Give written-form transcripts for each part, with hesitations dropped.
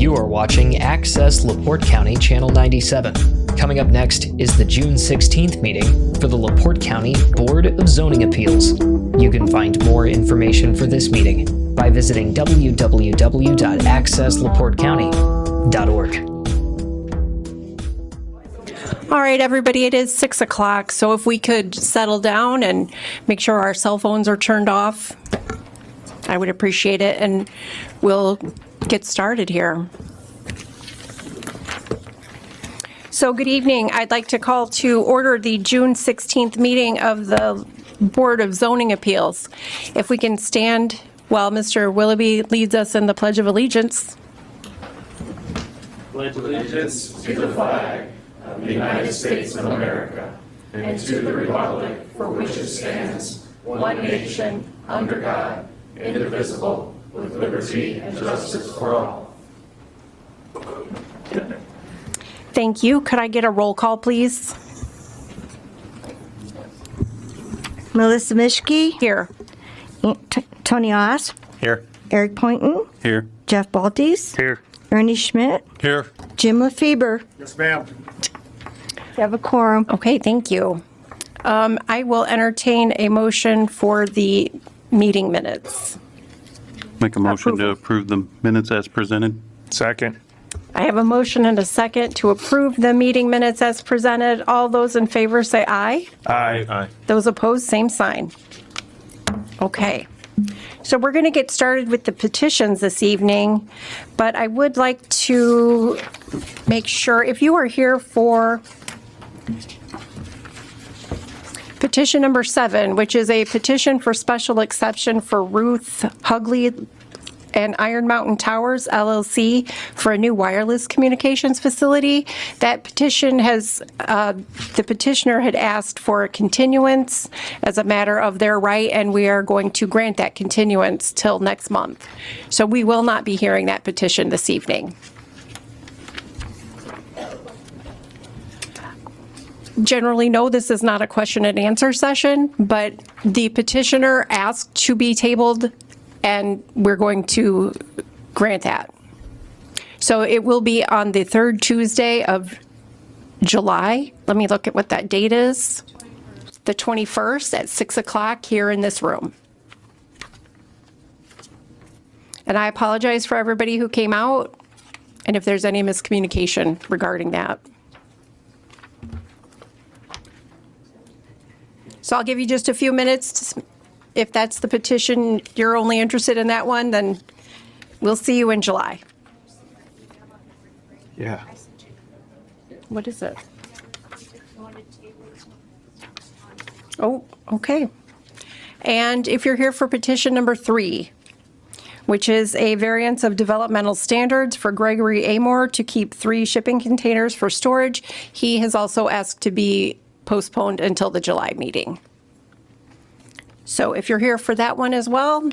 You are watching Access LaPorte County Channel 97. Coming up next is the June 16th meeting for the LaPorte County Board of Zoning Appeals. You can find more information for this meeting by visiting www.accesslaportecounty.org. All right, everybody, it is 6 o'clock, so if we could settle down and make sure our cell phones are turned off, I would appreciate it, and we'll get started here. So good evening. I'd like to call to order the June 16th meeting of the Board of Zoning Appeals. If we can stand while Mr. Willoughby leads us in the Pledge of Allegiance. Pledge allegiance to the flag of the United States of America and to the republic for which it stands, one nation, under God, indivisible, with liberty and justice for all. Thank you. Could I get a roll call, please? Melissa Mischke. Here. Tony Oss. Here. Eric Poynton. Here. Jeff Baltes. Here. Ernie Schmidt. Here. Jim LaFever. Yes, ma'am. You have a quorum. Okay, thank you. I will entertain a motion for the meeting minutes. Make a motion to approve the minutes as presented. Second. I have a motion and a second to approve the meeting minutes as presented. All those in favor say aye. Aye. Aye. Those opposed, same sign. Okay. So we're going to get started with the petitions this evening, but I would like to make sure if you are here for petition number 7, which is a petition for special exception for Ruth Hugley and Iron Mountain Towers, LLC, for a new wireless communications facility. That petition has, the petitioner had asked for a continuance as a matter of their right, and we are going to grant that continuance till next month. So we will not be hearing that petition this evening. Generally, no, this is not a question and answer session, but the petitioner asked to be tabled, and we're going to grant that. So it will be on the third Tuesday of July. Let me look at what that date is. The 21st at 6 o'clock here in this room. And I apologize for everybody who came out, and if there's any miscommunication regarding that. So I'll give you just a few minutes. If that's the petition, you're only interested in that one, then we'll see you in July. Yeah. What is it? Oh, okay. And if you're here for petition number 3, which is a variance of developmental standards for Gregory Amor to keep 3 shipping containers for storage, he has also asked to be postponed until the July meeting. So if you're here for that one as well,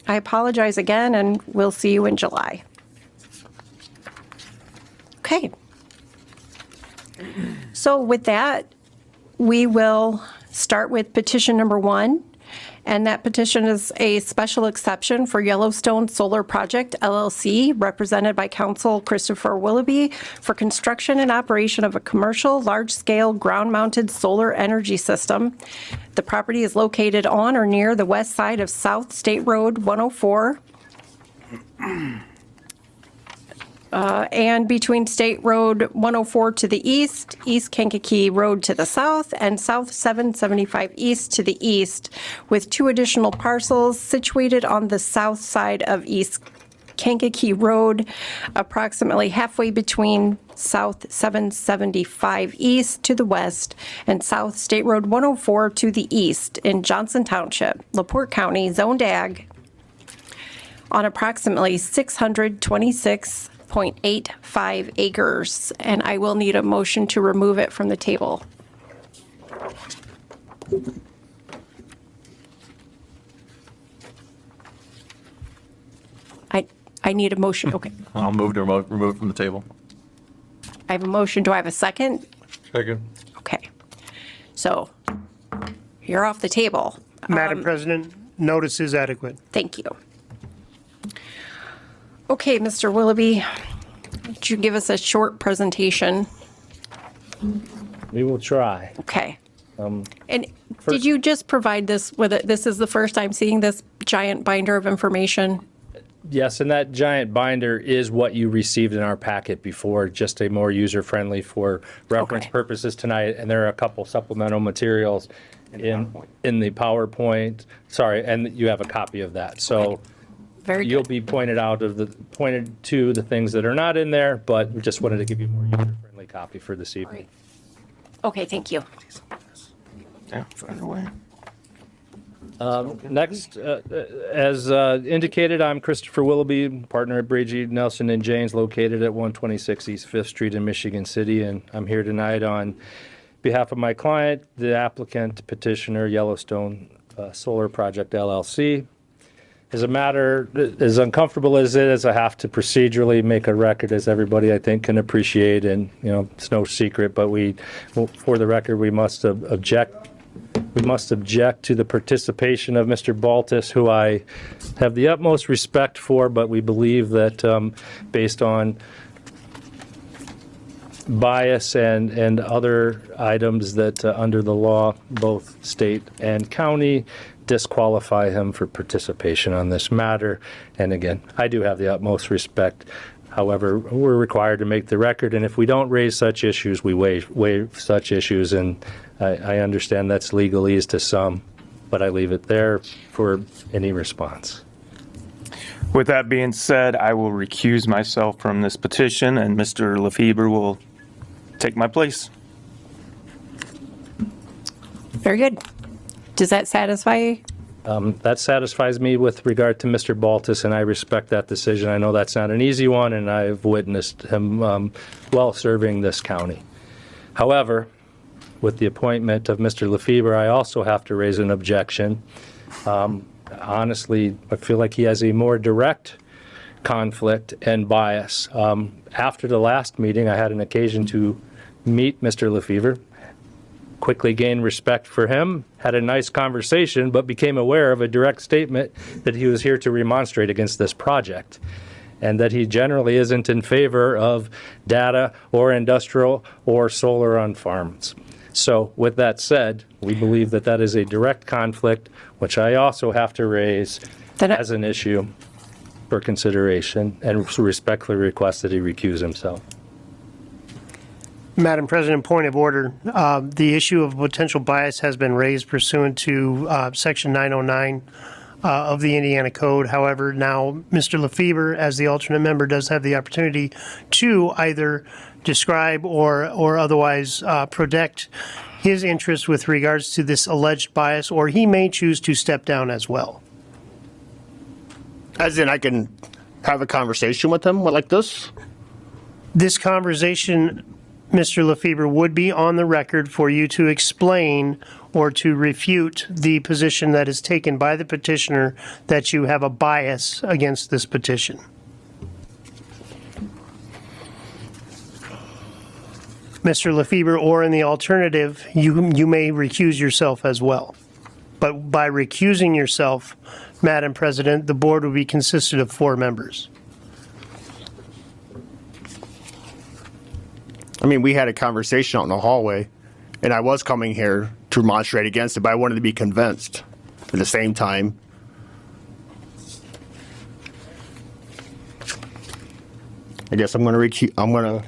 I apologize again, and we'll see you in July. Okay. So with that, we will start with petition number 1. And that petition is a special exception for Yellowstone Solar Project, LLC, represented by Counsel Christopher Willoughby, for construction and operation of a commercial, large-scale, ground-mounted solar energy system. The property is located on or near the west side of South State Road 104, and between State Road 104 to the east, East Kankakee Road to the south, and South 775 East to the east, with 2 additional parcels situated on the south side of East Kankakee Road, approximately halfway between South 775 East to the west and South State Road 104 to the east in Johnson Township, LaPorte County, zoned ag, on approximately 626.85 acres, and I will need a motion to remove it from the table. I need a motion, okay. I'll move to remove it from the table. I have a motion, do I have a second? Second. Okay, so you're off the table. Madam President, notice is adequate. Thank you. Okay, Mr. Willoughby, Could you give us a short presentation? We will try. Okay. And did you just provide this with it? This is the first I'm seeing this giant binder of information. Yes, and that giant binder is what you received in our packet before, just a more user-friendly for reference Okay. purposes tonight. And there are a couple supplemental materials in the PowerPoint. Sorry, and you have a copy of that. So Very you'll good. be pointed to the things that are not in there, but we just wanted to give you a more user-friendly copy for this evening. Great. Okay, thank you. Yeah, find a way. Next, as indicated, I'm Christopher Willoughby, partner at Brady, Nelson and Janes, located at 126 East 5th Street in Michigan City, and I'm here tonight on behalf of my client, the applicant petitioner, Yellowstone Solar Project LLC. As a matter, as uncomfortable as it is, I have to procedurally make a record, as everybody I think can appreciate, and it's no secret, but for the record, we must object. We must object to the participation of Mr. Baltus, who I have the utmost respect for, but we believe that based on bias and other items that under the law, both state and county, disqualify him for participation on this matter. And again, I do have the utmost respect. However, we're required to make the record, and if we don't raise such issues, we waive such issues, and I understand that's legalese to some, but I leave it there for any response. With that being said, I will recuse myself from this petition, and Mr. Lefebvre will take my place. Very good. Does that satisfy? That satisfies me with regard to Mr. Baltus, and I respect that decision. I know that's not an easy one, and I've witnessed him well serving this county. However, with the appointment of Mr. Lefebvre, I also have to raise an objection. Honestly, I feel like he has a more direct conflict and bias. After the last meeting, I had an occasion to meet Mr. Lefebvre, quickly gained respect for him, had a nice conversation, but became aware of a direct statement that he was here to remonstrate against this project, and that he generally isn't in favor of data or industrial or solar on farms. So with that said, we believe that that is a direct conflict, which I also have to raise Then as an issue for consideration, and respectfully request that he recuse himself. Madam President, point of order. The issue of potential bias has been raised pursuant to Section 909 of the Indiana Code. However, now Mr. Lefebvre, as the alternate member, does have the opportunity to either describe or otherwise protect his interests with regards to this alleged bias, or he may choose to step down as well. As in, I can have a conversation with him like this? This conversation, Mr. Lefebvre, would be on the record for you to explain or to refute the position that is taken by the petitioner that you have a bias against this petition. Mr. Lefebvre, or in the alternative, you may recuse yourself as well. But by recusing yourself, Madam President, the board would be consisted of 4 members. I mean, we had a conversation out in the hallway, and I was coming here to remonstrate against it, but I wanted to be convinced at the same time. I guess I'm going to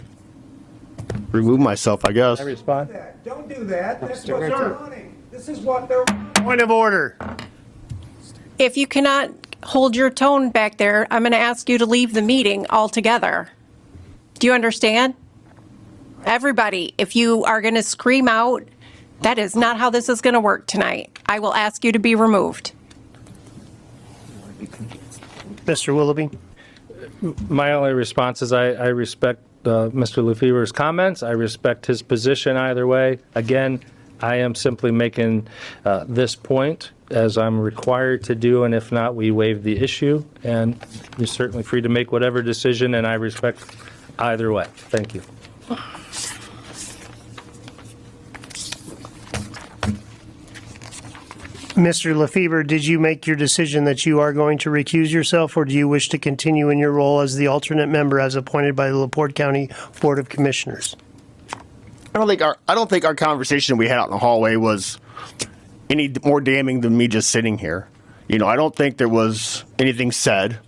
remove myself, I guess. Can I respond? Don't do that. That's what they're wanting. This is what they're. Point of order. If you cannot hold your tone back there, I'm going to ask you to leave the meeting altogether. Do you understand? Everybody, if you are going to scream out, that is not how this is going to work tonight. I will ask you to be removed. Mr. Willoughby. My only response is I respect Mr. Lefebvre's comments. I respect his position either way. Again, I am simply making this point as I'm required to do, and if not, we waive the issue. And you're certainly free to make whatever decision, and I respect either way. Thank you. Mr. LaFever, did you make your decision that you are going to recuse yourself, or do you wish to continue in your role as the alternate member as appointed by the LaPorte County Board of Commissioners? I don't think our conversation we had out in the hallway was any more damning than me just sitting here. You know, I don't think there was anything said.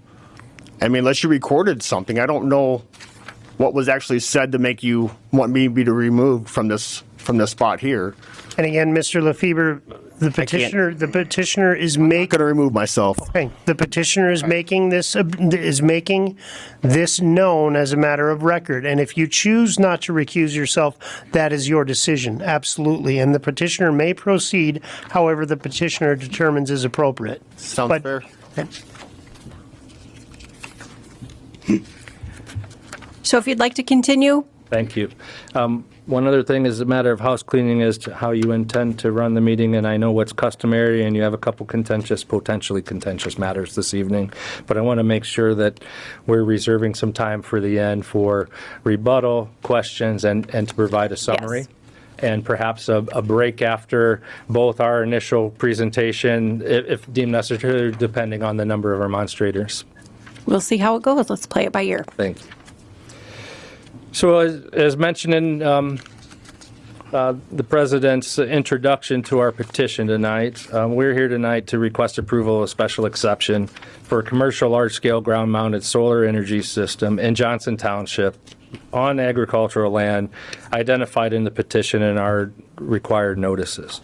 I mean, unless you recorded something, I don't know what was actually said to make you want me to be removed from this spot here. And again, Mr. LaFever, the petitioner is I'm making. going to remove myself. Okay, the petitioner is making this known as a matter of record, and if you choose not to recuse yourself, that is your decision, absolutely. And the petitioner may proceed however the petitioner determines is appropriate. Sounds fair. So if you'd like to continue, Thank you. One other thing is a matter of house cleaning as to how you intend to run the meeting, and I know what's customary, and you have a couple potentially contentious matters this evening, but I want to make sure that we're reserving some time for the end for rebuttal, questions, and to provide a summary. Yes. And perhaps a break after both our initial presentation, if deemed necessary, depending on the number of our demonstrators. we'll see how it goes. Let's play it by ear. Thank you. So as mentioned in the President's introduction to our petition tonight, we're here tonight to request approval of a special exception for a commercial large-scale ground-mounted solar energy system in Johnson Township on agricultural land identified in the petition and our required notices.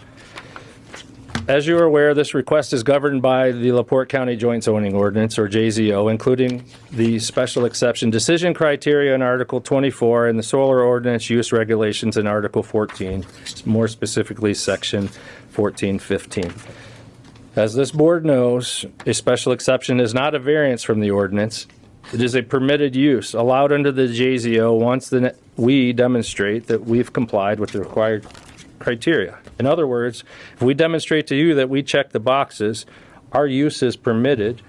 As you are aware, this request is governed by the LaPorte County Joint Zoning Ordinance, or JZO, including the special exception decision criteria in Article 24 and the solar ordinance use regulations in Article 14, more specifically Section 1415. As this board knows, a special exception is not a variance from the ordinance. It is a permitted use allowed under the JZO once we demonstrate that we've complied with the required criteria. In other words, if we demonstrate to you that we check the boxes, our use is permitted,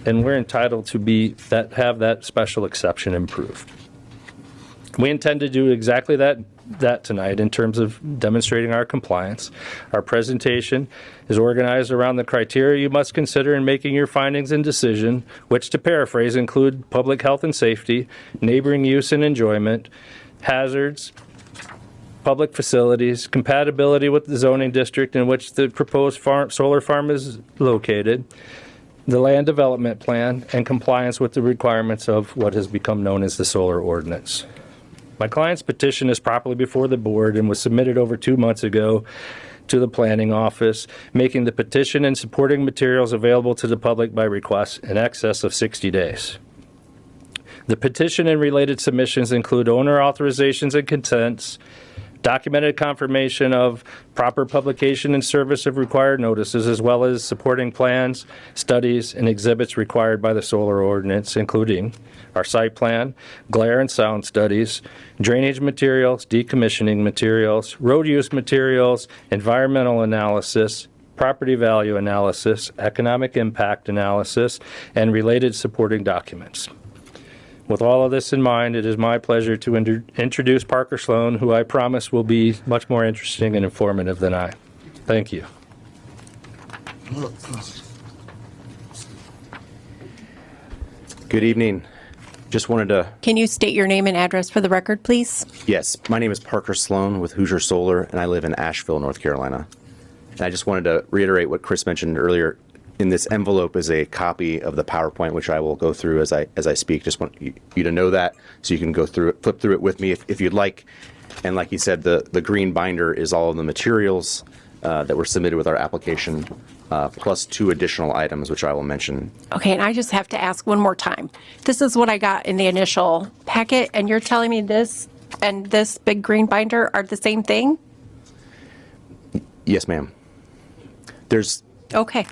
and we're entitled to have that special exception improved. We intend to do exactly that tonight in terms of demonstrating our compliance. Our presentation is organized around the criteria you must consider in making your findings and decision, which, to paraphrase, include public health and safety, neighboring use and enjoyment, hazards, public facilities, compatibility with the zoning district in which the proposed solar farm is located, the land development plan, and compliance with the requirements of what has become known as the solar ordinance. My client's petition is properly before the board and was submitted over 2 months ago to the planning office, making the petition and supporting materials available to the public by request in excess of 60 days. The petition and related submissions include owner authorizations and consents, documented confirmation of proper publication and service of required notices, as well as supporting plans, studies, and exhibits required by the solar ordinance, including our site plan, glare and sound studies, drainage materials, decommissioning materials, road use materials, environmental analysis, property value analysis, economic impact analysis, and related supporting documents. With all of this in mind, it is my pleasure to introduce Parker Sloan, who I promise will be much more interesting and informative than I. Thank you. Good evening. Just wanted to... Can you state your name and address for the record, please? Yes, my name is Parker Sloan with Hoosier Solar, and I live in Asheville, North Carolina. And I just wanted to reiterate what Chris mentioned earlier. In this envelope is a copy of the PowerPoint, which I will go through as I speak. Just want you to know that, so you can go through it, flip through it with me if you'd like. And like you said, the green binder is all of the materials that were submitted with our application, plus 2 additional items, which I will mention. Okay, and I just have to ask one more time. This is what I got in the initial packet, and you're telling me this and this big green binder are the same thing? Yes, ma'am. There's... Okay.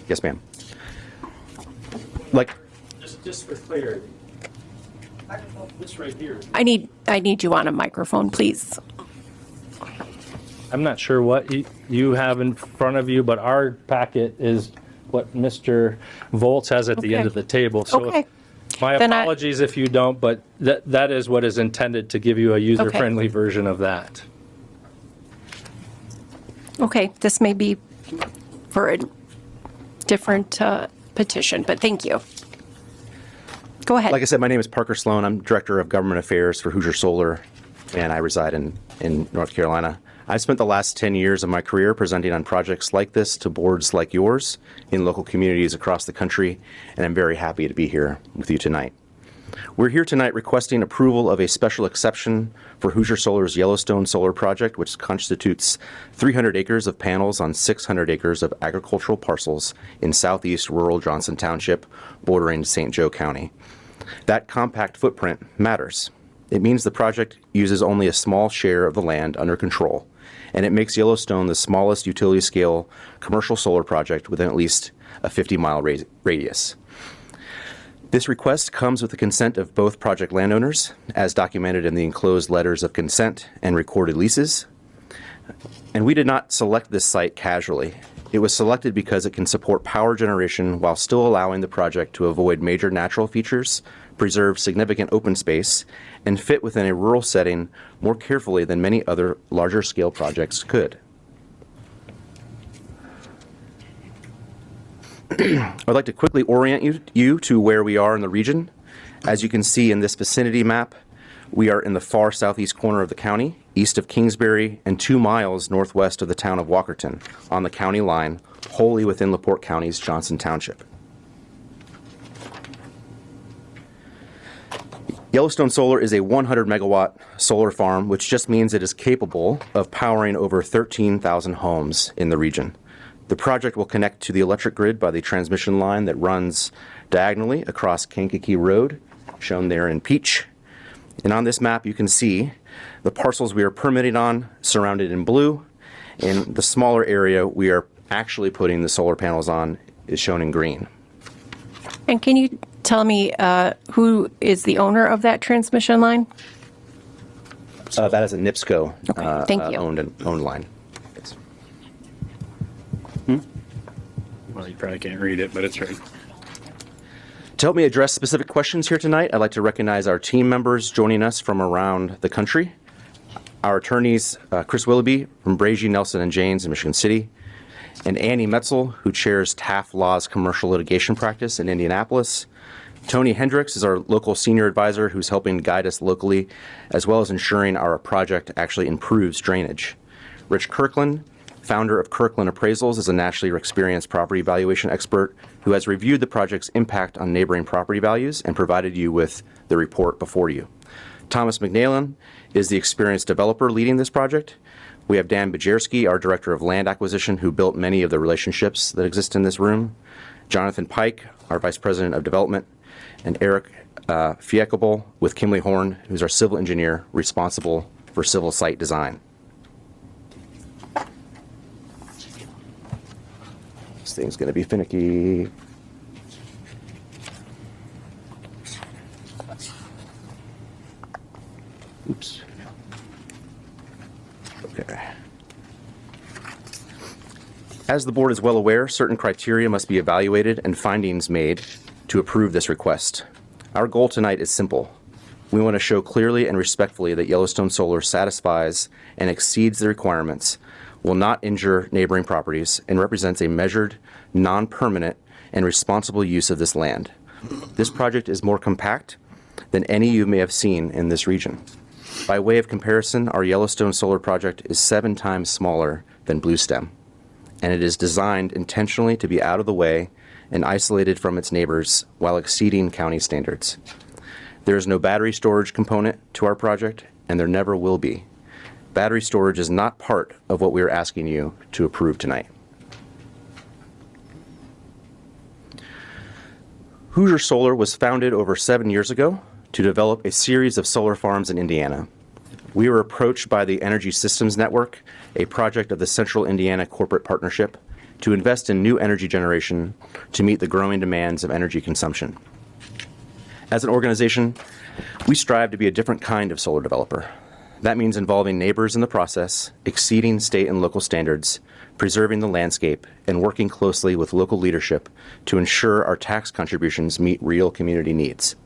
Yes, ma'am. Like... Just for clarity, this right here. I need you on a microphone, please. I'm not sure what you have in front of you, but our packet is what Mr. Volz has at the end of the table. So Okay. my Then apologies if you don't, but that is what is intended to give you a user-friendly version of that. Okay, this may be for a different petition, but thank you. Go ahead. Like I said, my name is Parker Sloan. I'm Director of Government Affairs for Hoosier Solar, and I reside in North Carolina. I've spent the last 10 years of my career presenting on projects like this to boards like yours in local communities across the country, and I'm very happy to be here with you tonight. We're here tonight requesting approval of a special exception for Hoosier Solar's Yellowstone Solar Project, which constitutes 300 acres of panels on 600 acres of agricultural parcels in southeast rural Johnson Township, bordering St. Joe County. That compact footprint matters. It means the project uses only a small share of the land under control, and it makes Yellowstone the smallest utility-scale commercial solar project within at least a 50-mile radius. This request comes with the consent of both project landowners, as documented in the enclosed letters of consent and recorded leases. And we did not select this site casually. It was selected because it can support power generation while still allowing the project to avoid major natural features, preserve significant open space, and fit within a rural setting more carefully than many other larger scale projects could. I'd like to quickly orient you to where we are in the region. As you can see in this vicinity map, we are in the far southeast corner of the county, east of Kingsbury and 2 miles northwest of the town of Walkerton, on the county line, wholly within LaPorte County's Johnson Township. Yellowstone Solar is a 100 megawatt solar farm, which just means it is capable of powering over 13,000 homes in the region. The project will connect to the electric grid by the transmission line that runs diagonally across Kankakee Road, shown there in peach. And on this map, you can see the parcels we are permitting on, surrounded in blue, and the smaller area we are actually putting the solar panels on is shown in green. And can you tell me who is the owner of that transmission line? That is a NIPSCO Okay, thank you. owned line. Yes. Well, you probably can't read it, but it's right. To help me address specific questions here tonight, I'd like to recognize our team members joining us from around the country. Our attorneys, Chris Willoughby from Brady, Nelson, and Janes in Michigan City, and Annie Metzel, who chairs Taft Law's commercial litigation practice in Indianapolis. Tony Hendricks is our local senior advisor who's helping guide us locally, as well as ensuring our project actually improves drainage. Rich Kirkland, founder of Kirkland Appraisals, is a nationally experienced property valuation expert who has reviewed the project's impact on neighboring property values and provided you with the report before you. Thomas McNailan is the experienced developer leading this project. We have Dan Bajerski, our director of land acquisition, who built many of the relationships that exist in this room. Jonathan Pike, our vice president of development, and Eric Fiekable with Kimley Horn, who's our civil engineer responsible for civil site design. This thing's going to be finicky. Oops. Okay. As the board is well aware, certain criteria must be evaluated and findings made to approve this request. Our goal tonight is simple. We want to show clearly and respectfully that Yellowstone Solar satisfies and exceeds the requirements, will not injure neighboring properties, and represents a measured, non-permanent, and responsible use of this land. This project is more compact than any you may have seen in this region. By way of comparison, our Yellowstone Solar project is 7 times smaller than Bluestem, and it is designed intentionally to be out of the way and isolated from its neighbors while exceeding county standards. There is no battery storage component to our project, and there never will be. Battery storage is not part of what we are asking you to approve tonight. Hoosier Solar was founded over 7 years ago to develop a series of solar farms in Indiana. We were approached by the Energy Systems Network, a project of the Central Indiana Corporate Partnership, to invest in new energy generation to meet the growing demands of energy consumption. As an organization, we strive to be a different kind of solar developer. That means involving neighbors in the process, exceeding state and local standards, preserving the landscape, and working closely with local leadership to ensure our tax contributions meet real community needs.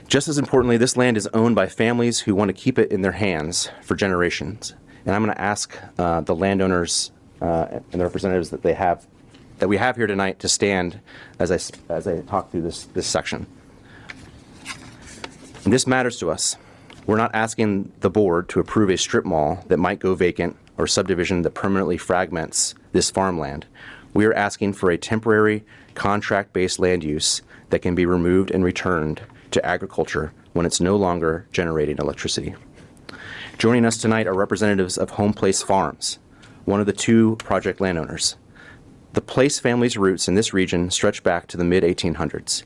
Just as importantly, this land is owned by families who want to keep it in their hands for generations, And I'm going to ask the landowners and the representatives that we have here tonight to stand as I talk through this section. And this matters to us. We're not asking the board to approve a strip mall that might go vacant or subdivision that permanently fragments this farmland. We are asking for a temporary contract-based land use that can be removed and returned to agriculture when it's no longer generating electricity. Joining us tonight are representatives of Home Place Farms, one of the two project landowners. The Place family's roots in this region stretch back to the mid-1800s.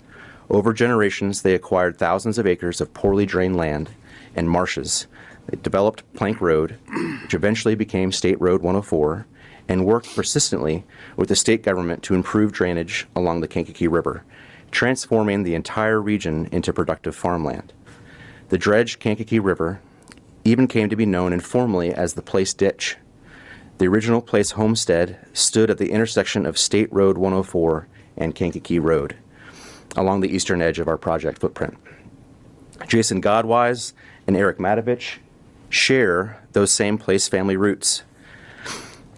Over generations, they acquired thousands of acres of poorly drained land and marshes. They developed Plank Road, which eventually became State Road 104, and worked persistently with the state government to improve drainage along the Kankakee River, transforming the entire region into productive farmland. The dredged Kankakee River even came to be known informally as the Place Ditch. The original Place homestead stood at the intersection of State Road 104 and Kankakee Road, along the eastern edge of our project footprint. Jason Godwise and Eric Matovich share those same Place family roots.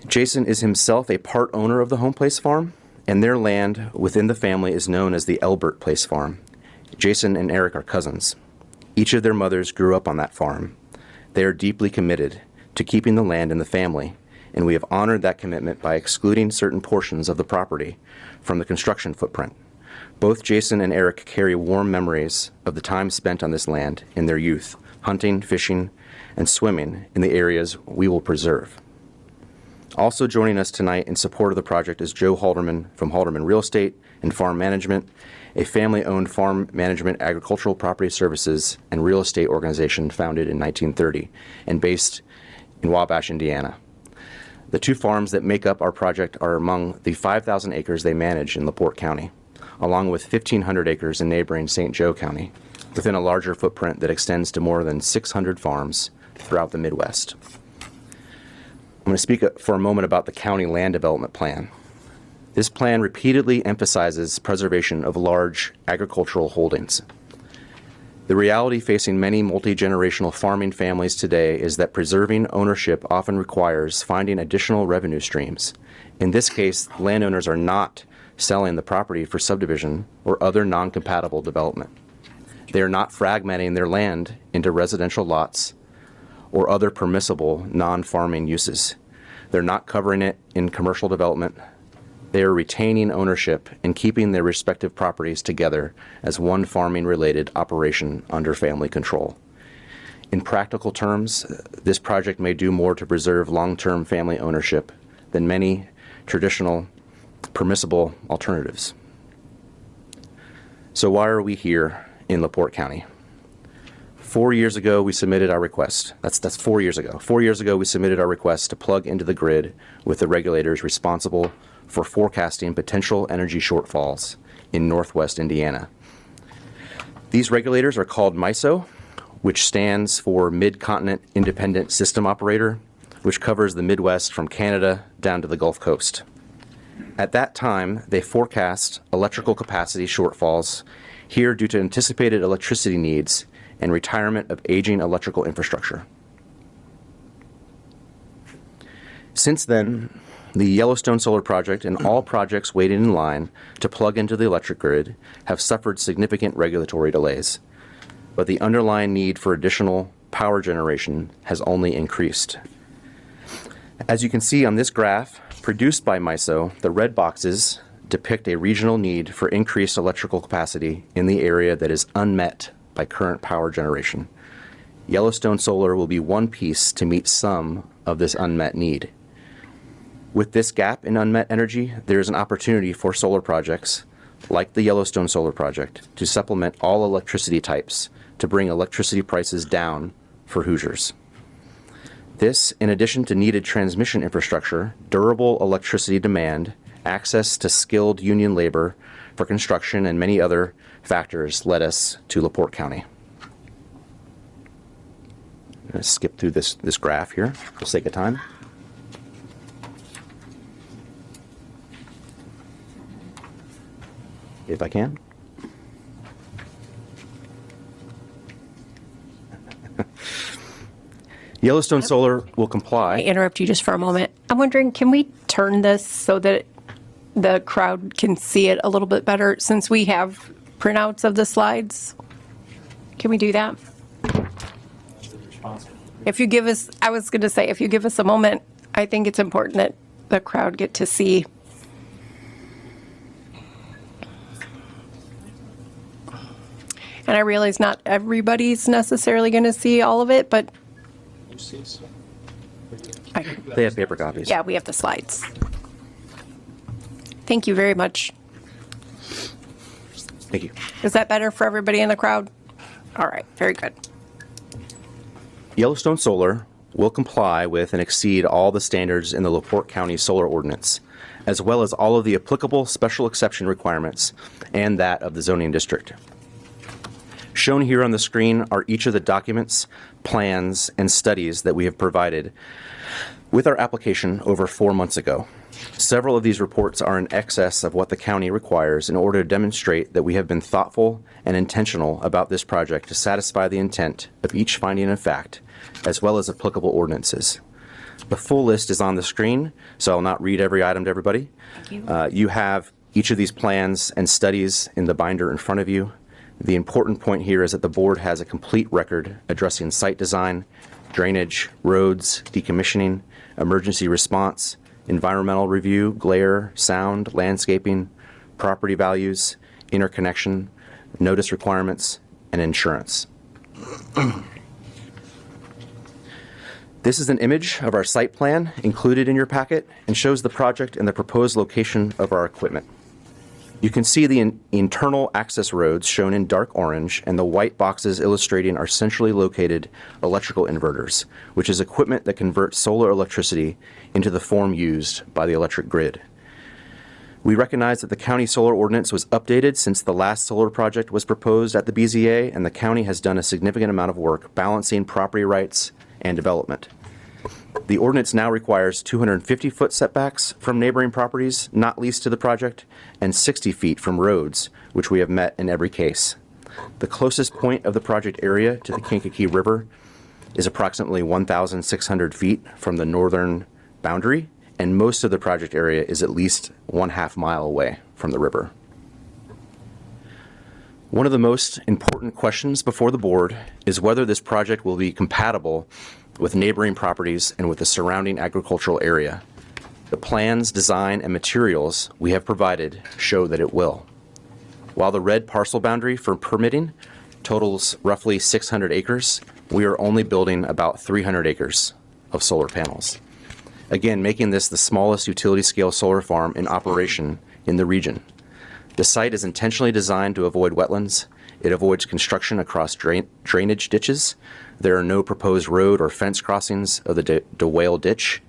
Jason is himself a part owner of the Home Place Farm, and their land within the family is known as the Elbert Place Farm. Jason and Eric are cousins. Each of their mothers grew up on that farm. They are deeply committed to keeping the land in the family, and we have honored that commitment by excluding certain portions of the property from the construction footprint. Both Jason and Eric carry warm memories of the time spent on this land in their youth, hunting, fishing, and swimming in the areas we will preserve. Also joining us tonight in support of the project is Joe Halderman from Halderman Real Estate and Farm Management, a family-owned farm management, agricultural property services, and real estate organization founded in 1930 and based in Wabash, Indiana. The two farms that make up our project are among the 5,000 acres they manage in LaPorte County, along with 1,500 acres in neighboring St. Joe County, within a larger footprint that extends to more than 600 farms throughout the Midwest. I'm going to speak for a moment about the county land development plan. This plan repeatedly emphasizes preservation of large agricultural holdings. The reality facing many multi-generational farming families today is that preserving ownership often requires finding additional revenue streams. In this case, landowners are not selling the property for subdivision or other non-compatible development. They are not fragmenting their land into residential lots or other permissible non-farming uses. They're not covering it in commercial development. They are retaining ownership and keeping their respective properties together as one farming-related operation under family control. In practical terms, this project may do more to preserve long-term family ownership than many traditional permissible alternatives. So why are we here in LaPorte County? 4 years ago, we submitted our request. That's 4 years ago. 4 years ago, we submitted our request to plug into the grid with the regulators responsible for forecasting potential energy shortfalls in Northwest Indiana. These regulators are called MISO, which stands for Mid-Continent Independent System Operator, which covers the Midwest from Canada down to the Gulf Coast. At that time, they forecast electrical capacity shortfalls here due to anticipated electricity needs and retirement of aging electrical infrastructure. Since then, the Yellowstone Solar Project and all projects waiting in line to plug into the electric grid have suffered significant regulatory delays, but the underlying need for additional power generation has only increased. As you can see on this graph, produced by MISO, the red boxes depict a regional need for increased electrical capacity in the area that is unmet by current power generation. Yellowstone Solar will be one piece to meet some of this unmet need. With this gap in unmet energy, there is an opportunity for solar projects like the Yellowstone Solar Project to supplement all electricity types to bring electricity prices down for Hoosiers. This, in addition to needed transmission infrastructure, durable electricity demand, access to skilled union labor for construction, and many other factors led us to LaPorte County. I'm going to skip through this graph here for the sake of time. If I can. Yellowstone Solar will comply. Interrupt you just for a moment. I'm wondering, can we turn this so that the crowd can see it a little bit better since we have printouts of the slides? Can we do that? If you give us, I was going to say, if you give us a moment, I think it's important that the crowd get to see. And I realize not everybody's necessarily going to see all of it, but They have paper copies. yeah, we have the slides. Thank you very much. Thank you. Is that better for everybody in the crowd? All right, very good. Yellowstone Solar will comply with and exceed all the standards in the LaPorte County Solar Ordinance, as well as all of the applicable special exception requirements and that of the zoning district. Shown here on the screen are each of the documents, plans, and studies that we have provided with our application over 4 months ago. Several of these reports are in excess of what the county requires in order to demonstrate that we have been thoughtful and intentional about this project to satisfy the intent of each finding of fact, as well as applicable ordinances. The full list is on the screen, so I'll not read every item to everybody. You have each of these plans and studies in the binder in front of you. The important point here is that the board has a complete record addressing site design, drainage, roads, decommissioning, emergency response, environmental review, glare, sound, landscaping, property values, interconnection, notice requirements, and insurance. This is an image of our site plan included in your packet and shows the project and the proposed location of our equipment. You can see the internal access roads shown in dark orange and the white boxes illustrating our centrally located electrical inverters, which is equipment that converts solar electricity into the form used by the electric grid. We recognize that the county solar ordinance was updated since the last solar project was proposed at the BZA, and the county has done a significant amount of work balancing property rights and development. The ordinance now requires 250-foot setbacks from neighboring properties not leased to the project and 60 feet from roads, which we have met in every case. The closest point of the project area to the Kankakee River is approximately 1,600 feet from the northern boundary, and most of the project area is at least 1/2 mile away from the river. One of the most important questions before the board is whether this project will be compatible with neighboring properties and with the surrounding agricultural area. The plans, design, and materials we have provided show that it will. While the red parcel boundary for permitting totals roughly 600 acres, we are only building about 300 acres of solar panels. Again, making this the smallest utility-scale solar farm in operation in the region. The site is intentionally designed to avoid wetlands. It avoids construction across drainage ditches. There are no proposed road or fence crossings of the DeWale Ditch.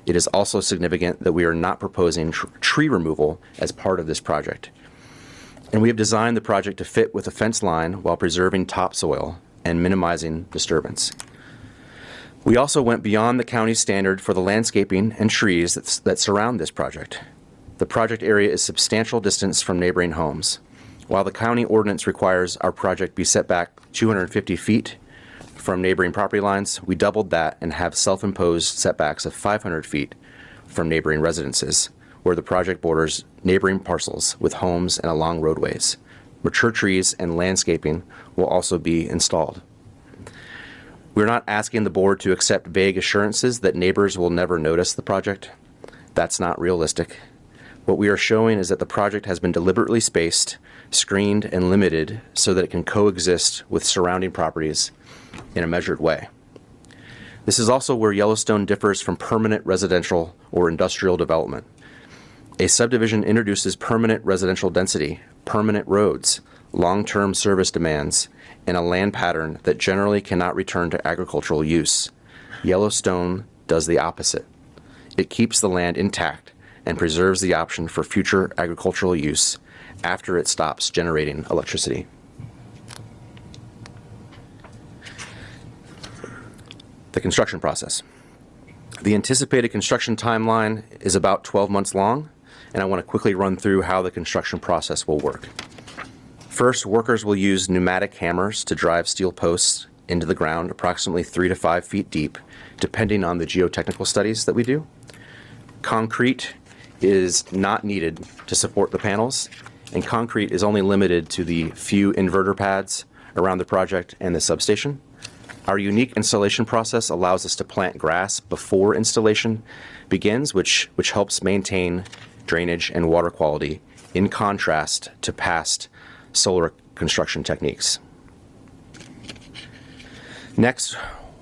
It is also significant that we are not proposing tree removal as part of this project. And we have designed the project to fit with the fence line while preserving topsoil and minimizing disturbance. We also went beyond the county standard for the landscaping and trees that surround this project. The project area is substantial distance from neighboring homes. While the county ordinance requires our project be set back 250 feet from neighboring property lines, we doubled that and have self-imposed setbacks of 500 feet from neighboring residences, where the project borders neighboring parcels with homes and along roadways. Mature trees and landscaping will also be installed. We're not asking the board to accept vague assurances that neighbors will never notice the project. That's not realistic. What we are showing is that the project has been deliberately spaced, screened, and limited so that it can coexist with surrounding properties in a measured way. This is also where Yellowstone differs from permanent residential or industrial development. A subdivision introduces permanent residential density, permanent roads, long-term service demands, and a land pattern that generally cannot return to agricultural use. Yellowstone does the opposite. It keeps the land intact and preserves the option for future agricultural use after it stops generating electricity. The construction process. The anticipated construction timeline is about 12 months long, and I want to quickly run through how the construction process will work. First, workers will use pneumatic hammers to drive steel posts into the ground, approximately 3 to 5 feet deep, depending on the geotechnical studies that we do. Concrete is not needed to support the panels, and concrete is only limited to the few inverter pads around the project and the substation. Our unique installation process allows us to plant grass before installation begins, which helps maintain drainage and water quality, in contrast to past solar construction techniques. Next,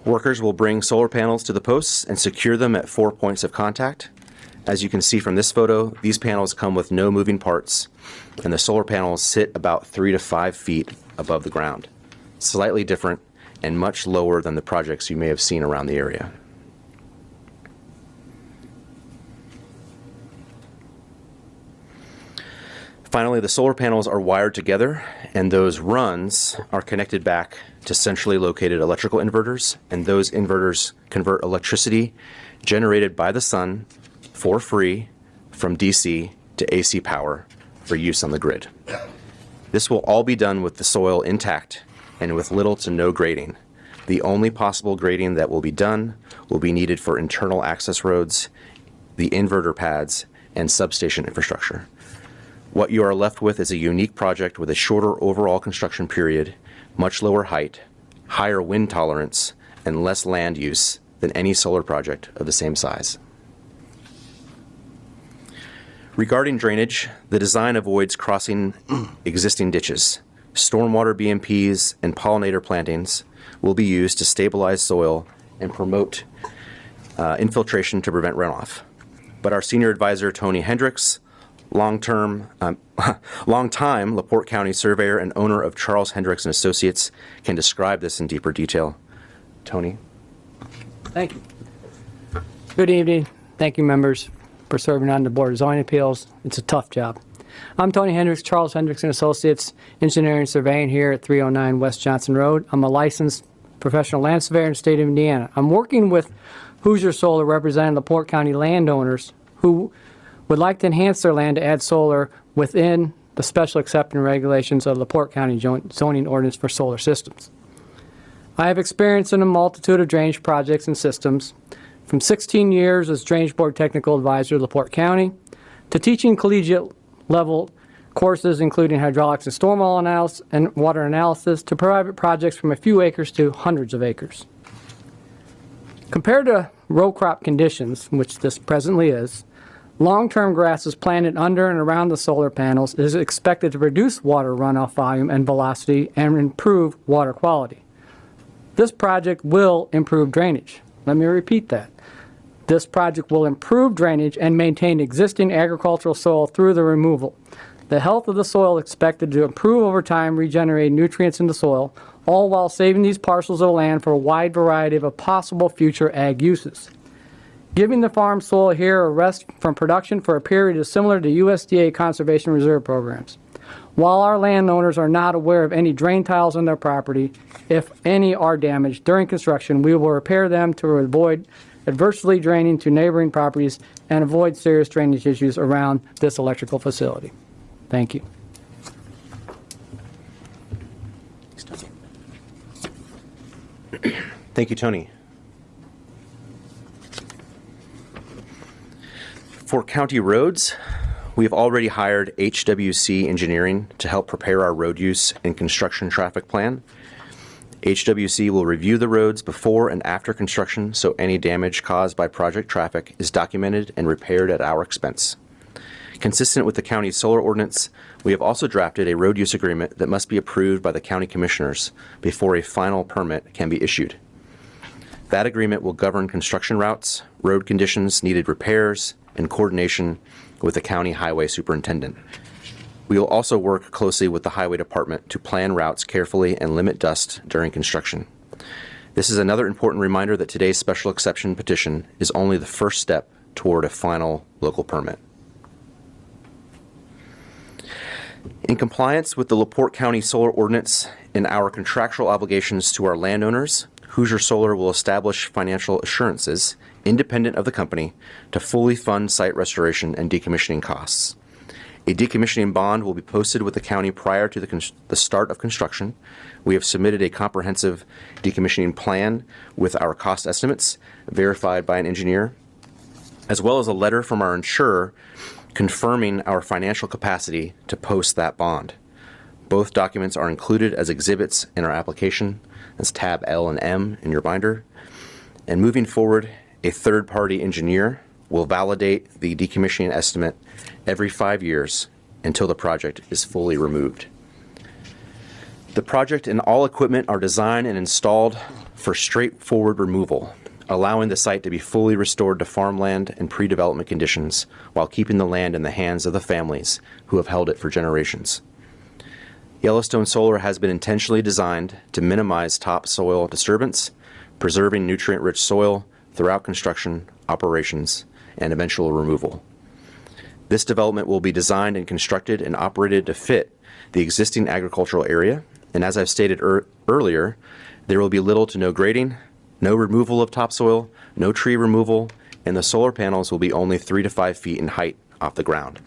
workers will bring solar panels to the posts and secure them at 4 points of contact. As you can see from this photo, these panels come with no moving parts, and the solar panels sit about 3 to 5 feet above the ground, slightly different and much lower than the projects you may have seen around the area. Finally, the solar panels are wired together, and those runs are connected back to centrally located electrical inverters, and those inverters convert electricity generated by the sun for free from DC to AC power for use on the grid. This will all be done with the soil intact and with little to no grading. The only possible grading that will be done will be needed for internal access roads, the inverter pads, and substation infrastructure. What you are left with is a unique project with a shorter overall construction period, much lower height, higher wind tolerance, and less land use than any solar project of the same size. Regarding drainage, the design avoids crossing existing ditches. Stormwater BMPs and pollinator plantings will be used to stabilize soil and promote infiltration to prevent runoff. But our senior advisor, Tony Hendricks, long-time LaPorte County surveyor and owner of Charles Hendricks and Associates, can describe this in deeper detail. Tony? Thank you. Good evening. Thank you, members, for serving on the Board of Zoning Appeals. It's a tough job. I'm Tony Hendricks, Charles Hendricks and Associates, Engineering and Surveying here at 309 West Johnson Road. I'm a licensed professional land surveyor in the state of Indiana. I'm working with Hoosier Solar, representing LaPorte County landowners who would like to enhance their land to add solar within the special exception regulations of LaPorte County zoning ordinance for solar systems. I have experience in a multitude of drainage projects and systems, from 16 years as Drainage Board Technical Advisor at LaPorte County, to teaching collegiate level courses including hydraulics and stormwater analysis and water analysis, to private projects from a few acres to hundreds of acres. Compared to row crop conditions, which this presently is, long-term grasses planted under and around the solar panels is expected to reduce water runoff volume and velocity and improve water quality. This project will improve drainage. Let me repeat that. This project will improve drainage and maintain existing agricultural soil through the removal. The health of the soil is expected to improve over time, regenerate nutrients in the soil, all while saving these parcels of land for a wide variety of possible future ag uses. Giving the farm soil here a rest from production for a period is similar to USDA Conservation Reserve programs. While our landowners are not aware of any drain tiles on their property, if any are damaged during construction, we will repair them to avoid adversely draining to neighboring properties and avoid serious drainage issues around this electrical facility. Thank you. Thank you, Tony. For county roads, we have already hired HWC Engineering to help prepare our road use and construction traffic plan. HWC will review the roads before and after construction, so any damage caused by project traffic is documented and repaired at our expense. Consistent with the county's solar ordinance, we have also drafted a road use agreement that must be approved by the county commissioners before a final permit can be issued. That agreement will govern construction routes, road conditions, needed repairs, and coordination with the county highway superintendent. We will also work closely with the highway department to plan routes carefully and limit dust during construction. This is another important reminder that today's special exception petition is only the first step toward a final local permit. In compliance with the LaPorte County Solar Ordinance and our contractual obligations to our landowners, Hoosier Solar will establish financial assurances independent of the company to fully fund site restoration and decommissioning costs. A decommissioning bond will be posted with the county prior to the start of construction. We have submitted a comprehensive decommissioning plan with our cost estimates verified by an engineer, as well as a letter from our insurer confirming our financial capacity to post that bond. Both documents are included as exhibits in our application. That's tab L and M in your binder. And moving forward, a third-party engineer will validate the decommissioning estimate every 5 years until the project is fully removed. The project and all equipment are designed and installed for straightforward removal, allowing the site to be fully restored to farmland and pre-development conditions while keeping the land in the hands of the families who have held it for generations. Yellowstone Solar has been intentionally designed to minimize topsoil disturbance, preserving nutrient-rich soil throughout construction, operations, and eventual removal. This development will be designed and constructed and operated to fit the existing agricultural area, and as I've stated earlier, there will be little to no grading, no removal of topsoil, no tree removal, and the solar panels will be only 3 to 5 feet in height off the ground.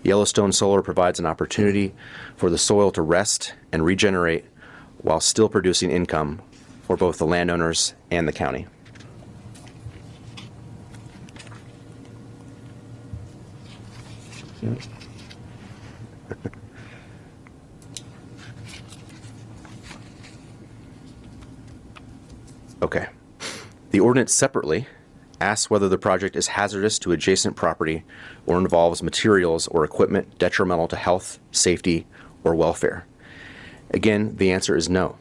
Yellowstone Solar provides an opportunity for the soil to rest and regenerate while still producing income for both the landowners and the county. Okay. The ordinance separately asks whether the project is hazardous to adjacent property or involves materials or equipment detrimental to health, safety, or welfare. Again, the answer is no.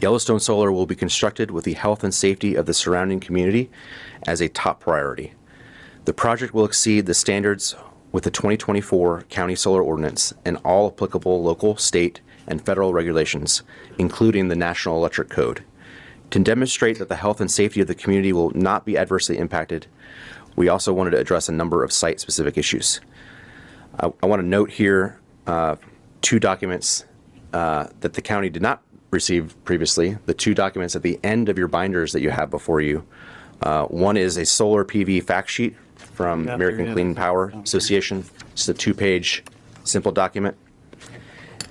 Yellowstone Solar will be constructed with the health and safety of the surrounding community as a top priority. The project will exceed the standards with the 2024 County Solar Ordinance and all applicable local, state, and federal regulations, including the National Electric Code. To demonstrate that the health and safety of the community will not be adversely impacted, we also wanted to address a number of site-specific issues. I want to note here 2 documents that the county did not receive previously, the 2 documents at the end of your binders that you have before you. One is a solar PV fact sheet from American Clean Power Association. It's a 2-page simple document.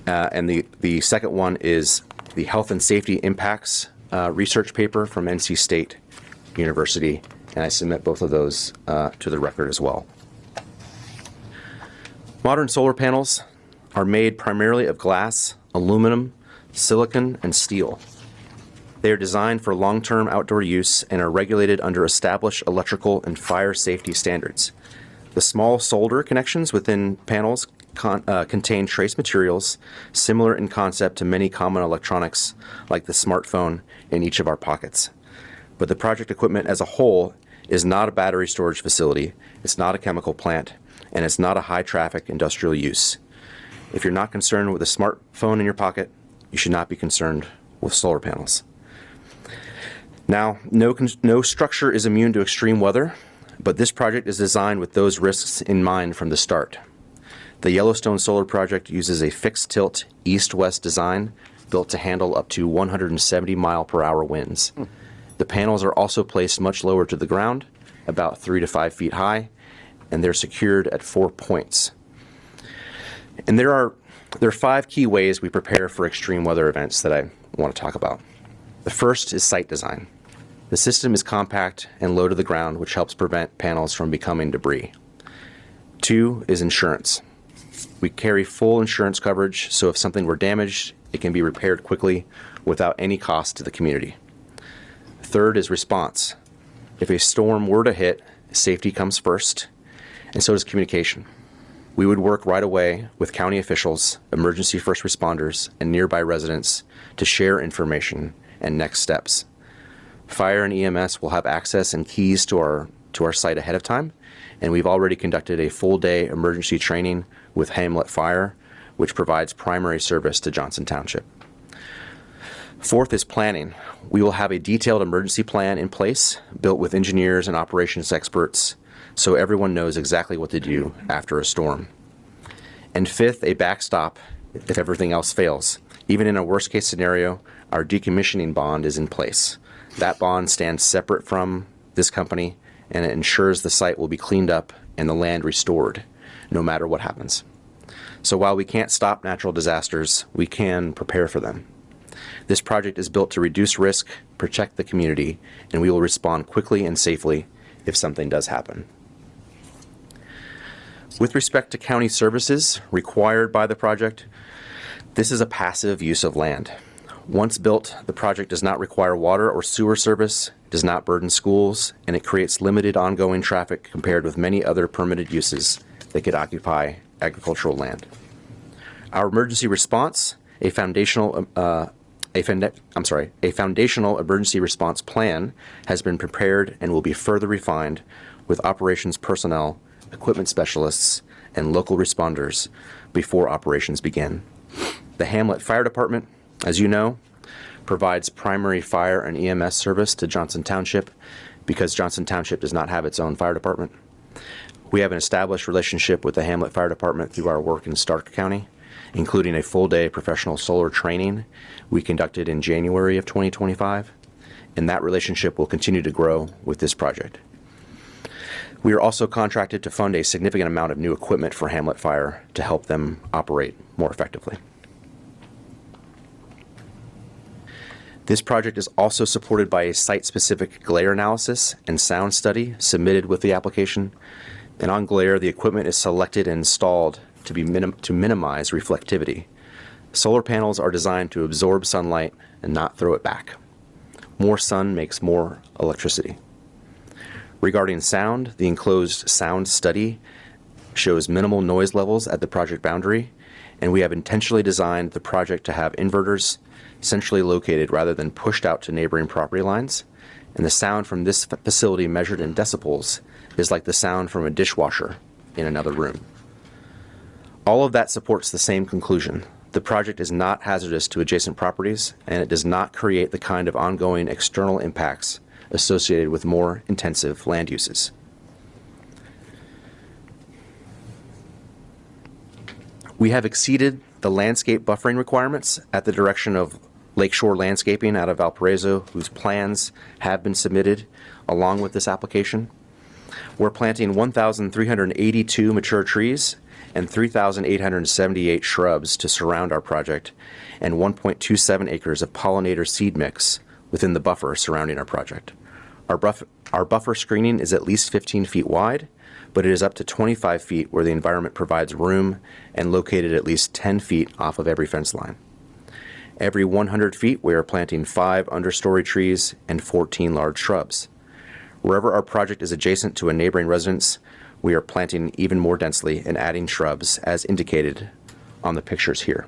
And the second one is the health and safety impacts research paper from NC State University, and I submit both of those to the record as well. Modern solar panels are made primarily of glass, aluminum, silicon, and steel. They are designed for long-term outdoor use and are regulated under established electrical and fire safety standards. The small solder connections within panels contain trace materials similar in concept to many common electronics like the smartphone in each of our pockets. But the project equipment as a whole is not a battery storage facility, it's not a chemical plant, and it's not a high-traffic industrial use. If you're not concerned with a smartphone in your pocket, you should not be concerned with solar panels. Now, no structure is immune to extreme weather, but this project is designed with those risks in mind from the start. The Yellowstone Solar Project uses a fixed tilt east-west design built to handle up to 170 mile per hour winds. The panels are also placed much lower to the ground, about 3 to 5 feet high, and they're secured at 4 points. And there are 5 key ways we prepare for extreme weather events that I want to talk about. The first is site design. The system is compact and low to the ground, which helps prevent panels from becoming debris. 2 is insurance. We carry full insurance coverage, so if something were damaged, it can be repaired quickly without any cost to the community. 3rd is response. If a storm were to hit, safety comes first, and so does communication. We would work right away with county officials, emergency first responders, and nearby residents to share information and next steps. Fire and EMS will have access and keys to our site ahead of time, and we've already conducted a full-day emergency training with Hamlet Fire, which provides primary service to Johnson Township. 4th is planning. We will have a detailed emergency plan in place, built with engineers and operations experts, so everyone knows exactly what to do after a storm. And 5th, a backstop if everything else fails. Even in a worst-case scenario, our decommissioning bond is in place. That bond stands separate from this company, and it ensures the site will be cleaned up and the land restored. no matter what happens. So while we can't stop natural disasters, we can prepare for them. This project is built to reduce risk, protect the community, and we will respond quickly and safely if something does happen. With respect to county services required by the project, this is a passive use of land. Once built, the project does not require water or sewer service, does not burden schools, and it creates limited ongoing traffic compared with many other permitted uses that could occupy agricultural land. Our emergency response, a foundational emergency response plan has been prepared and will be further refined with operations personnel, equipment specialists, and local responders before operations begin. The Hamlet Fire Department, as you know, provides primary fire and EMS service to Johnson Township because Johnson Township does not have its own fire department. We have an established relationship with the Hamlet Fire Department through our work in Stark County, including a full-day professional solar training we conducted in January of 2025, and that relationship will continue to grow with this project. We are also contracted to fund a significant amount of new equipment for Hamlet Fire to help them operate more effectively. This project is also supported by a site-specific glare analysis and sound study submitted with the application. And on glare, the equipment is selected and installed to minimize reflectivity. Solar panels are designed to absorb sunlight and not throw it back. More sun makes more electricity. Regarding sound, the enclosed sound study shows minimal noise levels at the project boundary, and we have intentionally designed the project to have inverters centrally located rather than pushed out to neighboring property lines. And the sound from this facility measured in decibels is like the sound from a dishwasher in another room. All of that supports the same conclusion. The project is not hazardous to adjacent properties, and it does not create the kind of ongoing external impacts associated with more intensive land uses. We have exceeded the landscape buffering requirements at the direction of Lakeshore Landscaping out of Valparaiso, whose plans have been submitted along with this application. We're planting 1,382 mature trees and 3,878 shrubs to surround our project, and 1.27 acres of pollinator seed mix within the buffer surrounding our project. Our buffer screening is at least 15 feet wide, but it is up to 25 feet where the environment provides room and located at least 10 feet off of every fence line. Every 100 feet, we are planting 5 understory trees and 14 large shrubs. Wherever our project is adjacent to a neighboring residence, we are planting even more densely and adding shrubs as indicated on the pictures here.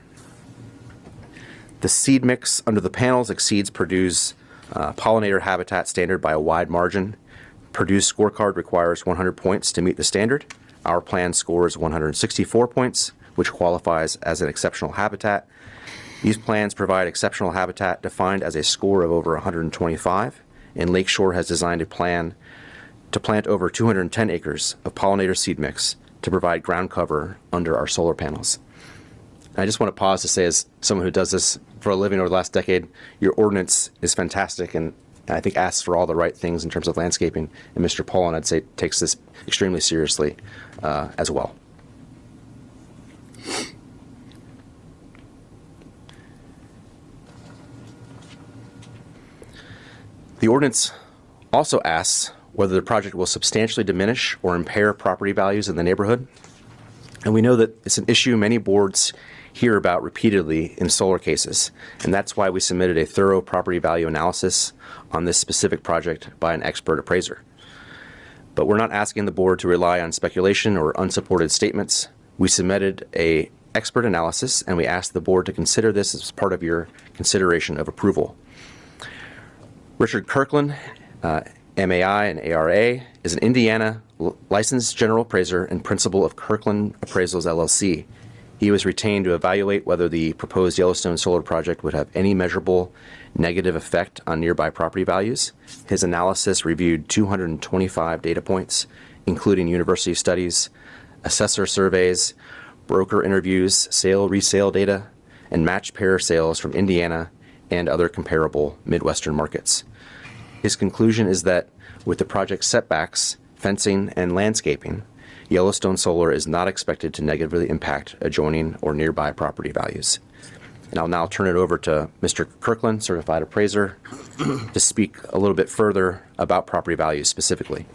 The seed mix under the panels exceeds Purdue's pollinator habitat standard by a wide margin. Purdue's scorecard requires 100 points to meet the standard. Our plan scores 164 points, which qualifies as an exceptional habitat. These plans provide exceptional habitat defined as a score of over 125, and Lakeshore has designed a plan to plant over 210 acres of pollinator seed mix to provide ground cover under our solar panels. I just want to pause to say, as someone who does this for a living over the last decade, your ordinance is fantastic and I think asks for all the right things in terms of landscaping. And Mr. Poland, I'd say, takes this extremely seriously as well. The ordinance also asks whether the project will substantially diminish or impair property values in the neighborhood. And we know that it's an issue many boards hear about repeatedly in solar cases, and that's why we submitted a thorough property value analysis on this specific project by an expert appraiser. But we're not asking the board to rely on speculation or unsupported statements. We submitted an expert analysis, and we asked the board to consider this as part of your consideration of approval. Richard Kirkland, MAI and ARA, is an Indiana licensed general appraiser and principal of Kirkland Appraisals, LLC. He was retained to evaluate whether the proposed Yellowstone solar project would have any measurable negative effect on nearby property values. His analysis reviewed 225 data points, including university studies, assessor surveys, broker interviews, sale-resale data, and matched pair sales from Indiana and other comparable Midwestern markets. His conclusion is that with the project's setbacks, fencing, and landscaping, Yellowstone Solar is not expected to negatively impact adjoining or nearby property values. And I'll now turn it over to Mr. Kirkland, certified appraiser, to speak a little bit further about property values specifically.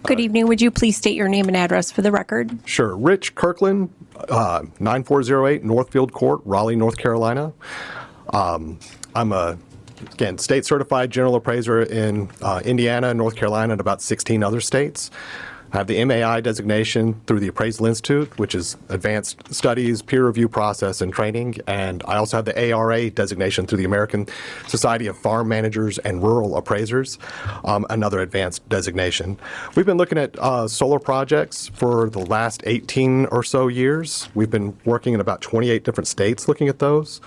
Good evening. Would you please state your name and address for the record? Sure. Rich Kirkland, 9408 Northfield Court, Raleigh, North Carolina. I'm a, again, state certified general appraiser in Indiana, North Carolina, and about 16 other states. I have the MAI designation through the Appraisal Institute, which is advanced studies, peer review process, and training. And I also have the ARA designation through the American Society of Farm Managers and Rural Appraisers, another advanced designation. We've been looking at solar projects for the last 18 or so years. We've been working in about 28 different states looking at those.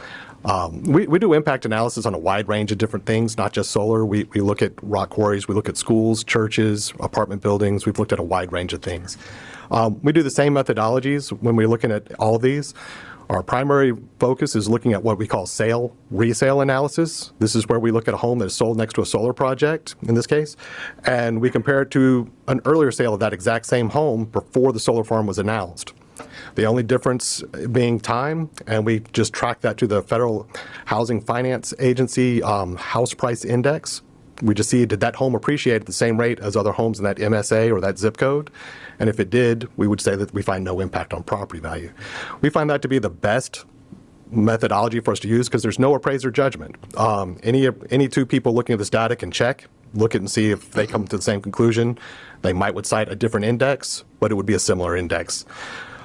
We do impact analysis on a wide range of different things, not just solar. We look at rock quarries, we look at schools, churches, apartment buildings. We've looked at a wide range of things. We do the same methodologies when we're looking at all of these. Our primary focus is looking at what we call resale analysis. This is where we look at a home that is sold next to a solar project, in this case, and we compare it to an earlier sale of that exact same home before the solar farm was announced. The only difference being time, and we just track that to the Federal Housing Finance Agency house price index. We just see, did that home appreciate at the same rate as other homes in that MSA or that zip code? And if it did, we would say that we find no impact on property value. We find that to be the best methodology for us to use because there's no appraiser judgment. Any two people looking at this data can look at and see if they come to the same conclusion. They would cite a different index, but it would be a similar index.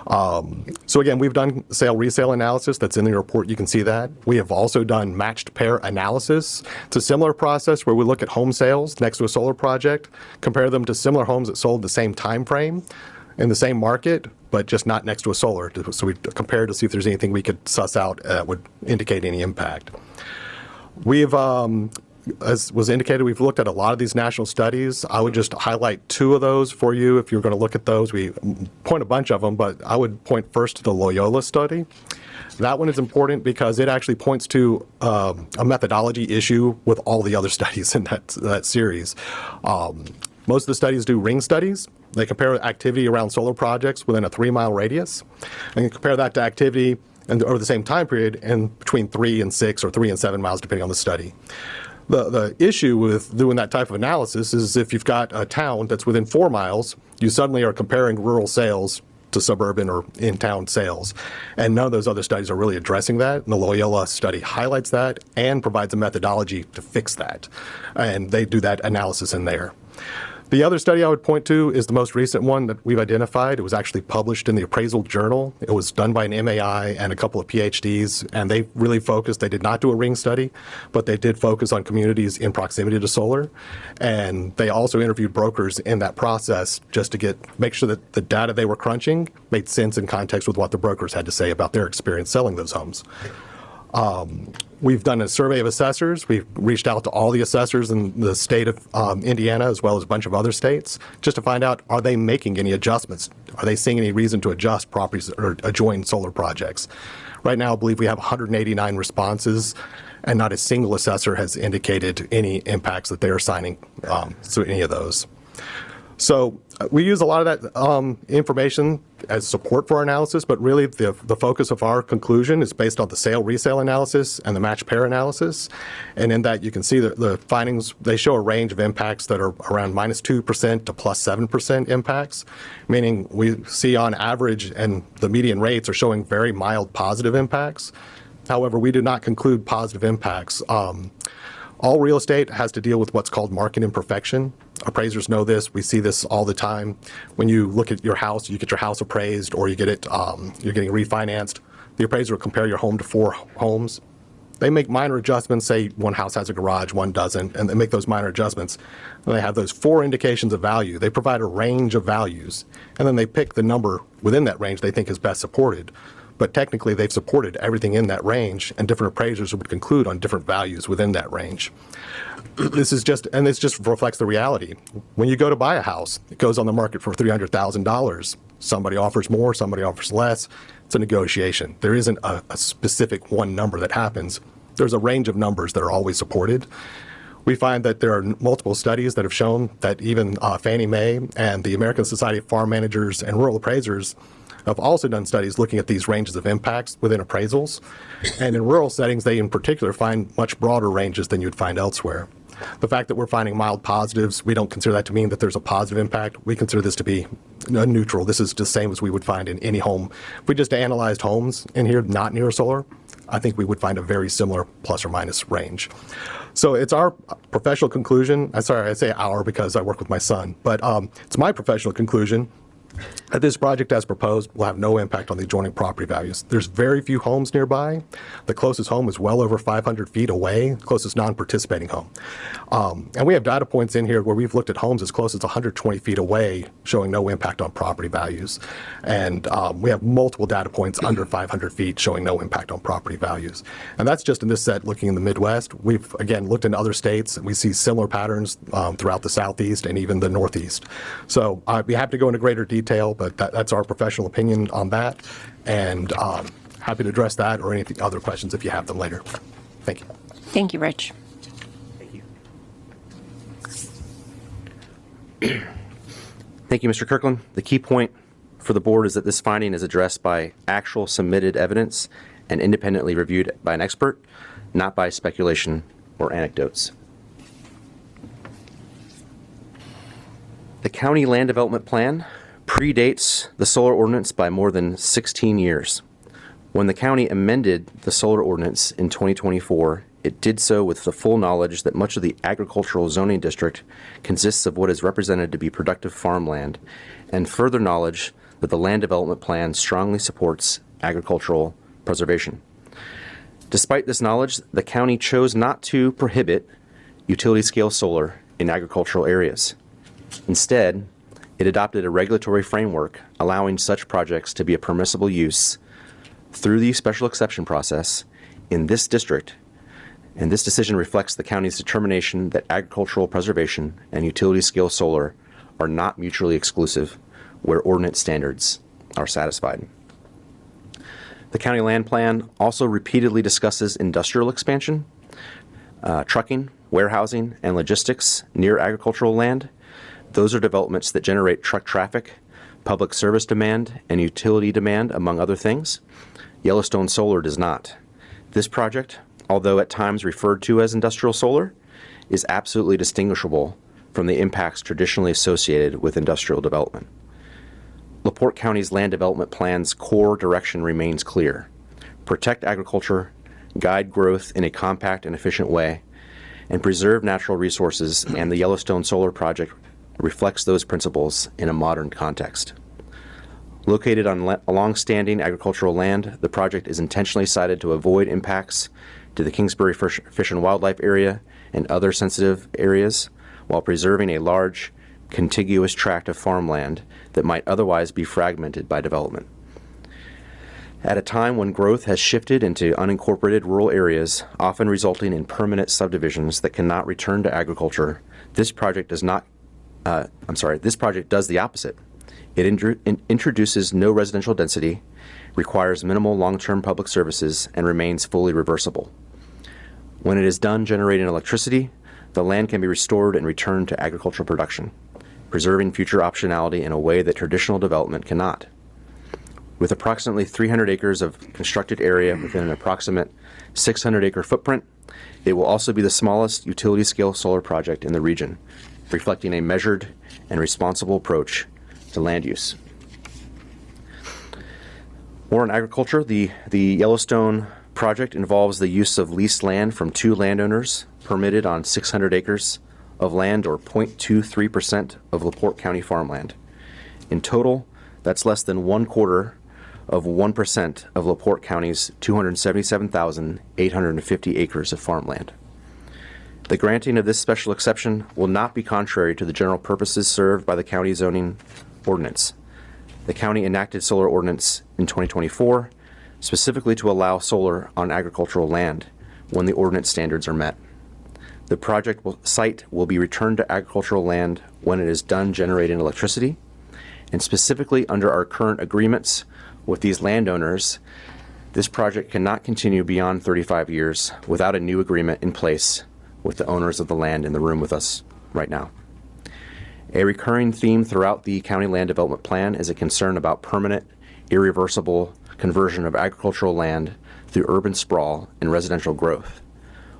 So again, we've done resale analysis. That's in the report. You can see that. We have also done matched pair analysis. It's a similar process where we look at home sales next to a solar project, compare them to similar homes that sold the same time frame in the same market, but just not next to a solar. So we compare to see if there's anything we could suss out that would indicate any impact. We've as was indicated, we've looked at a lot of these national studies. I would just highlight two of those for you if you're going to look at those. We point a bunch of them, but I would point first to the Loyola study. That one is important because it actually points to a methodology issue with all the other studies in that series. Most of the studies do ring studies. They compare activity around solar projects within a 3-mile radius, and compare that to activity over the same time period in between 3 and 6 or 3 and 7 miles, depending on the study. The issue with doing that type of analysis is if you've got a town that's within 4 miles, you suddenly are comparing rural sales to suburban or in-town sales. And none of those other studies are really addressing that. And the Loyola study highlights that and provides a methodology to fix that. And they do that analysis in there. The other study I would point to is the most recent one that we've identified. It was actually published in the Appraisal Journal. It was done by an MAI and a couple of PhDs, and they really focused. They did not do a ring study, but they did focus on communities in proximity to solar. And they also interviewed brokers in that process just to make sure that the data they were crunching made sense in context with what the brokers had to say about their experience selling those homes. We've done a survey of assessors. We've reached out to all the assessors in the state of Indiana, as well as a bunch of other states, just to find out, are they making any adjustments? Are they seeing any reason to adjust properties or adjoin solar projects? Right now, I believe we have 189 responses, and not a single assessor has indicated any impacts that they are assigning to any of those. So we use a lot of that information as support for our analysis, but really the focus of our conclusion is based on the resale analysis and the match pair analysis. And in that, you can see that the findings, they show a range of impacts that are around -2% to +7% impacts, meaning we see on average, and the median rates are showing very mild positive impacts. However, we do not conclude positive impacts. All real estate has to deal with what's called market imperfection. Appraisers know this. We see this all the time. When you look at your house, you get your house appraised, or you get it, you're getting refinanced. The appraiser will compare your home to 4 homes. They make minor adjustments, say one house has a garage, one doesn't, and they make those minor adjustments. And they have those 4 indications of value. They provide a range of values, and then they pick the number within that range they think is best supported. But technically, they've supported everything in that range, and different appraisers would conclude on different values within that range. This just reflects the reality. When you go to buy a house, it goes on the market for $300,000. Somebody offers more, somebody offers less. It's a negotiation. There isn't a specific one number that happens. There's a range of numbers that are always supported. We find that there are multiple studies that have shown that even Fannie Mae and the American Society of Farm Managers and Rural Appraisers have also done studies looking at these ranges of impacts within appraisals. And in rural settings, they in particular find much broader ranges than you'd find elsewhere. The fact that we're finding mild positives, we don't consider that to mean that there's a positive impact. We consider this to be neutral. This is the same as we would find in any home. If we just analyzed homes in here not near solar, I think we would find a very similar plus or minus range. So it's our professional conclusion. I'm sorry, I say our because I work with my son, but it's my professional conclusion that this project as proposed will have no impact on the adjoining property values. There's very few homes nearby. The closest home is well over 500 feet away, closest non-participating home. And we have data points in here where we've looked at homes as close as 120 feet away, showing no impact on property values. And we have multiple data points under 500 feet showing no impact on property values. And that's just in this set looking in the Midwest. We've, again, looked in other states, and we see similar patterns throughout the Southeast and even the Northeast. So I'd be happy to go into greater detail, but that's our professional opinion on that. And happy to address that or any other questions if you have them later. Thank you. Thank you, Rich. Thank you, Mr. Kirkland. The key point for the board is that this finding is addressed by actual submitted evidence and independently reviewed by an expert, not by speculation or anecdotes. The county land development plan predates the solar ordinance by more than 16 years. When the county amended the solar ordinance in 2024, it did so with the full knowledge that much of the agricultural zoning district consists of what is represented to be productive farmland, and further knowledge that the land development plan strongly supports agricultural preservation. Despite this knowledge, the county chose not to prohibit utility-scale solar in agricultural areas. Instead, it adopted a regulatory framework allowing such projects to be a permissible use through the special exception process in this district, and this decision reflects the county's determination that agricultural preservation and utility-scale solar are not mutually exclusive where ordinance standards are satisfied. The county land plan also repeatedly discusses industrial expansion, trucking, warehousing, and logistics near agricultural land. Those are developments that generate truck traffic, public service demand, and utility demand, among other things. Yellowstone Solar does not. This project, although at times referred to as industrial solar, is absolutely distinguishable from the impacts traditionally associated with industrial development. LaPorte County's land development plan's core direction remains clear: protect agriculture, guide growth in a compact and efficient way, and preserve natural resources, and the Yellowstone Solar Project reflects those principles in a modern context. Located on long-standing agricultural land, the project is intentionally sited to avoid impacts to the Kingsbury Fish and Wildlife Area and other sensitive areas, while preserving a large, contiguous tract of farmland that might otherwise be fragmented by development. At a time when growth has shifted into unincorporated rural areas, often resulting in permanent subdivisions that cannot return to agriculture, this project does the opposite. It introduces no residential density, requires minimal long-term public services, and remains fully reversible. When it is done generating electricity, the land can be restored and returned to agricultural production, preserving future optionality in a way that traditional development cannot. With approximately 300 acres of constructed area within an approximate 600-acre footprint, it will also be the smallest utility-scale solar project in the region, reflecting a measured and responsible approach to land use. More on agriculture, the Yellowstone project involves the use of leased land from two landowners permitted on 600 acres of land, or 0.23% of LaPorte County farmland. In total, that's less than 1/4 of 1% of LaPorte County's 277,850 acres of farmland. The granting of this special exception will not be contrary to the general purposes served by the county zoning ordinance. The county enacted solar ordinance in 2024 specifically to allow solar on agricultural land when the ordinance standards are met. The project site will be returned to agricultural land when it is done generating electricity, and specifically under our current agreements with these landowners, this project cannot continue beyond 35 years without a new agreement in place with the owners of the land in the room with us right now. A recurring theme throughout the county land development plan is a concern about permanent, irreversible conversion of agricultural land through urban sprawl and residential growth.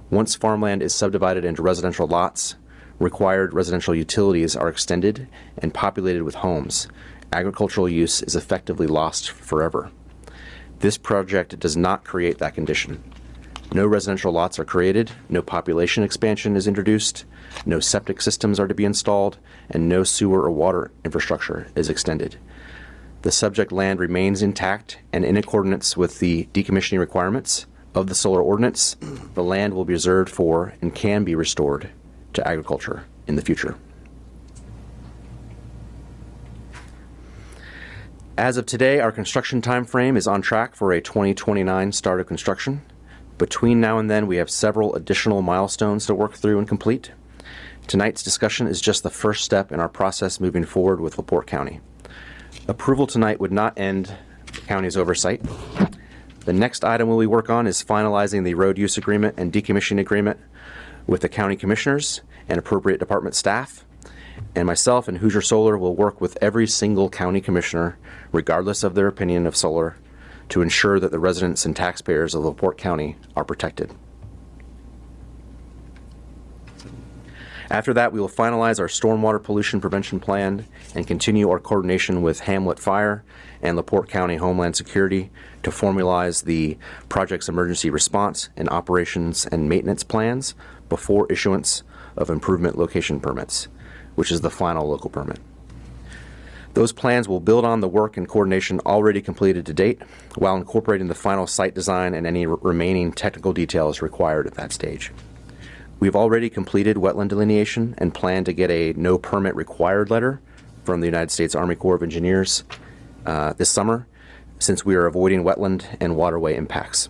Once farmland is subdivided into residential lots, required residential utilities are extended and populated with homes, agricultural use is effectively lost forever. This project does not create that condition. No residential lots are created, no population expansion is introduced, no septic systems are to be installed, and no sewer or water infrastructure is extended. The subject land remains intact, and in accordance with the decommissioning requirements of the solar ordinance, the land will be reserved for and can be restored to agriculture in the future. As of today, our construction time frame is on track for a 2029 start of construction. Between now and then, we have several additional milestones to work through and complete. Tonight's discussion is just the first step in our process moving forward with LaPorte County. Approval tonight would not end the county's oversight. The next item we work on is finalizing the road use agreement and decommissioning agreement with the county commissioners and appropriate department staff. And myself and Hoosier Solar will work with every single county commissioner, regardless of their opinion of solar, to ensure that the residents and taxpayers of LaPorte County are protected. After that, we will finalize our stormwater pollution prevention plan and continue our coordination with Hamlet Fire and LaPorte County Homeland Security to formalize the project's emergency response and operations and maintenance plans before issuance of improvement location permits, which is the final local permit. Those plans will build on the work and coordination already completed to date, while incorporating the final site design and any remaining technical details required at that stage. We've already completed wetland delineation and plan to get a no permit required letter from the United States Army Corps of Engineers this summer, since we are avoiding wetland and waterway impacts.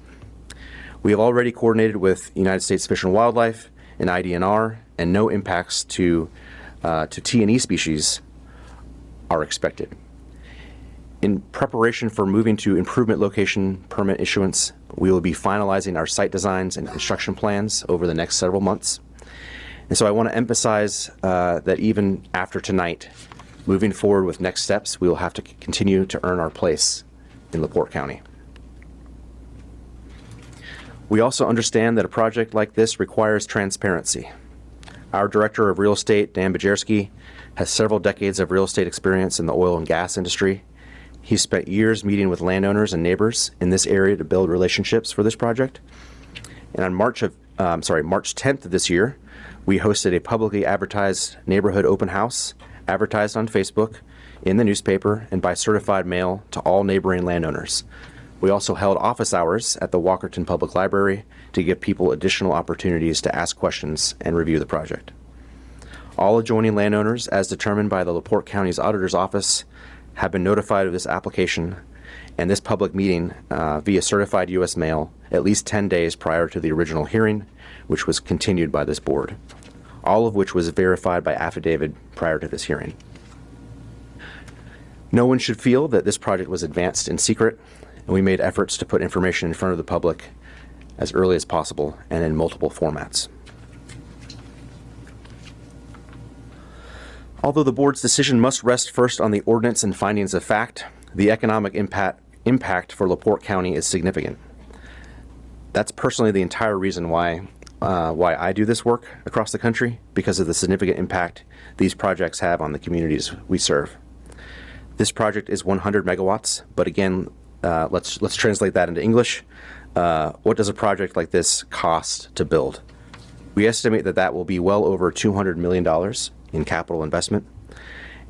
We have already coordinated with United States Fish and Wildlife and IDNR, and no impacts to T&E species are expected. In preparation for moving to improvement location permit issuance, we will be finalizing our site designs and construction plans over the next several months. And so I want to emphasize that even after tonight, moving forward with next steps, we will have to continue to earn our place in LaPorte County. We also understand that a project like this requires transparency. Our Director of Real Estate, Dan Bajerski, has several decades of real estate experience in the oil and gas industry. He spent years meeting with landowners and neighbors in this area to build relationships for this project. And on March 10th of this year, we hosted a publicly advertised neighborhood open house, advertised on Facebook, in the newspaper, and by certified mail to all neighboring landowners. We also held office hours at the Walkerton Public Library to give people additional opportunities to ask questions and review the project. All adjoining landowners, as determined by the LaPorte County's Auditor's Office, have been notified of this application and this public meeting via certified U.S. mail at least 10 days prior to the original hearing, which was continued by this board, all of which was verified by affidavit prior to this hearing. No one should feel that this project was advanced in secret, and we made efforts to put information in front of the public as early as possible and in multiple formats. Although the board's decision must rest first on the ordinance and findings of fact, the economic impact for LaPorte County is significant. That's personally the entire reason why I do this work across the country, because of the significant impact these projects have on the communities we serve. This project is 100 megawatts, but again, let's translate that into English. What does a project like this cost to build? We estimate that will be well over $200 million in capital investment.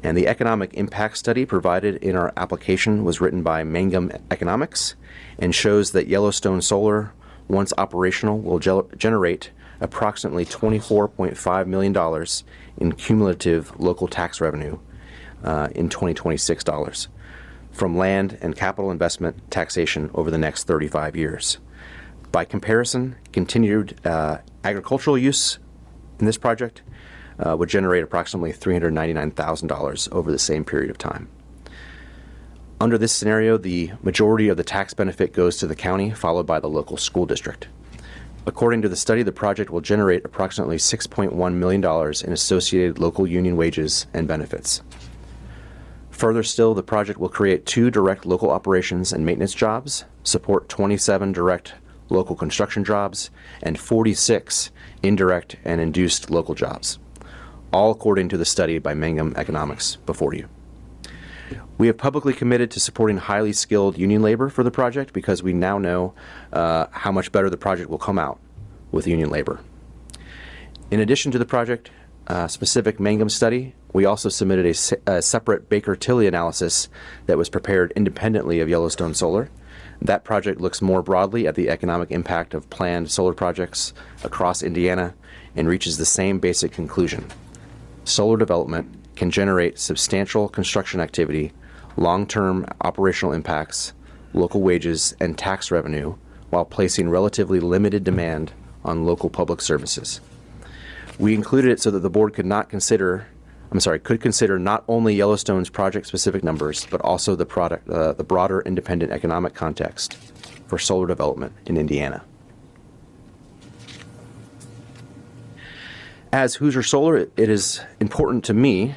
And the economic impact study provided in our application was written by Mangum Economics and shows that Yellowstone Solar, once operational, will generate approximately $24.5 million in cumulative local tax revenue in 2026 dollars from land and capital investment taxation over the next 35 years. By comparison, continued agricultural use in this project would generate approximately $399,000 over the same period of time. Under this scenario, the majority of the tax benefit goes to the county, followed by the local school district. According to the study, the project will generate approximately $6.1 million in associated local union wages and benefits. Further still, the project will create 2 direct local operations and maintenance jobs, support 27 direct local construction jobs, and 46 indirect and induced local jobs, all according to the study by Mangum Economics before you. We have publicly committed to supporting highly skilled union labor for the project because we now know how much better the project will come out with union labor. In addition to the project specific Mangum study, we also submitted a separate Baker-Tilly analysis that was prepared independently of Yellowstone Solar. That project looks more broadly at the economic impact of planned solar projects across Indiana and reaches the same basic conclusion. Solar development can generate substantial construction activity, long-term operational impacts, local wages, and tax revenue while placing relatively limited demand on local public services. We included it so that the board could consider not only Yellowstone's project-specific numbers, but also the broader independent economic context for solar development in Indiana. As Hoosier Solar, it is important to me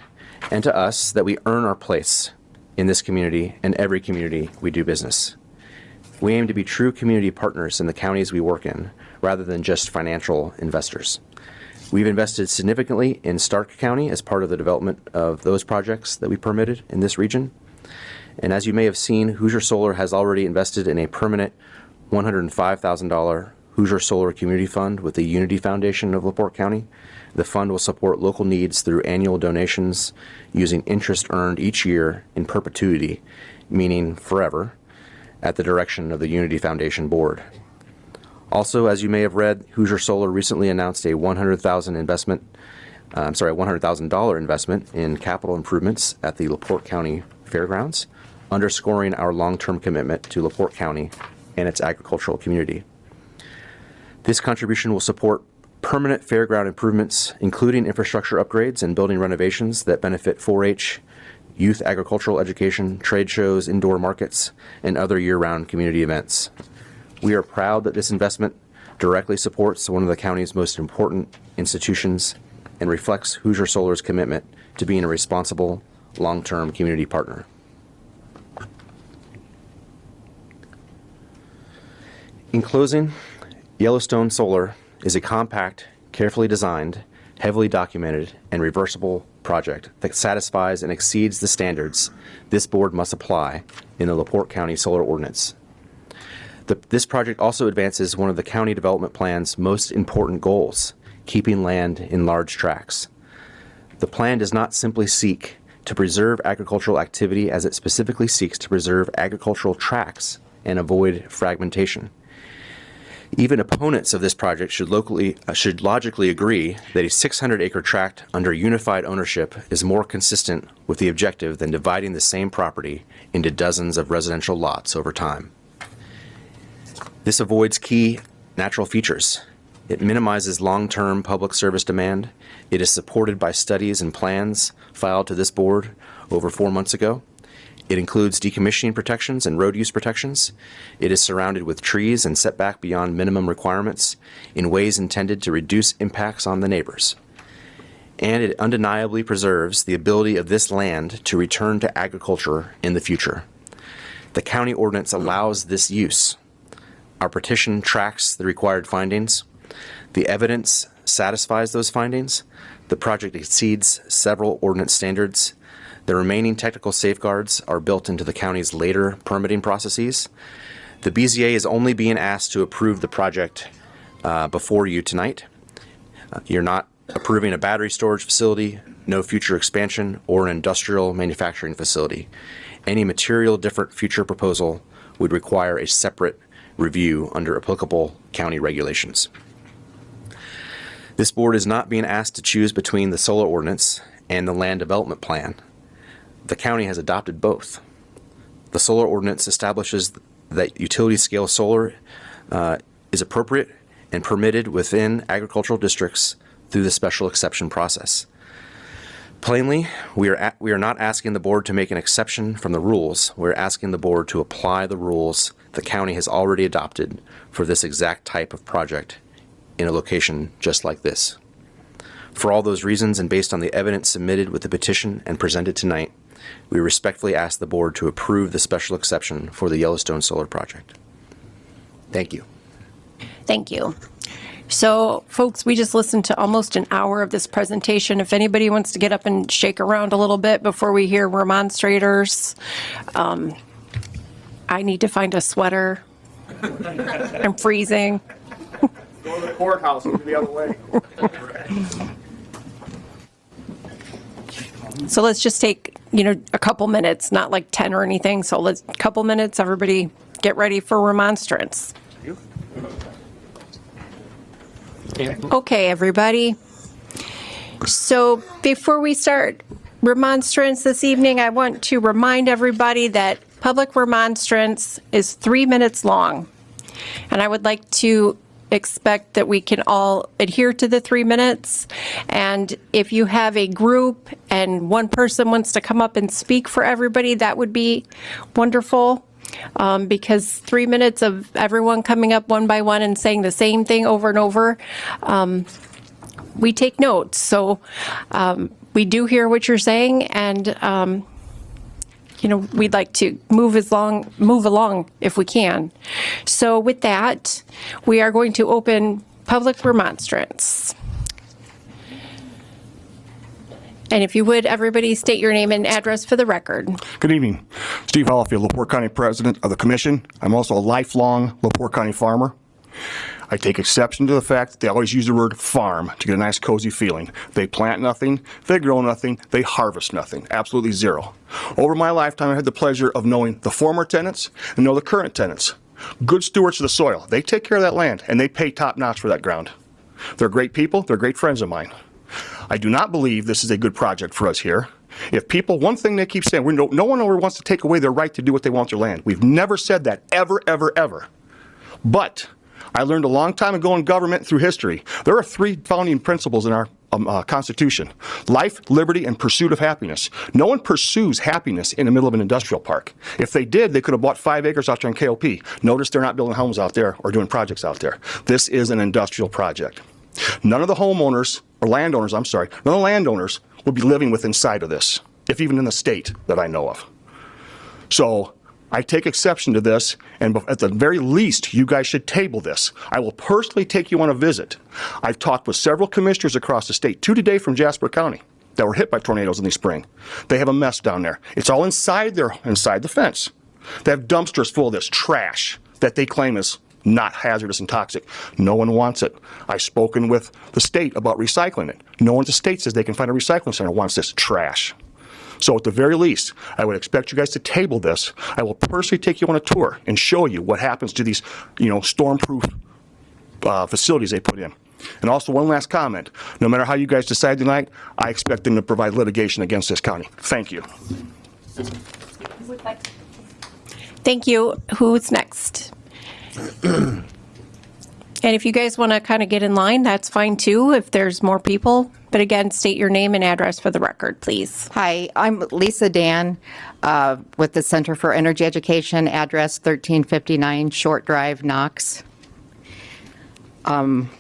and to us that we earn our place in this community and every community we do business. We aim to be true community partners in the counties we work in, rather than just financial investors. We've invested significantly in Stark County as part of the development of those projects that we permitted in this region. And as you may have seen, Hoosier Solar has already invested in a permanent $105,000 Hoosier Solar Community Fund with the Unity Foundation of LaPorte County. The fund will support local needs through annual donations using interest earned each year in perpetuity, meaning forever, at the direction of the Unity Foundation Board. Also, as you may have read, Hoosier Solar recently announced a $100,000 investment in capital improvements at the LaPorte County Fairgrounds, underscoring our long-term commitment to LaPorte County and its agricultural community. This contribution will support permanent fairground improvements, including infrastructure upgrades and building renovations that benefit 4-H, youth agricultural education, trade shows, indoor markets, and other year-round community events. We are proud that this investment directly supports one of the county's most important institutions and reflects Hoosier Solar's commitment to being a responsible, long-term community partner. In closing, Yellowstone Solar is a compact, carefully designed, heavily documented, and reversible project that satisfies and exceeds the standards this board must apply in the LaPorte County Solar Ordinance. This project also advances one of the county development plan's most important goals, keeping land in large tracts. The plan does not simply seek to preserve agricultural activity as it specifically seeks to preserve agricultural tracts and avoid fragmentation. Even opponents of this project should logically agree that a 600-acre tract under unified ownership is more consistent with the objective than dividing the same property into dozens of residential lots over time. This avoids key natural features. It minimizes long-term public service demand. It is supported by studies and plans filed to this board over 4 months ago. It includes decommissioning protections and road use protections. It is surrounded with trees and set back beyond minimum requirements in ways intended to reduce impacts on the neighbors. And it undeniably preserves the ability of this land to return to agriculture in the future. The county ordinance allows this use. Our petition tracks the required findings. The evidence satisfies those findings. The project exceeds several ordinance standards. The remaining technical safeguards are built into the county's later permitting processes. The BZA is only being asked to approve the project before you tonight. You're not approving a battery storage facility, no future expansion, or an industrial manufacturing facility. Any material different future proposal would require a separate review under applicable county regulations. This board is not being asked to choose between the solar ordinance and the land development plan. The county has adopted both. The solar ordinance establishes that utility-scale solar is appropriate and permitted within agricultural districts through the special exception process. Plainly, we are not asking the board to make an exception from the rules. We're asking the board to apply the rules the county has already adopted for this exact type of project in a location just like this. For all those reasons, and based on the evidence submitted with the petition and presented tonight, we respectfully ask the board to approve the special exception for the Yellowstone Solar Project. Thank you. Thank you. So, folks, we just listened to almost an hour of this presentation. If anybody wants to get up and shake around a little bit before we hear remonstrators, I need to find a sweater. I'm freezing. Go to the courthouse, it'll be the other way. So let's just take, a couple minutes, not like 10 or anything. So a couple minutes, everybody get ready for remonstrance. Okay, everybody. So before we start remonstrance this evening, I want to remind everybody that public remonstrance is 3 minutes long. And I would like to expect that we can all adhere to the 3 minutes. And if you have a group and one person wants to come up and speak for everybody, that would be wonderful. Because 3 minutes of everyone coming up one by one and saying the same thing over and over, we take notes. So we do hear what you're saying, and we'd like to move along if we can. So with that, we are going to open public remonstrance. And if you would, everybody state your name and address for the record. Good evening. Steve Hollifield, LaPorte County President of the Commission. I'm also a lifelong LaPorte County farmer. I take exception to the fact that they always use the word farm to get a nice cozy feeling. They plant nothing, they grow nothing, they harvest nothing. Absolutely zero. Over my lifetime, I had the pleasure of knowing the former tenants and know the current tenants. Good stewards of the soil. They take care of that land and they pay top notch for that ground. They're great people, they're great friends of mine. I do not believe this is a good project for us here. If people, one thing they keep saying, no one ever wants to take away their right to do what they want with their land. We've never said that, ever, ever, ever. But I learned a long time ago in government through history, there are 3 founding principles in our Constitution: life, liberty, and pursuit of happiness. No one pursues happiness in the middle of an industrial park. If they did, they could have bought 5 acres out there in KOP. Notice they're not building homes out there or doing projects out there. This is an industrial project. None of the homeowners, or landowners, none of the landowners will be living within sight of this, if even in the state that I know of. So I take exception to this, and at the very least, you guys should table this. I will personally take you on a visit. I've talked with several commissioners across the state, 2 today from Jasper County, that were hit by tornadoes in the spring. They have a mess down there. It's all inside the fence. They have dumpsters full of this trash that they claim is not hazardous and toxic. No one wants it. I've spoken with the state about recycling it. No one at the state says they can find a recycling center wants this trash. So at the very least, I would expect you guys to table this. I will personally take you on a tour and show you what happens to these, storm-proof facilities they put in. And also one last comment. No matter how you guys decide tonight, I expect them to provide litigation against this county. Thank you. Thank you. Who's next? And if you guys want to kind of get in line, that's fine too, if there's more people. But again, state your name and address for the record, please. Hi, I'm Lisa Dan with the Center for Energy Education, address 1359 Short Drive, Knox.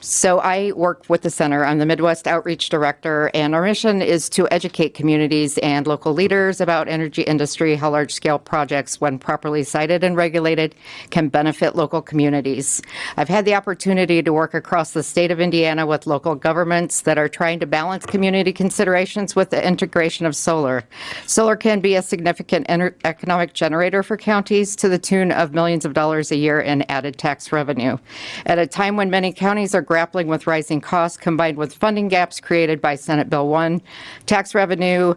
So I work with the center. I'm the Midwest Outreach Director, and our mission is to educate communities and local leaders about energy industry, how large-scale projects, when properly sited and regulated, can benefit local communities. I've had the opportunity to work across the state of Indiana with local governments that are trying to balance community considerations with the integration of solar. Solar can be a significant economic generator for counties to the tune of millions of dollars a year in added tax revenue. At a time when many counties are grappling with rising costs combined with funding gaps created by Senate Bill 1. Tax revenue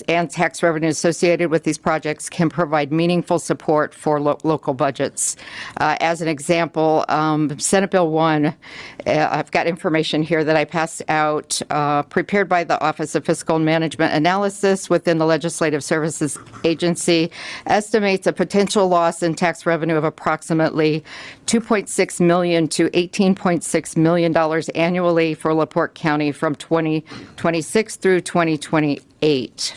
and tax revenue associated with these projects can provide meaningful support for local budgets. As an example, Senate Bill 1, I've got information here that I passed out, prepared by the Office of Fiscal Management Analysis within the Legislative Services Agency, estimates a potential loss in tax revenue of approximately $2.6 million to $18.6 million annually for LaPorte County from 2026 through 2028.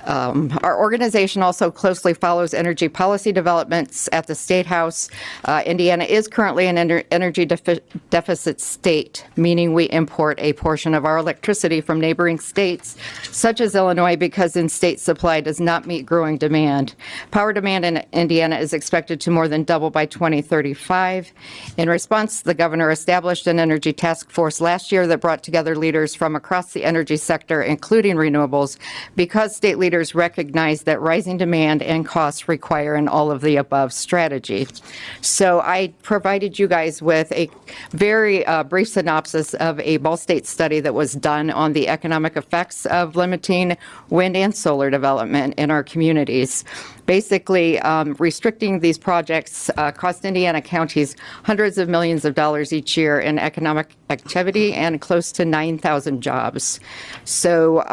Our organization also closely follows energy policy developments at the State House. Indiana is currently an energy deficit state, meaning we import a portion of our electricity from neighboring states, such as Illinois, because in-state supply does not meet growing demand. Power demand in Indiana is expected to more than double by 2035. In response, the governor established an energy task force last year that brought together leaders from across the energy sector, including renewables, because state leaders recognize that rising demand and costs require an all-of-the-above strategy. So I provided you guys with a very brief synopsis of a Ball State study that was done on the economic effects of limiting wind and solar development in our communities. Basically, restricting these projects cost Indiana counties hundreds of millions of dollars each year in economic activity and close to 9,000 jobs. So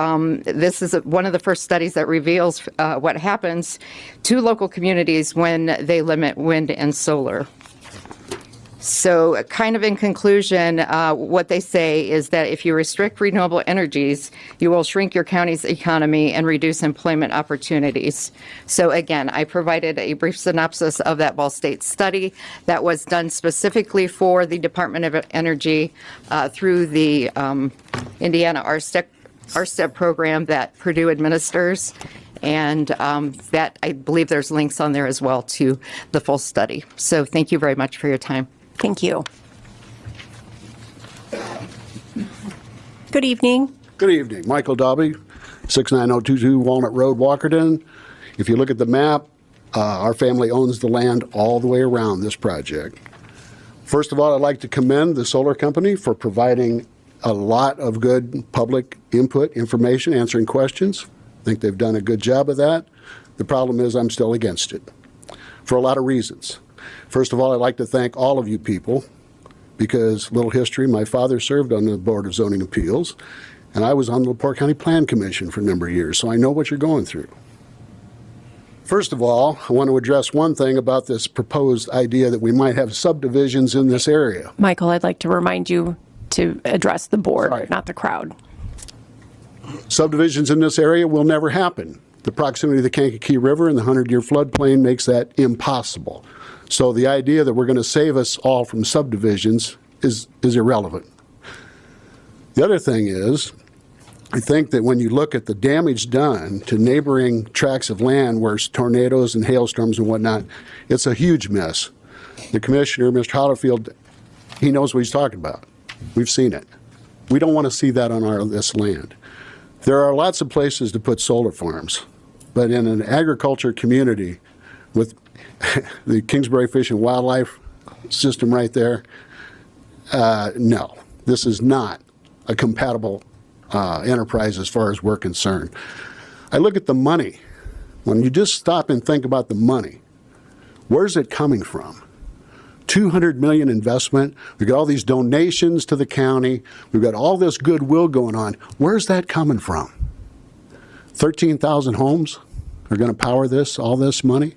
this is one of the first studies that reveals what happens to local communities when they limit wind and solar. So kind of in conclusion, what they say is that if you restrict renewable energies, you will shrink your county's economy and reduce employment opportunities. So again, I provided a brief synopsis of that Ball State study that was done specifically for the Department of Energy through the Indiana RSTEP program that Purdue administers. And that, I believe there's links on there as well to the full study. So thank you very much for your time. Thank you. Good evening. Good evening. Michael Dobby, 69022 Walnut Road, Walkerton. If you look at the map, our family owns the land all the way around this project. First of all, I'd like to commend the solar company for providing a lot of good public input, information, answering questions. I think they've done a good job of that. The problem is I'm still against it for a lot of reasons. First of all, I'd like to thank all of you people because, little history, my father served on the Board of Zoning Appeals, and I was on the LaPorte County Plan Commission for a number of years, so I know what you're going through. First of all, I want to address one thing about this proposed idea that we might have subdivisions in this area. Michael, I'd like to remind you to address the board, Sorry. not the crowd. Subdivisions in this area will never happen. The proximity of the Kankakee River and the 100-year floodplain makes that impossible. So the idea that we're going to save us all from subdivisions is irrelevant. The other thing is, I think that when you look at the damage done to neighboring tracts of land where tornadoes and hailstorms and whatnot, it's a huge mess. The commissioner, Mr. Hollerfield, he knows what he's talking about. We've seen it. We don't want to see that on this land. There are lots of places to put solar farms, but in an agriculture community with the Kingsbury Fish and Wildlife system right there, no, this is not a compatible enterprise as far as we're concerned. I look at the money. When you just stop and think about the money, where's it coming from? $200 million investment. We've got all these donations to the county. We've got all this goodwill going on. Where's that coming from? 13,000 homes are going to power this, all this money.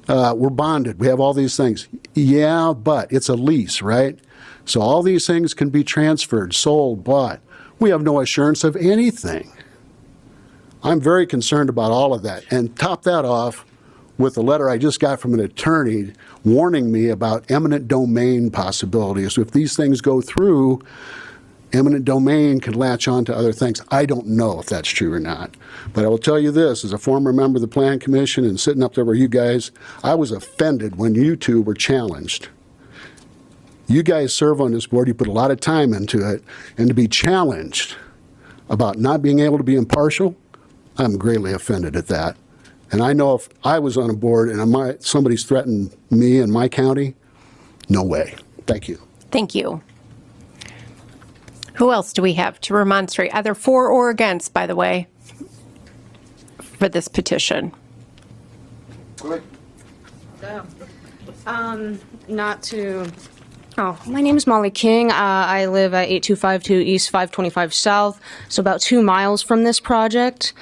We're bonded. We have all these things. Yeah, but it's a lease, right? So all these things can be transferred, sold, bought. We have no assurance of anything. I'm very concerned about all of that. And top that off with a letter I just got from an attorney warning me about eminent domain possibilities. So if these things go through, eminent domain could latch on to other things. I don't know if that's true or not. But I will tell you this, as a former member of the Plan Commission and sitting up there with you guys, I was offended when you two were challenged. You guys serve on this board, you put a lot of time into it, and to be challenged about not being able to be impartial, I'm greatly offended at that. And I know if I was on a board and somebody's threatened me and my county, no way. Thank you. Thank you. Who else do we have to remonstrate, either for or against, by the way, for this petition? Not to... Oh, my name is Molly King. I live at 8252 East 525 South, so about 2 miles from this project.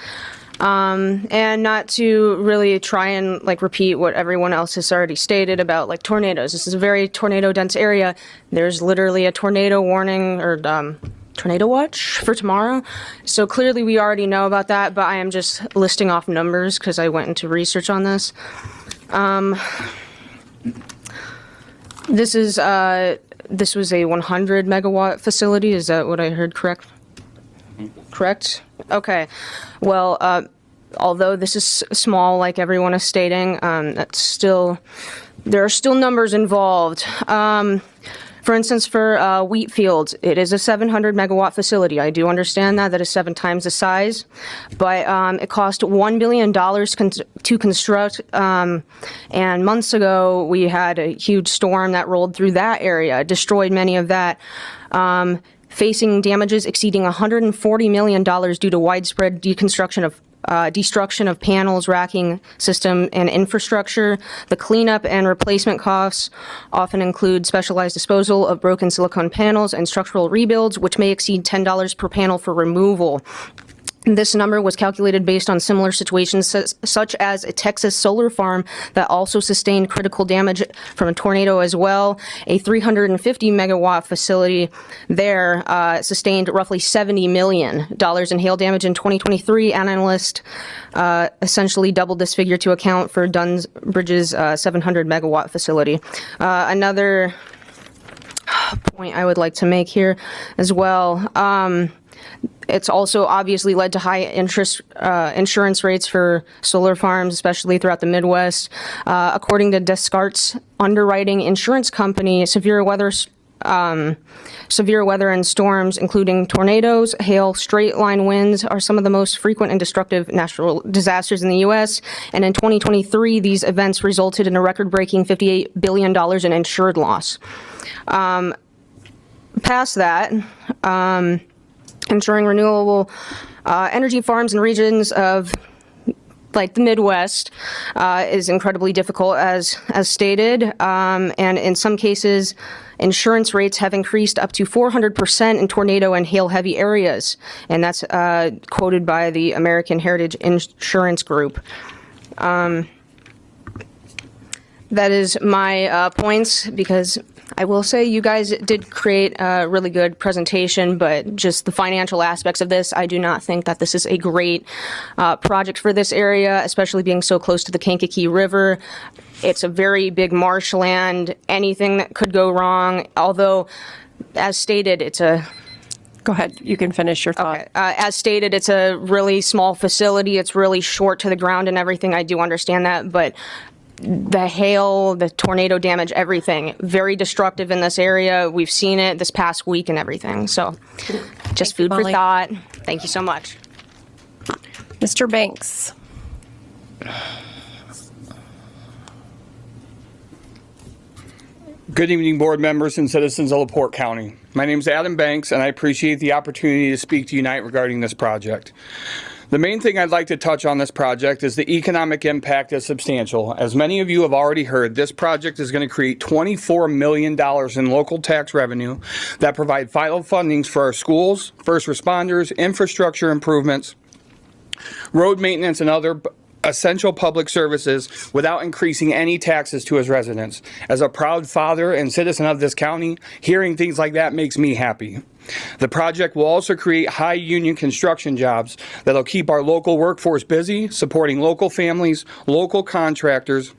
And not to really try and repeat what everyone else has already stated about tornadoes. This is a very tornado dense area. There's literally a tornado warning or tornado watch for tomorrow. So clearly we already know about that, but I am just listing off numbers because I went into research on this. This was a 100 megawatt facility. Is that what I heard correct? Correct? Okay. Well, although this is small, like everyone is stating, there are still numbers involved. For instance, for wheat fields, it is a 700 megawatt facility. I do understand that is 7 times the size, but it cost $1 billion to construct. And months ago, we had a huge storm that rolled through that area, destroyed many of that. Facing damages exceeding $140 million due to widespread destruction of panels, racking system, and infrastructure. The cleanup and replacement costs often include specialized disposal of broken silicone panels and structural rebuilds, which may exceed $10 per panel for removal. This number was calculated based on similar situations such as a Texas solar farm that also sustained critical damage from a tornado as well. A 350 megawatt facility there sustained roughly $70 million in hail damage in 2023. Analysts essentially doubled this figure to account for Dunbridge's 700 megawatt facility. Another point I would like to make here as well. It's also obviously led to high interest insurance rates for solar farms, especially throughout the Midwest. According to Descartes Underwriting Insurance Company, severe weather and storms, including tornadoes, hail, straight-line winds, are some of the most frequent and destructive natural disasters in the U.S. And in 2023, these events resulted in a record-breaking $58 billion in insured loss. Past that, ensuring renewable energy farms in regions of like the Midwest is incredibly difficult, as stated, and in some cases, insurance rates have increased up to 400% in tornado and hail-heavy areas, and that's quoted by the American Heritage Insurance Group. That is my points, because I will say you guys did create a really good presentation, but just the financial aspects of this, I do not think that this is a great project for this area, especially being so close to the Kankakee River. It's a very big marshland. Anything that could go wrong, although, as stated, it's a... Go ahead. You can finish your thought. Okay. As stated, it's a really small facility. It's really short to the ground and everything. I do understand that, but the hail, the tornado damage, everything, very destructive in this area. We've seen it this past week and everything. So just food for thought. Thank you so much. Mr. Banks. Good evening, board members and citizens of LaPorte County. My name is Adam Banks, and I appreciate the opportunity to speak to Unite regarding this project. The main thing I'd like to touch on this project is the economic impact is substantial. As many of you have already heard, this project is going to create $24 million in local tax revenue that provide vital fundings for our schools, first responders, infrastructure improvements, road maintenance, and other essential public services without increasing any taxes to his residents. As a proud father and citizen of this county, hearing things like that makes me happy. The project will also create high union construction jobs that'll keep our local workforce busy, supporting local families, local contractors,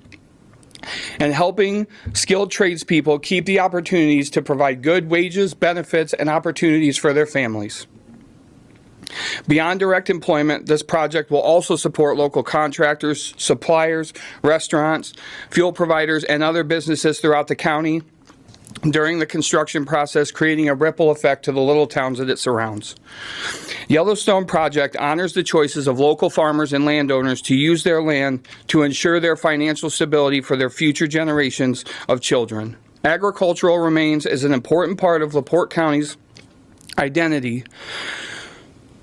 and helping skilled tradespeople keep the opportunities to provide good wages, benefits, and opportunities for their families. Beyond direct employment, this project will also support local contractors, suppliers, restaurants, fuel providers, and other businesses throughout the county during the construction process, creating a ripple effect to the little towns that it surrounds. Yellowstone Project honors the choices of local farmers and landowners to use their land to ensure their financial stability for their future generations of children. Agricultural remains as an important part of LaPorte County's identity.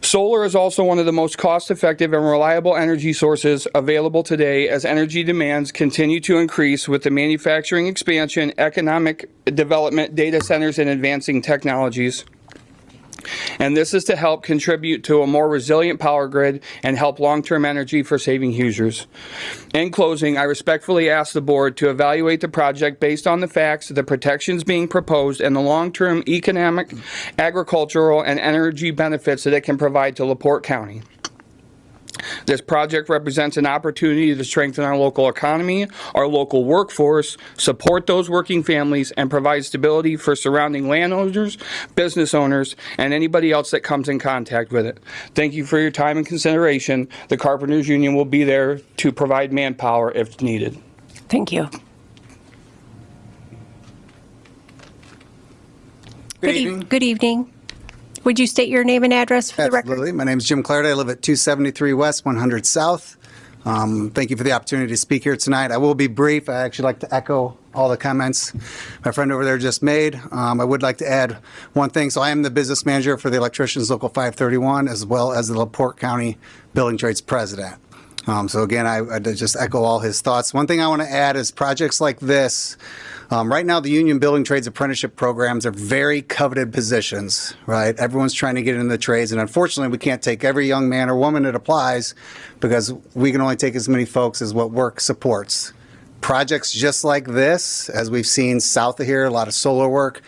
Solar is also one of the most cost-effective and reliable energy sources available today as energy demands continue to increase with the manufacturing expansion, economic development, data centers, and advancing technologies. And this is to help contribute to a more resilient power grid and help long-term energy for saving Hoosiers. In closing, I respectfully ask the board to evaluate the project based on the facts, the protections being proposed, and the long-term economic, agricultural, and energy benefits that it can provide to LaPorte County. This project represents an opportunity to strengthen our local economy, our local workforce, support those working families, and provide stability for surrounding landowners, business owners, and anybody else that comes in contact with it. Thank you for your time and consideration. The Carpenters Union will be there to provide manpower if needed. Thank you. Good evening. Would you state your name and address for the record? Absolutely. My name is Jim Clardy. I live at 273 West, 100 South. Thank you for the opportunity to speak here tonight. I will be brief. I actually like to echo all the comments my friend over there just made. I would like to add one thing. So I am the business manager for the Electricians Local 531, as well as the LaPorte County Building Trades President. So again, I just echo all his thoughts. One thing I want to add is projects like this. Right now, the Union Building Trades apprenticeship programs are very coveted positions, right? Everyone's trying to get into the trades, and unfortunately, we can't take every young man or woman that applies because we can only take as many folks as what work supports. Projects just like this, as we've seen south of here, a lot of solar work.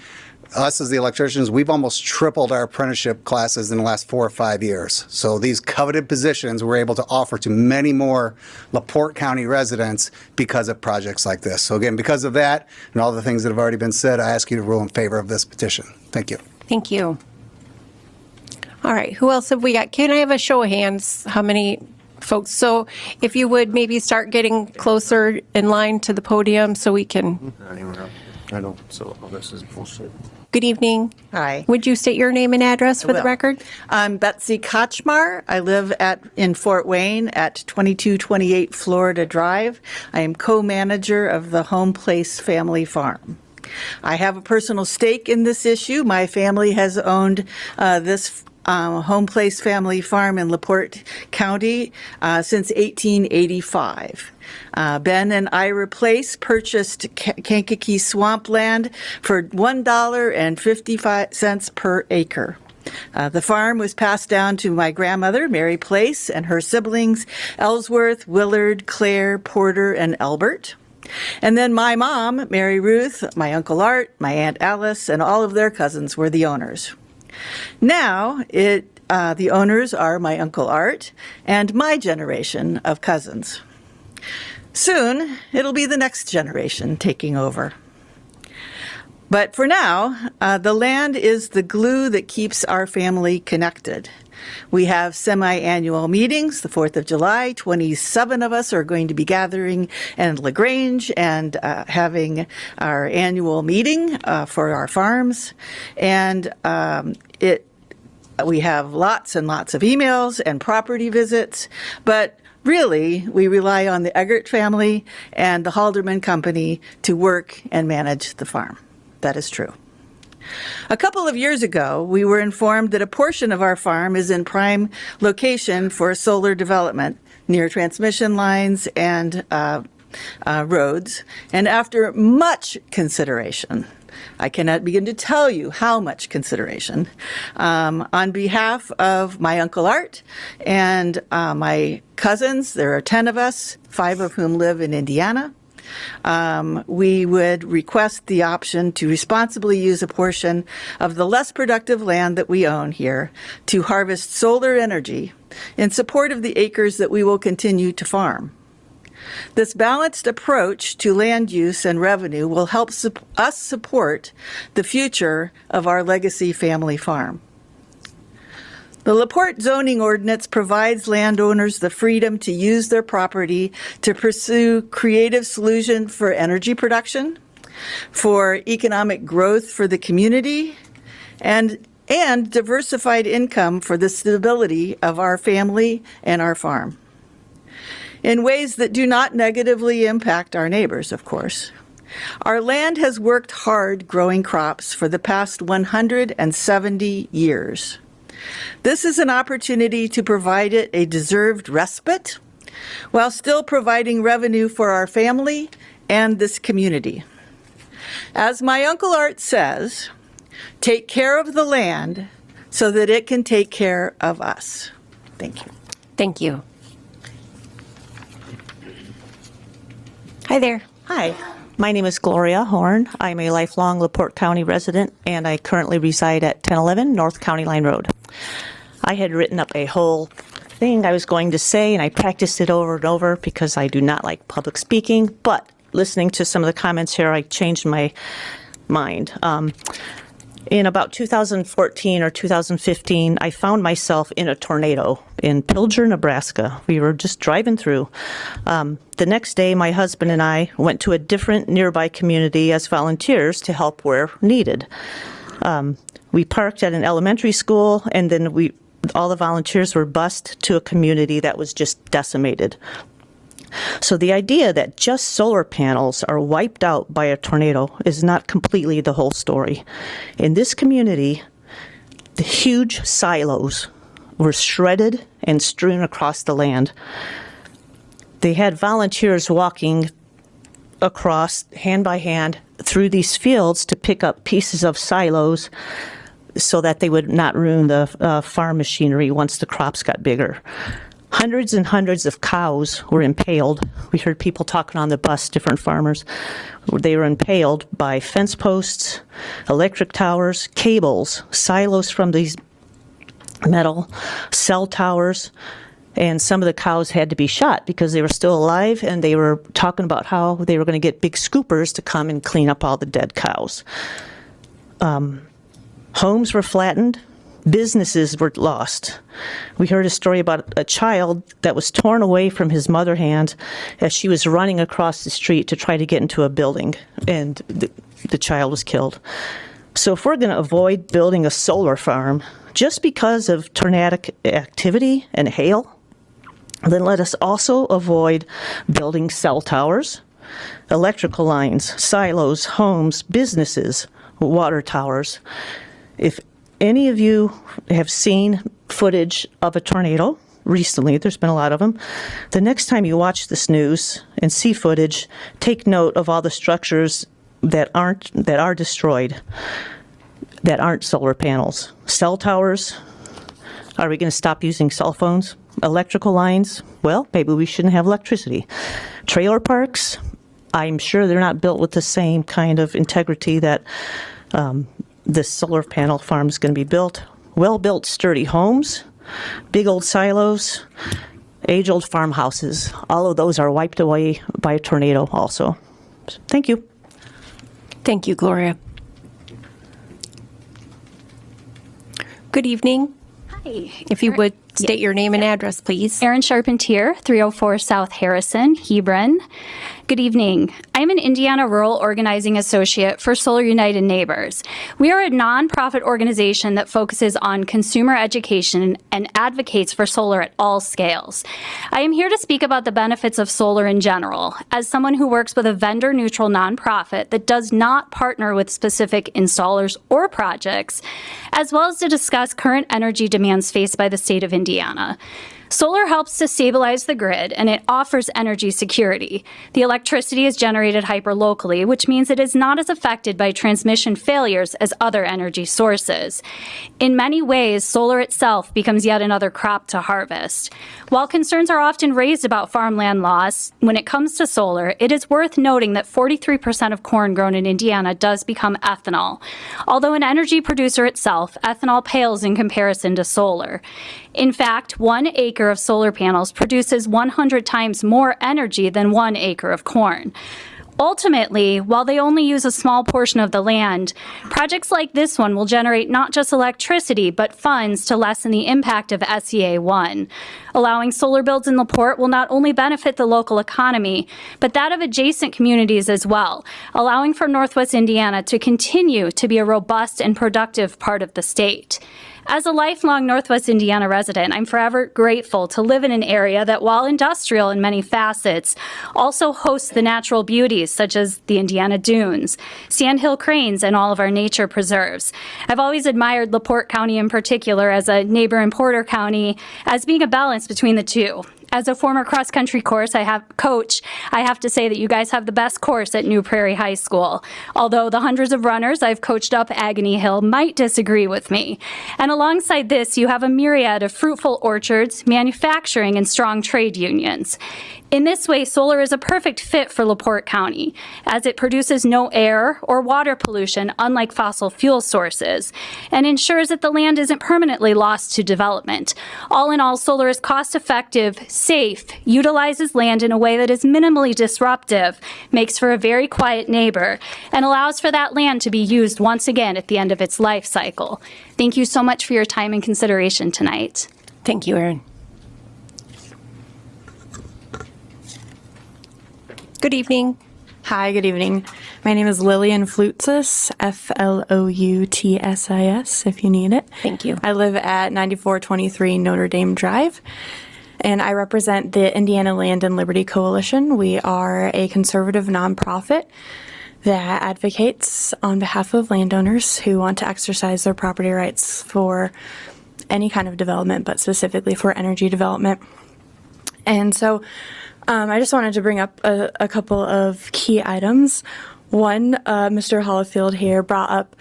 Us as the electricians, we've almost tripled our apprenticeship classes in the last 4 or 5 years. So these coveted positions we're able to offer to many more LaPorte County residents because of projects like this. So again, because of that and all the things that have already been said, I ask you to rule in favor of this petition. Thank you. Thank you. All right, who else have we got? Can I have a show of hands? How many folks? So if you would maybe start getting closer in line to the podium so we can. I know, so this is bullshit. Good evening. Hi. Would you state your name and address for the record? I'm Betsy Kochmar. I live in Fort Wayne at 2228 Florida Drive. I am co-manager of the Home Place Family Farm. I have a personal stake in this issue. My family has owned this Home Place Family Farm in LaPorte County since 1885. Ben and Ira Place purchased Kankakee swampland for $1.55 per acre. The farm was passed down to my grandmother, Mary Place, and her siblings, Ellsworth, Willard, Claire, Porter, and Albert. And then my mom, Mary Ruth, my Uncle Art, my Aunt Alice, and all of their cousins were the owners. Now, the owners are my Uncle Art and my generation of cousins. Soon, it'll be the next generation taking over. But for now, the land is the glue that keeps our family connected. We have semi-annual meetings, the 4th of July. 27 of us are going to be gathering in LaGrange and having our annual meeting for our farms. And we have lots and lots of emails and property visits, but really, we rely on the Eggert family and the Halderman Company to work and manage the farm. That is true. A couple of years ago, we were informed that a portion of our farm is in prime location for solar development near transmission lines and roads. And after much consideration, I cannot begin to tell you how much consideration, on behalf of my Uncle Art and my cousins, there are 10 of us, 5 of whom live in Indiana, we would request the option to responsibly use a portion of the less productive land that we own here to harvest solar energy in support of the acres that we will continue to farm. This balanced approach to land use and revenue will help us support the future of our legacy family farm. The LaPorte zoning ordinance provides landowners the freedom to use their property to pursue creative solutions for energy production, for economic growth for the community, and diversified income for the stability of our family and our farm, in ways that do not negatively impact our neighbors, of course. Our land has worked hard growing crops for the past 170 years. This is an opportunity to provide it a deserved respite while still providing revenue for our family and this community. As my Uncle Art says, take care of the land so that it can take care of us. Thank you. Thank you. Hi there. Hi, my name is Gloria Horn. I'm a lifelong LaPorte County resident, and I currently reside at 1011 North County Line Road. I had written up a whole thing I was going to say, and I practiced it over and over because I do not like public speaking, but listening to some of the comments here, I changed my mind. In about 2014 or 2015, I found myself in a tornado in Pilger, Nebraska. We were just driving through. The next day, my husband and I went to a different nearby community as volunteers to help where needed. We parked at an elementary school, and then all the volunteers were bused to a community that was just decimated. So the idea that just solar panels are wiped out by a tornado is not completely the whole story. In this community, the huge silos were shredded and strewn across the land. They had volunteers walking across, hand by hand, through these fields to pick up pieces of silos so that they would not ruin the farm machinery once the crops got bigger. Hundreds and hundreds of cows were impaled. We heard people talking on the bus, different farmers. They were impaled by fence posts, electric towers, cables, silos from these metal, cell towers, and some of the cows had to be shot because they were still alive, and they were talking about how they were going to get big scoopers to come and clean up all the dead cows. Homes were flattened. Businesses were lost. We heard a story about a child that was torn away from his mother hand as she was running across the street to try to get into a building, and the child was killed. So if we're going to avoid building a solar farm just because of tornadic activity and hail, then let us also avoid building cell towers, electrical lines, silos, homes, businesses, water towers. If any of you have seen footage of a tornado recently, there's been a lot of them, the next time you watch this news and see footage, take note of all the structures that are destroyed, that aren't solar panels. Cell towers, are we going to stop using cell phones? Electrical lines, well, maybe we shouldn't have electricity. Trailer parks, I'm sure they're not built with the same kind of integrity that this solar panel farm is going to be built. Well-built, sturdy homes, big old silos, age-old farmhouses. All of those are wiped away by a tornado also. Thank you. Thank you, Gloria. Good evening. Hi. If you would state your name and address, please. Erin Charpentier, 304 South Harrison, Hebron. Good evening. I'm an Indiana Rural Organizing Associate for Solar United Neighbors. We are a nonprofit organization that focuses on consumer education and advocates for solar at all scales. I am here to speak about the benefits of solar in general, as someone who works with a vendor-neutral nonprofit that does not partner with specific installers or projects, as well as to discuss current energy demands faced by the state of Indiana. Solar helps to stabilize the grid, and it offers energy security. The electricity is generated hyperlocally, which means it is not as affected by transmission failures as other energy sources. In many ways, solar itself becomes yet another crop to harvest. While concerns are often raised about farmland loss, when it comes to solar, it is worth noting that 43% of corn grown in Indiana does become ethanol. Although an energy producer itself, ethanol pales in comparison to solar. In fact, 1 acre of solar panels produces 100 times more energy than 1 acre of corn. Ultimately, while they only use a small portion of the land, projects like this one will generate not just electricity, but funds to lessen the impact of SEA 1. Allowing solar builds in LaPorte will not only benefit the local economy, but that of adjacent communities as well, allowing for Northwest Indiana to continue to be a robust and productive part of the state. As a lifelong Northwest Indiana resident, I'm forever grateful to live in an area that, while industrial in many facets, also hosts the natural beauties such as the Indiana Dunes, Sandhill Cranes, and all of our nature preserves. I've always admired LaPorte County in particular as a neighbor in Porter County as being a balance between the two. As a former cross-country coach, I have to say that you guys have the best course at New Prairie High School. Although the hundreds of runners I've coached up Agony Hill might disagree with me. And alongside this, you have a myriad of fruitful orchards, manufacturing, and strong trade unions. In this way, solar is a perfect fit for LaPorte County, as it produces no air or water pollution, unlike fossil fuel sources, and ensures that the land isn't permanently lost to development. All in all, solar is cost-effective, safe, utilizes land in a way that is minimally disruptive, makes for a very quiet neighbor, and allows for that land to be used once again at the end of its life cycle. Thank you so much for your time and consideration tonight. Thank you, Erin. Good evening. Hi, good evening. My name is Lillian Flutzis, Floutsis, if you need it. Thank you. I live at 9423 Notre Dame Drive, and I represent the Indiana Land and Liberty Coalition. We are a conservative nonprofit that advocates on behalf of landowners who want to exercise their property rights for any kind of development, but specifically for energy development. And so I just wanted to bring up a couple of key items. One, Mr. Hollifield here brought up,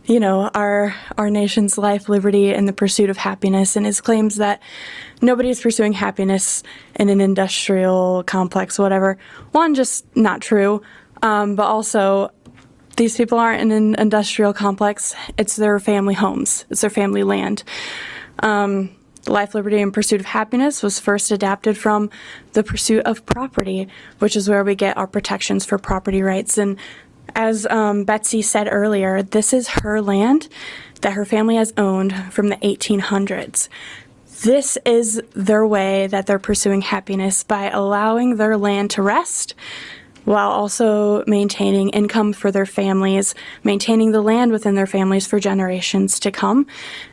our nation's life, liberty, and the pursuit of happiness, and his claims that nobody is pursuing happiness in an industrial complex, whatever. One, just not true, but also these people aren't in an industrial complex. It's their family homes. It's their family land. Life, liberty, and pursuit of happiness was first adapted from the pursuit of property, which is where we get our protections for property rights. And as Betsy said earlier, this is her land that her family has owned from the 1800s. This is their way that they're pursuing happiness by allowing their land to rest, while also maintaining income for their families, maintaining the land within their families for generations to come.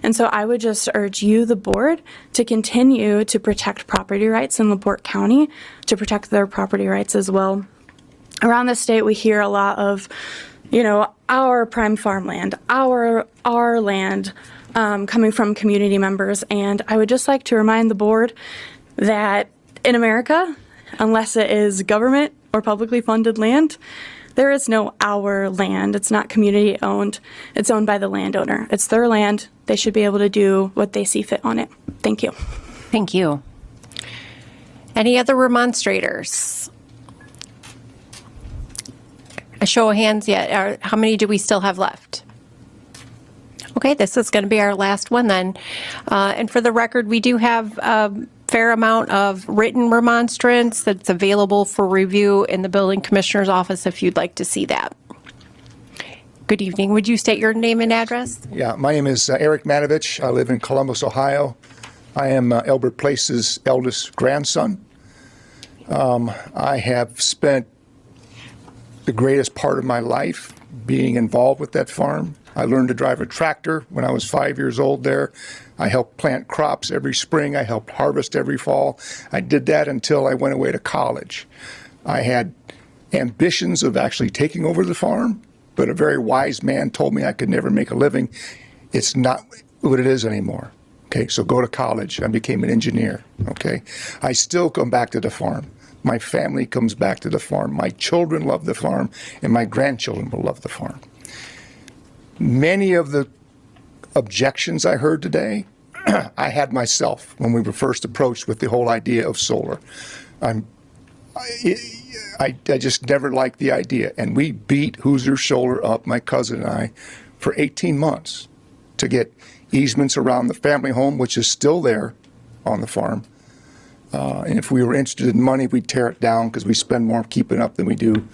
And so I would just urge you, the board, to continue to protect property rights in LaPorte County, to protect their property rights as well. Around the state, we hear a lot of, our prime farmland, our land, coming from community members. And I would just like to remind the board that in America, unless it is government or publicly funded land, there is no our land. It's not community owned. It's owned by the landowner. It's their land. They should be able to do what they see fit on it. Thank you. Thank you. Any other remonstrators? A show of hands yet. How many do we still have left? Okay, this is going to be our last one then. And for the record, we do have fair amount of written remonstrance that's available for review in the building commissioner's office if you'd like to see that. Good evening. Would you state your name and address? Yeah, my name is Eric Matovich. I live in Columbus, Ohio. I am Elbert Place's eldest grandson. I have spent the greatest part of my life being involved with that farm. I learned to drive a tractor when I was 5 years old there. I helped plant crops every spring. I helped harvest every fall. I did that until I went away to college. I had ambitions of actually taking over the farm, but a very wise man told me I could never make a living. It's not what it is anymore. Okay, so go to college. I became an engineer. Okay, I still come back to the farm. My family comes back to the farm. My children love the farm, and my grandchildren will love the farm. Many of the objections I heard today, I had myself when we were first approached with the whole idea of solar. I just never liked the idea. And we beat Hoosier Solar up, my cousin and I, for 18 months to get easements around the family home, which is still there on the farm. And if we were interested in money, we'd tear it down because we spend more keeping up than we do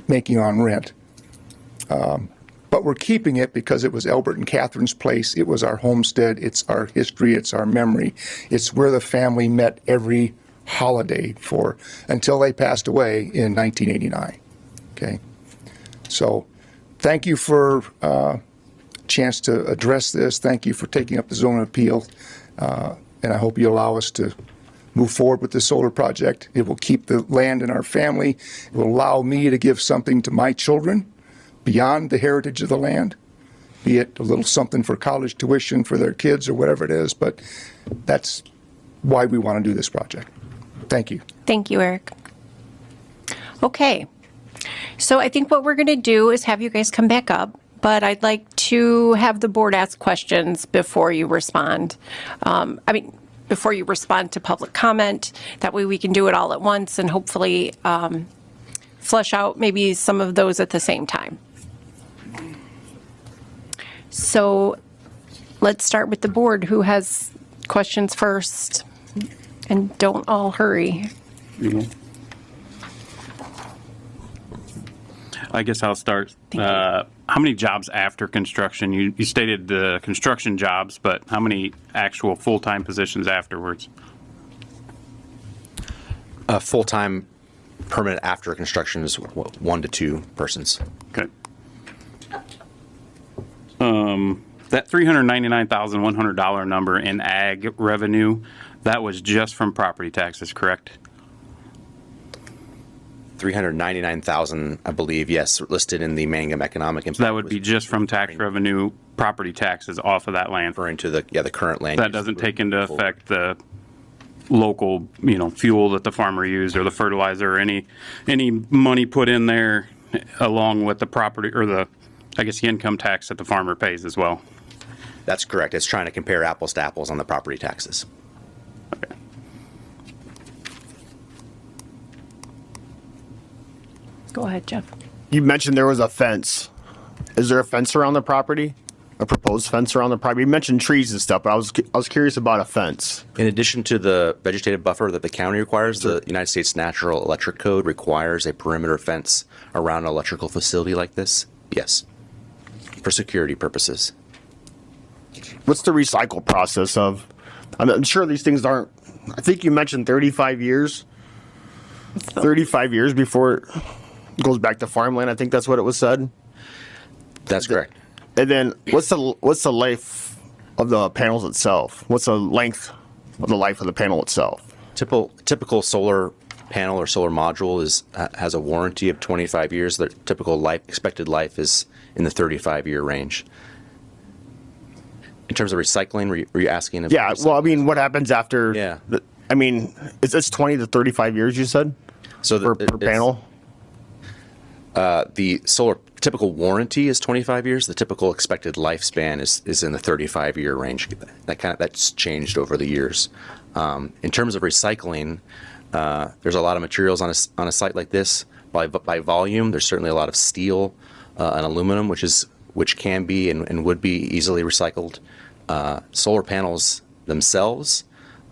making on rent. But we're keeping it because it was Albert and Catherine's place. It was our homestead. It's our history. It's our memory. It's where the family met every holiday until they passed away in 1989. Okay. So thank you for a chance to address this. Thank you for taking up the zone of appeal. And I hope you allow us to move forward with the solar project. It will keep the land in our family. It will allow me to give something to my children beyond the heritage of the land, be it a little something for college tuition for their kids or whatever it is, but that's why we want to do this project. Thank you. Thank you, Eric. Okay. So I think what we're going to do is have you guys come back up, but I'd like to have the board ask questions before you respond. Before you respond to public comment. That way we can do it all at once and hopefully flesh out maybe some of those at the same time. So let's start with the board. Who has questions first? And don't all hurry. I guess I'll start. How many jobs after construction? You stated the construction jobs, but how many actual full-time positions afterwards? Full-time permanent after construction is 1 to 2 persons. Okay. That $399,100 number in ag revenue, that was just from property taxes, correct? 399,000, I believe, yes, listed in the Mangum economic impact. So that would be just from tax revenue, property taxes off of that land. Referring to the current land. That doesn't take into effect the local, fuel that the farmer used or the fertilizer or any money put in there along with the property or the income tax that the farmer pays as well. That's correct. It's trying to compare apples to apples on the property taxes. Okay. Go ahead, Jeff. You mentioned there was a fence. Is there a fence around the property? A proposed fence around the property? You mentioned trees and stuff, but I was curious about a fence. In addition to the vegetative buffer that the county requires, the United States Natural Electric Code requires a perimeter fence around an electrical facility like this. Yes, for security purposes. What's the recycle process of? I'm sure these things aren't. I think you mentioned 35 years. 35 years before it goes back to farmland. I think that's what it was said. That's correct. And then what's the life of the panels itself? What's the length of the life of the panel itself? Typical solar panel or solar module has a warranty of 25 years. The typical expected life is in the 35-year range. In terms of recycling, were you asking? Yeah. Well, what happens after? Yeah. It's 20 to 35 years. You said. So per panel. The solar typical warranty is 25 years. The typical expected lifespan is in the 35-year range. That's changed over the years. In terms of recycling, there's a lot of materials on a site like this. By volume, there's certainly a lot of steel and aluminum, which can be and would be easily recycled. Solar panels themselves,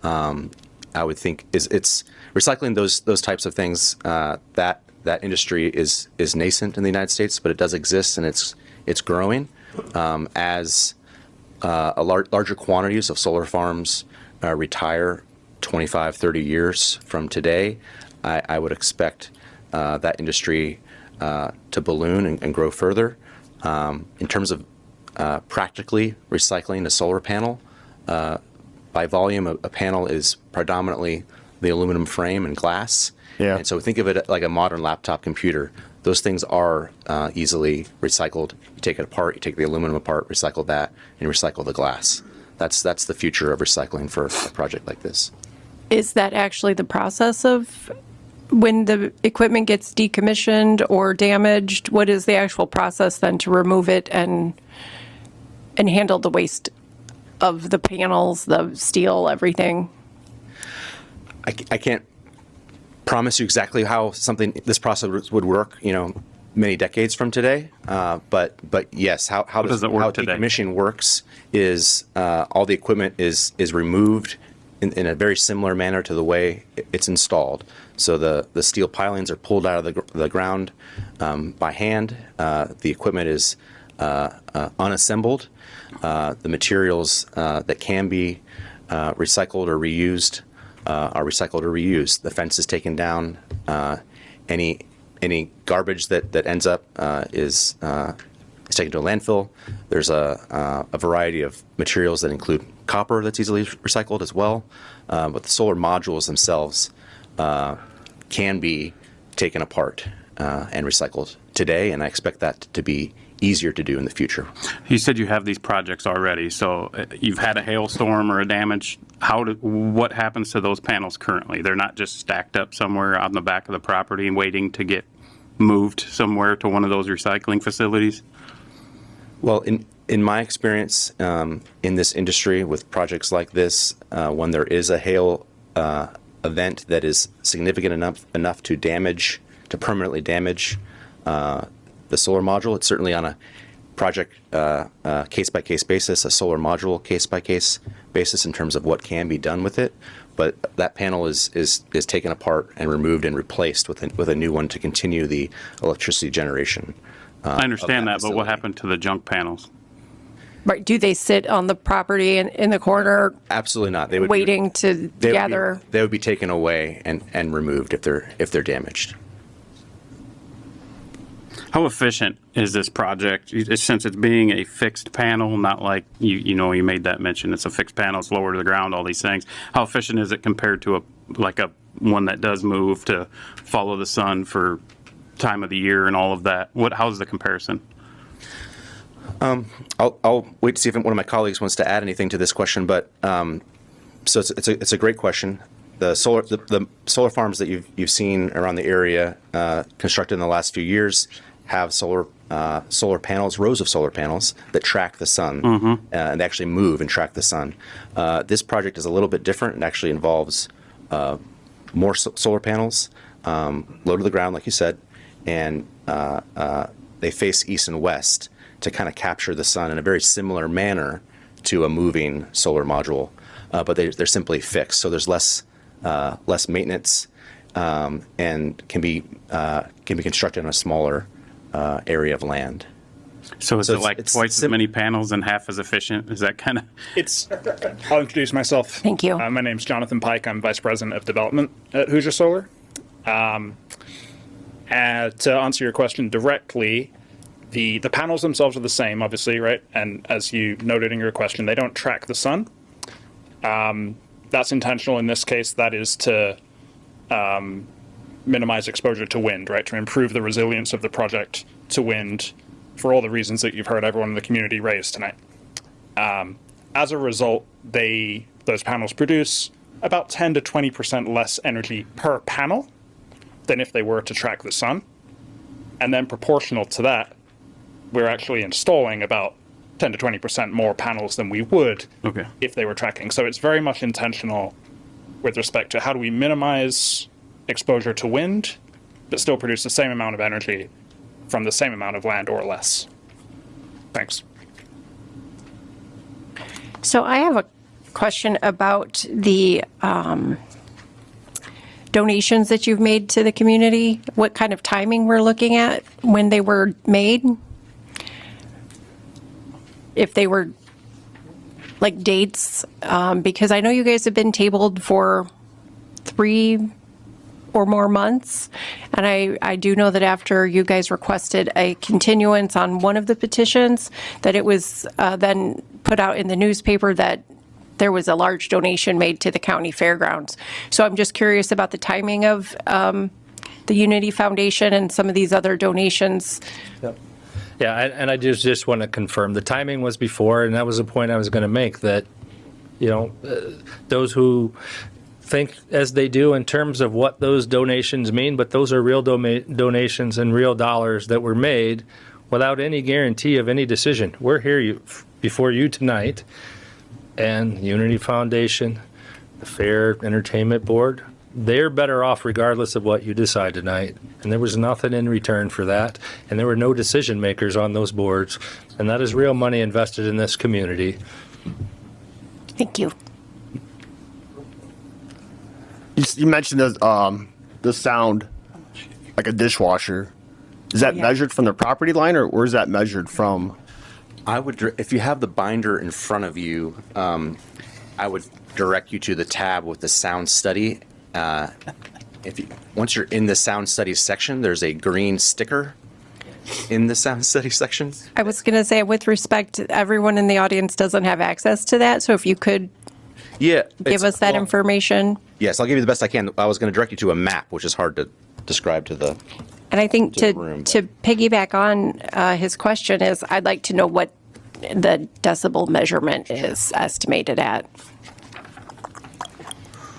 I would think it's recycling those types of things. That industry is nascent in the United States, but it does exist and it's growing as larger quantities of solar farms retire 25, 30 years from today. I would expect that industry to balloon and grow further. In terms of practically recycling a solar panel, by volume, a panel is predominantly the aluminum frame and glass. Yeah. And so think of it like a modern laptop computer. Those things are easily recycled. You take it apart, you take the aluminum apart, recycle that, and recycle the glass. That's the future of recycling for a project like this. Is that actually the process of when the equipment gets decommissioned or damaged? What is the actual process then to remove it and handle the waste of the panels, the steel, everything? I can't promise you exactly how this process would work, many decades from today. But yes, how does it work how today? Decommissioning works is all the equipment is removed in a very similar manner to the way it's installed. So the steel pilings are pulled out of the ground by hand. The equipment is unassembled. The materials that can be recycled or reused are recycled or reused. The fence is taken down. Any garbage that ends up is taken to a landfill. There's a variety of materials that include copper that's easily recycled as well. But the solar modules themselves can be taken apart and recycled today, and I expect that to be easier to do in the future. You said you have these projects already, so you've had a hailstorm or a damage. What happens to those panels currently? They're not just stacked up somewhere on the back of the property and waiting to get moved somewhere to one of those recycling facilities? Well, in my experience in this industry with projects like this, when there is a hail event that is significant enough to permanently damage the solar module, it's certainly on a project case-by-case basis, a solar module case-by-case basis in terms of what can be done with it. But that panel is taken apart and removed and replaced with a new one to continue the electricity generation. I understand that, but what happened to the junk panels? Right, do they sit on the property in the corner? Absolutely not. Waiting to gather? They would be taken away and removed if they're damaged. How efficient is this project? Since it's being a fixed panel, not like you made that mention, it's a fixed panel, it's lower to the ground, all these things. How efficient is it compared to a one that does move to follow the sun for time of the year and all of that? How's the comparison? I'll wait to see if one of my colleagues wants to add anything to this question, but so it's a great question. The solar farms that you've seen around the area constructed in the last few years have solar panels, rows of solar panels that track the sun and they actually move and track the sun. This project is a little bit different. It actually involves more solar panels, low to the ground, like you said, and they face east and west to kind of capture the sun in a very similar manner to a moving solar module, but they're simply fixed. So there's less maintenance and can be constructed in a smaller area of land. So is it like twice as many panels and half as efficient? Is that kind of? I'll introduce myself. Thank you. My name's Jonathan Pike. I'm Vice President of Development at Hoosier Solar. And to answer your question directly, the panels themselves are the same, obviously, right? And as you noted in your question, they don't track the sun. That's intentional in this case. That is to minimize exposure to wind, right? To improve the resilience of the project to wind for all the reasons that you've heard everyone in the community raise tonight. As a result, those panels produce about 10 to 20% less energy per panel than if they were to track the sun. And then proportional to that, we're actually installing about 10 to 20% more panels than we would if they were tracking. So it's very much intentional with respect to how do we minimize exposure to wind, but still produce the same amount of energy from the same amount of land or less. Thanks. So I have a question about the donations that you've made to the community. What kind of timing we're looking at when they were made? If they were like dates, because I know you guys have been tabled for 3 or more months. And I do know that after you guys requested a continuance on one of the petitions, that it was then put out in the newspaper that there was a large donation made to the county fairgrounds. So I'm just curious about the timing of the Unity Foundation and some of these other donations. Yep. Yeah, and I just want to confirm the timing was before, and that was the point I was going to make, that those who think as they do in terms of what those donations mean, but those are real donations and real dollars that were made without any guarantee of any decision. We're here before you tonight, and Unity Foundation, the Fair Entertainment Board, they're better off regardless of what you decide tonight. And there was nothing in return for that, and there were no decision makers on those boards, and that is real money invested in this community. Thank you. You mentioned the sound, like a dishwasher. Is that measured from the property line, or where is that measured from? If you have the binder in front of you, I would direct you to the tab with the sound study. Once you're in the sound studies section, there's a green sticker in the sound study section. I was going to say, with respect, everyone in the audience doesn't have access to that. So if you could give us that information. Yes, I'll give you the best I can. I was going to direct you to a map, which is hard to describe to the And I think to room. piggyback on his question is, I'd like to know what the decibel measurement is estimated at.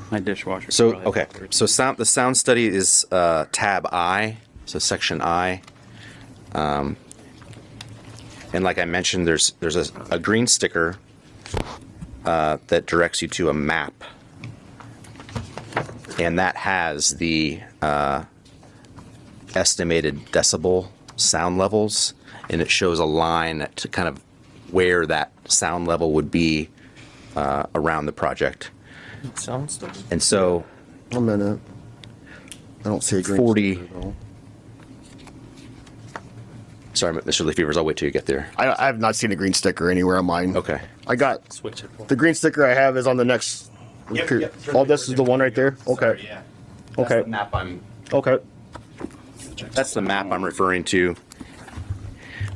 My dishwasher. So, okay, so the sound study is tab I, so section I. And like I mentioned, there's a green sticker that directs you to a map. And that has the estimated decibel sound levels, and it shows a line to kind of where that sound level would be around the project. Sound study? And so, a minute. I don't see a green 40. sticker at all. Sorry, Mr. Leafevers, I'll wait till you get there. I have not seen a green sticker anywhere on mine. Okay. I got Switch it. the green sticker I have is on the next. Oh, this is the one right there. Okay. Yeah. Okay. That's the map Okay. That's the map I'm referring to.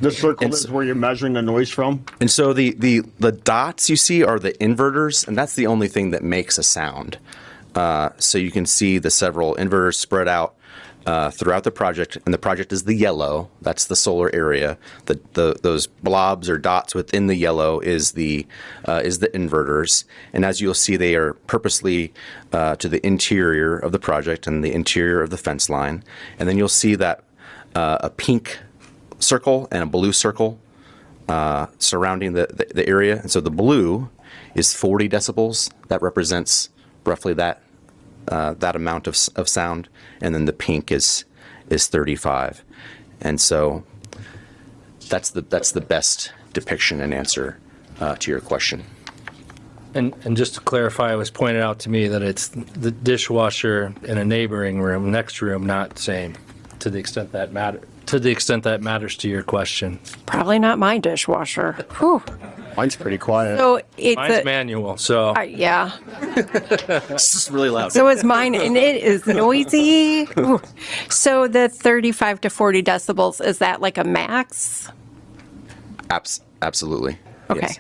The circle is where you're measuring the noise from. And so the dots you see are the inverters, and that's the only thing that makes a sound. So you can see the several inverters spread out throughout the project, and the project is the yellow. That's the solar area. Those blobs or dots within the yellow is the inverters, and as you'll see, they are purposely to the interior of the project and the interior of the fence line. And then you'll see that a pink circle and a blue circle surrounding the area. And so the blue is 40 decibels. That represents roughly that amount of sound, and then the pink is 35. And so that's the best depiction and answer to your question. And just to clarify, it was pointed out to me that it's the dishwasher in a neighboring room, next room, not same, to the extent that matters to your question. Probably not my dishwasher. Whew. Mine's pretty quiet. So it's Mine's manual, so. Yeah. It's just really loud. So is mine, and it is noisy. Ooh. So the 35 to 40 decibels, is that like a max? Absolutely. Okay. Yes.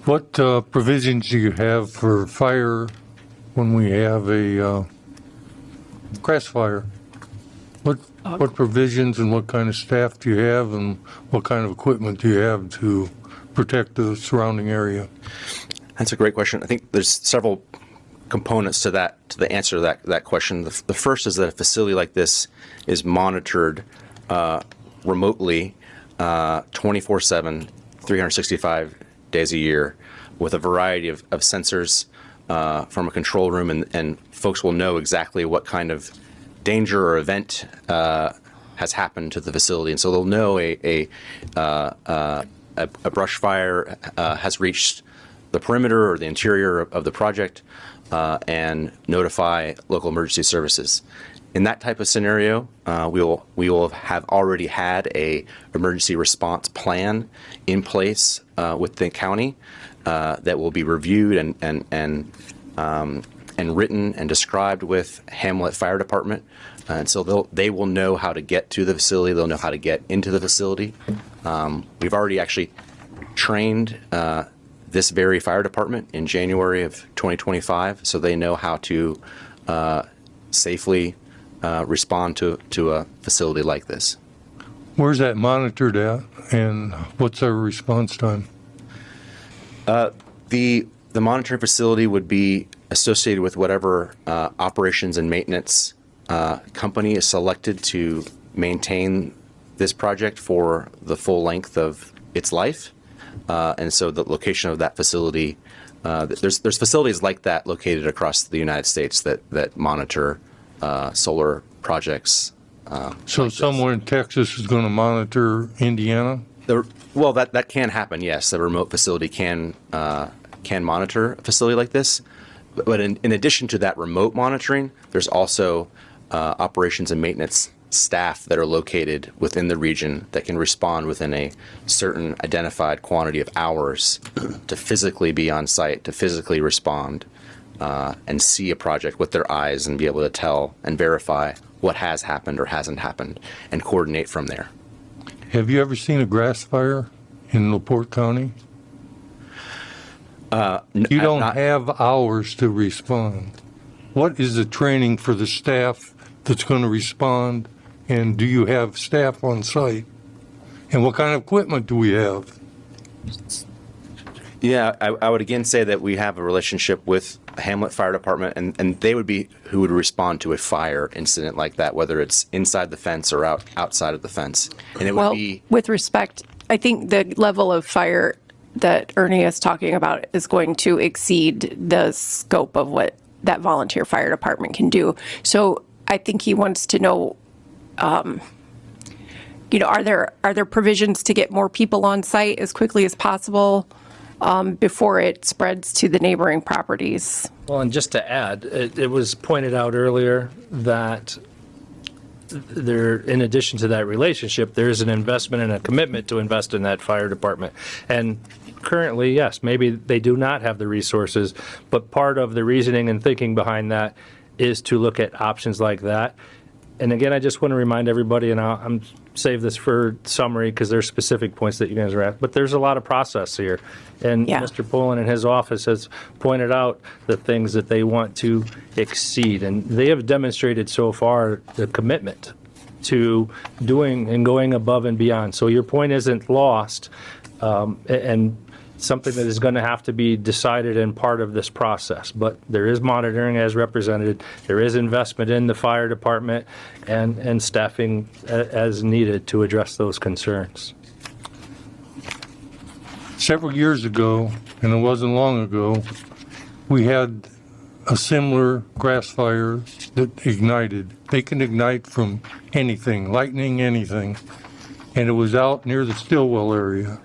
What provisions do you have for fire when we have a grass fire? What provisions and what kind of staff do you have, and what kind of equipment do you have to protect the surrounding area? That's a great question. I think there's several components to the answer to that question. The first is that a facility like this is monitored remotely 24/7, 365 days a year, with a variety of sensors from a control room, and folks will know exactly what kind of danger or event has happened to the facility, and so they'll know a brush fire has reached the perimeter or the interior of the project, and notify local emergency services. In that type of scenario, we will have already had a emergency response plan in place with the county that will be reviewed and written and described with Hamlet Fire Department. And so they will know how to get to the facility. They'll know how to get into the facility. We've already actually trained this very fire department in January of 2025, so they know how to safely respond to a facility like this. Where's that monitored at, and what's our response time? The monitoring facility would be associated with whatever operations and maintenance company is selected to maintain this project for the full length of its life. And so the location of that facility, there's facilities like that located across the United States that monitor solar projects. So someone in Texas is going to monitor Indiana? Well, that can happen, yes. A remote facility can monitor a facility like this. But in addition to that remote monitoring, there's also operations and maintenance staff that are located within the region that can respond within a certain identified quantity of hours to physically be on site, to physically respond and see a project with their eyes and be able to tell and verify what has happened or hasn't happened and coordinate from there. Have you ever seen a grass fire in LaPorte County? You don't have hours to respond. what is the training for the staff that's going to respond? And do you have staff on site? And what kind of equipment do we have? Yeah, I would again say that we have a relationship with Hamlet Fire Department, and they would be who would respond to a fire incident like that, whether it's inside the fence or outside of the fence. And it would Well, be with respect, I think the level of fire that Ernie is talking about is going to exceed the scope of what that volunteer fire department can do. So I think he wants to know, are there provisions to get more people on site as quickly as possible before it spreads to the neighboring properties? Well, and just to add, it was pointed out earlier that there, in addition to that relationship, there is an investment and a commitment to invest in that fire department. And currently, yes, maybe they do not have the resources, but part of the reasoning and thinking behind that is to look at options like that. And again, I just want to remind everybody, and I'm save this for summary because there's specific points that you guys are at, but there's a lot of process here. And Mr. Pullen and his office has pointed out the things that they want to exceed. And they have demonstrated so far the commitment to doing and going above and beyond. So your point isn't lost, and something that is going to have to be decided and part of this process. But there is monitoring as represented. There is investment in the fire department and staffing as needed to address those concerns. Several years ago, and it wasn't long ago, we had a similar grass fire that ignited. They can ignite from anything, lightning, anything. And it was out near the Stillwell area.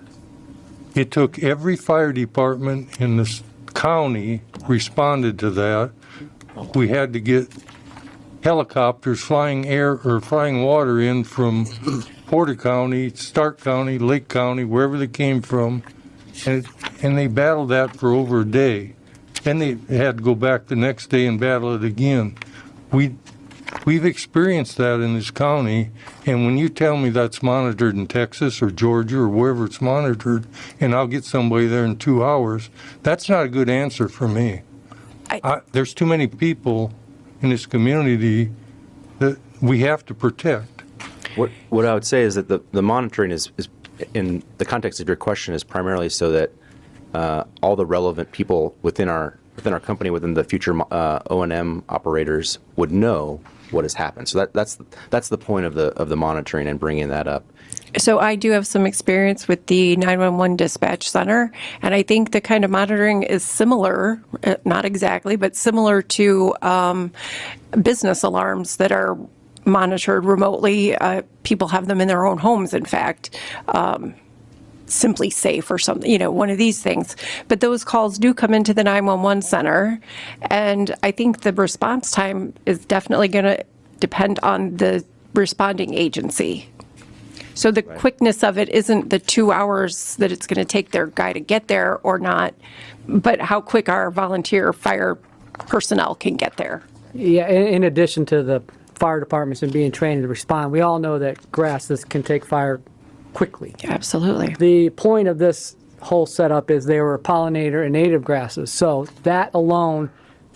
It took every fire department in this county responded to that. We had to get helicopters flying water in from Porter County, Stark County, Lake County, wherever they came from, and they battled that for over a day. Then they had to go back the next day and battle it again. We've experienced that in this county, and when you tell me that's monitored in Texas or Georgia or wherever it's monitored, and I'll get somebody there in 2 hours, that's not a good answer for me. There's too many people in this community that we have to protect. What I would say is that the monitoring is in the context of your question is primarily so that all the relevant people within our company, within the future O&M operators would know what has happened. So that's the point of the monitoring and bringing that up. So I do have some experience with the 911 dispatch center, and I think the kind of monitoring is similar, not exactly, but similar to business alarms that are monitored remotely. People have them in their own homes, in fact. Simply Safe or something, one of these things. But those calls do come into the 911 center, and I think the response time is definitely going to depend on the responding agency. So the quickness of it isn't the 2 hours that it's going to take their guy to get there or not, but how quick our volunteer fire personnel can get there. Yeah, in addition to the fire departments and being trained to respond, we all know that grasses can take fire quickly. Absolutely. The point of this whole setup is they were pollinator and native grasses, so that alone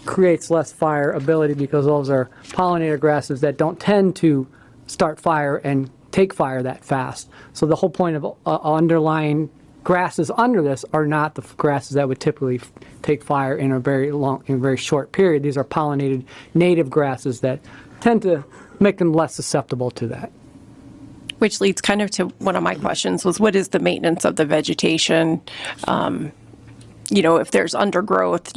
creates less fire ability because those are pollinator grasses that don't tend to start fire and take fire that fast. So the whole point of underlying grasses under this are not the grasses that would typically take fire in a very short period. These are pollinated native grasses that tend to make them less susceptible to that. Which leads kind of to one of my questions was, what is the maintenance of the vegetation? If there's undergrowth,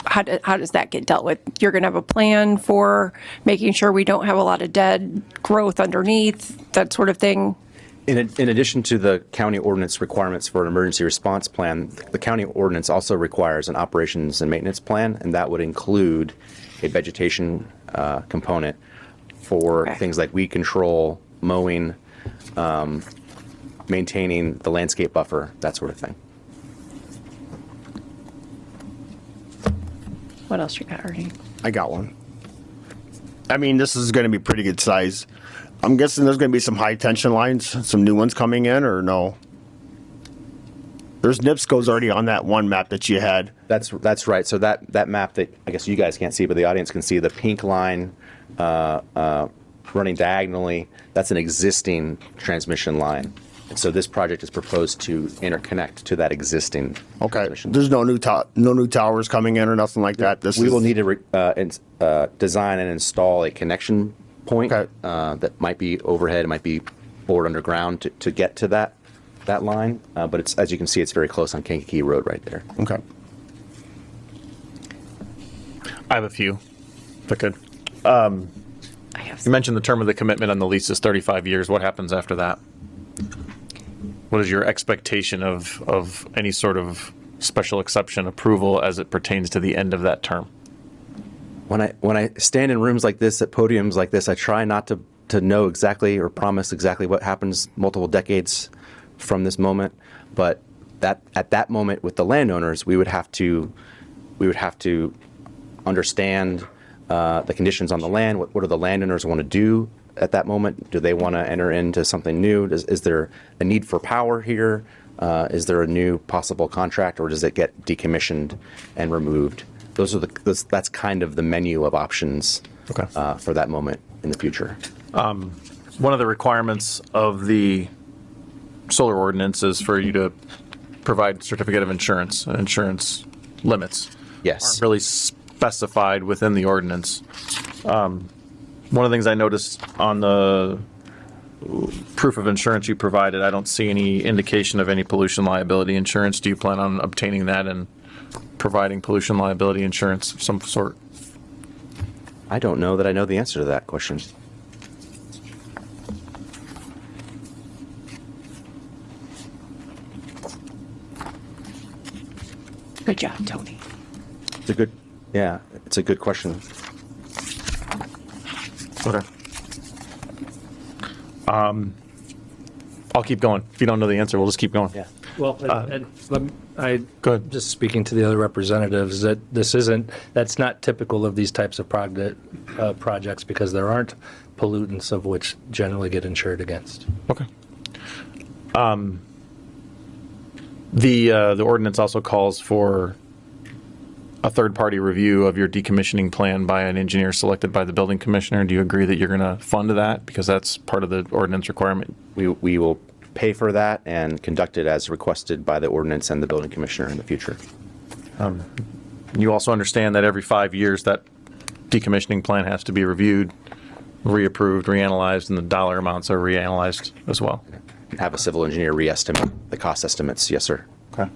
how does that get dealt with? You're going to have a plan for making sure we don't have a lot of dead growth underneath, that sort of thing? In addition to the county ordinance requirements for an emergency response plan, the county ordinance also requires an operations and maintenance plan, and that would include a vegetation component for things like weed control, mowing, maintaining the landscape buffer, that sort of thing. What else you got, Ernie? I got one. I mean, this is going to be pretty good size. I'm guessing there's going to be some high tension lines, some new ones coming in, or no? There's NIPSCO's already on that one map that you had. That's right. So that map that I guess you guys can't see, but the audience can see, the pink line running diagonally, that's an existing transmission line. And so this project is proposed to interconnect to that existing transmission. There's no new towers coming in or nothing like that. We will need to design and install a connection point that might be overhead, it might be bored underground to get to that line. But it's, as you can see, it's very close on Kankakee Road right there. Okay. I have a few, if I could. You mentioned the term of the commitment on the lease is 35 years. What happens after that? What is your expectation of any sort of special exception approval as it pertains to the end of that term? When I stand in rooms like this, at podiums like this, I try not to know exactly or promise exactly what happens multiple decades from this moment. But at that moment with the landowners, we would have to understand the conditions on the land. What do the landowners want to do at that moment? Do they want to enter into something new? Is there a need for power here? Is there a new possible contract, or does it get decommissioned and removed? That's kind of the menu of options for that moment in the future. One of the requirements of the solar ordinance is for you to provide certificate of insurance and insurance limits. Yes. Aren't really specified within the ordinance. One of the things I noticed on the proof of insurance you provided, I don't see any indication of any pollution liability insurance. Do you plan on obtaining that and providing pollution liability insurance of some sort? I don't know that I know the answer to that question. Good job, Tony. It's a good question. Okay. I'll keep going. If you don't know the answer, we'll just keep going. Yeah. Well, Go ahead. Just speaking to the other representatives, that's not typical of these types of projects because there aren't pollutants of which generally get insured against. Okay. The ordinance also calls for a third-party review of your decommissioning plan by an engineer selected by the building commissioner. Do you agree that you're going to fund that because that's part of the ordinance requirement? We will pay for that and conduct it as requested by the ordinance and the building commissioner in the future. You also understand that every 5 years that decommissioning plan has to be reviewed, reapproved, reanalyzed, and the dollar amounts are reanalyzed as well. Have a civil engineer re-estimate the cost estimates. Yes, sir. Okay.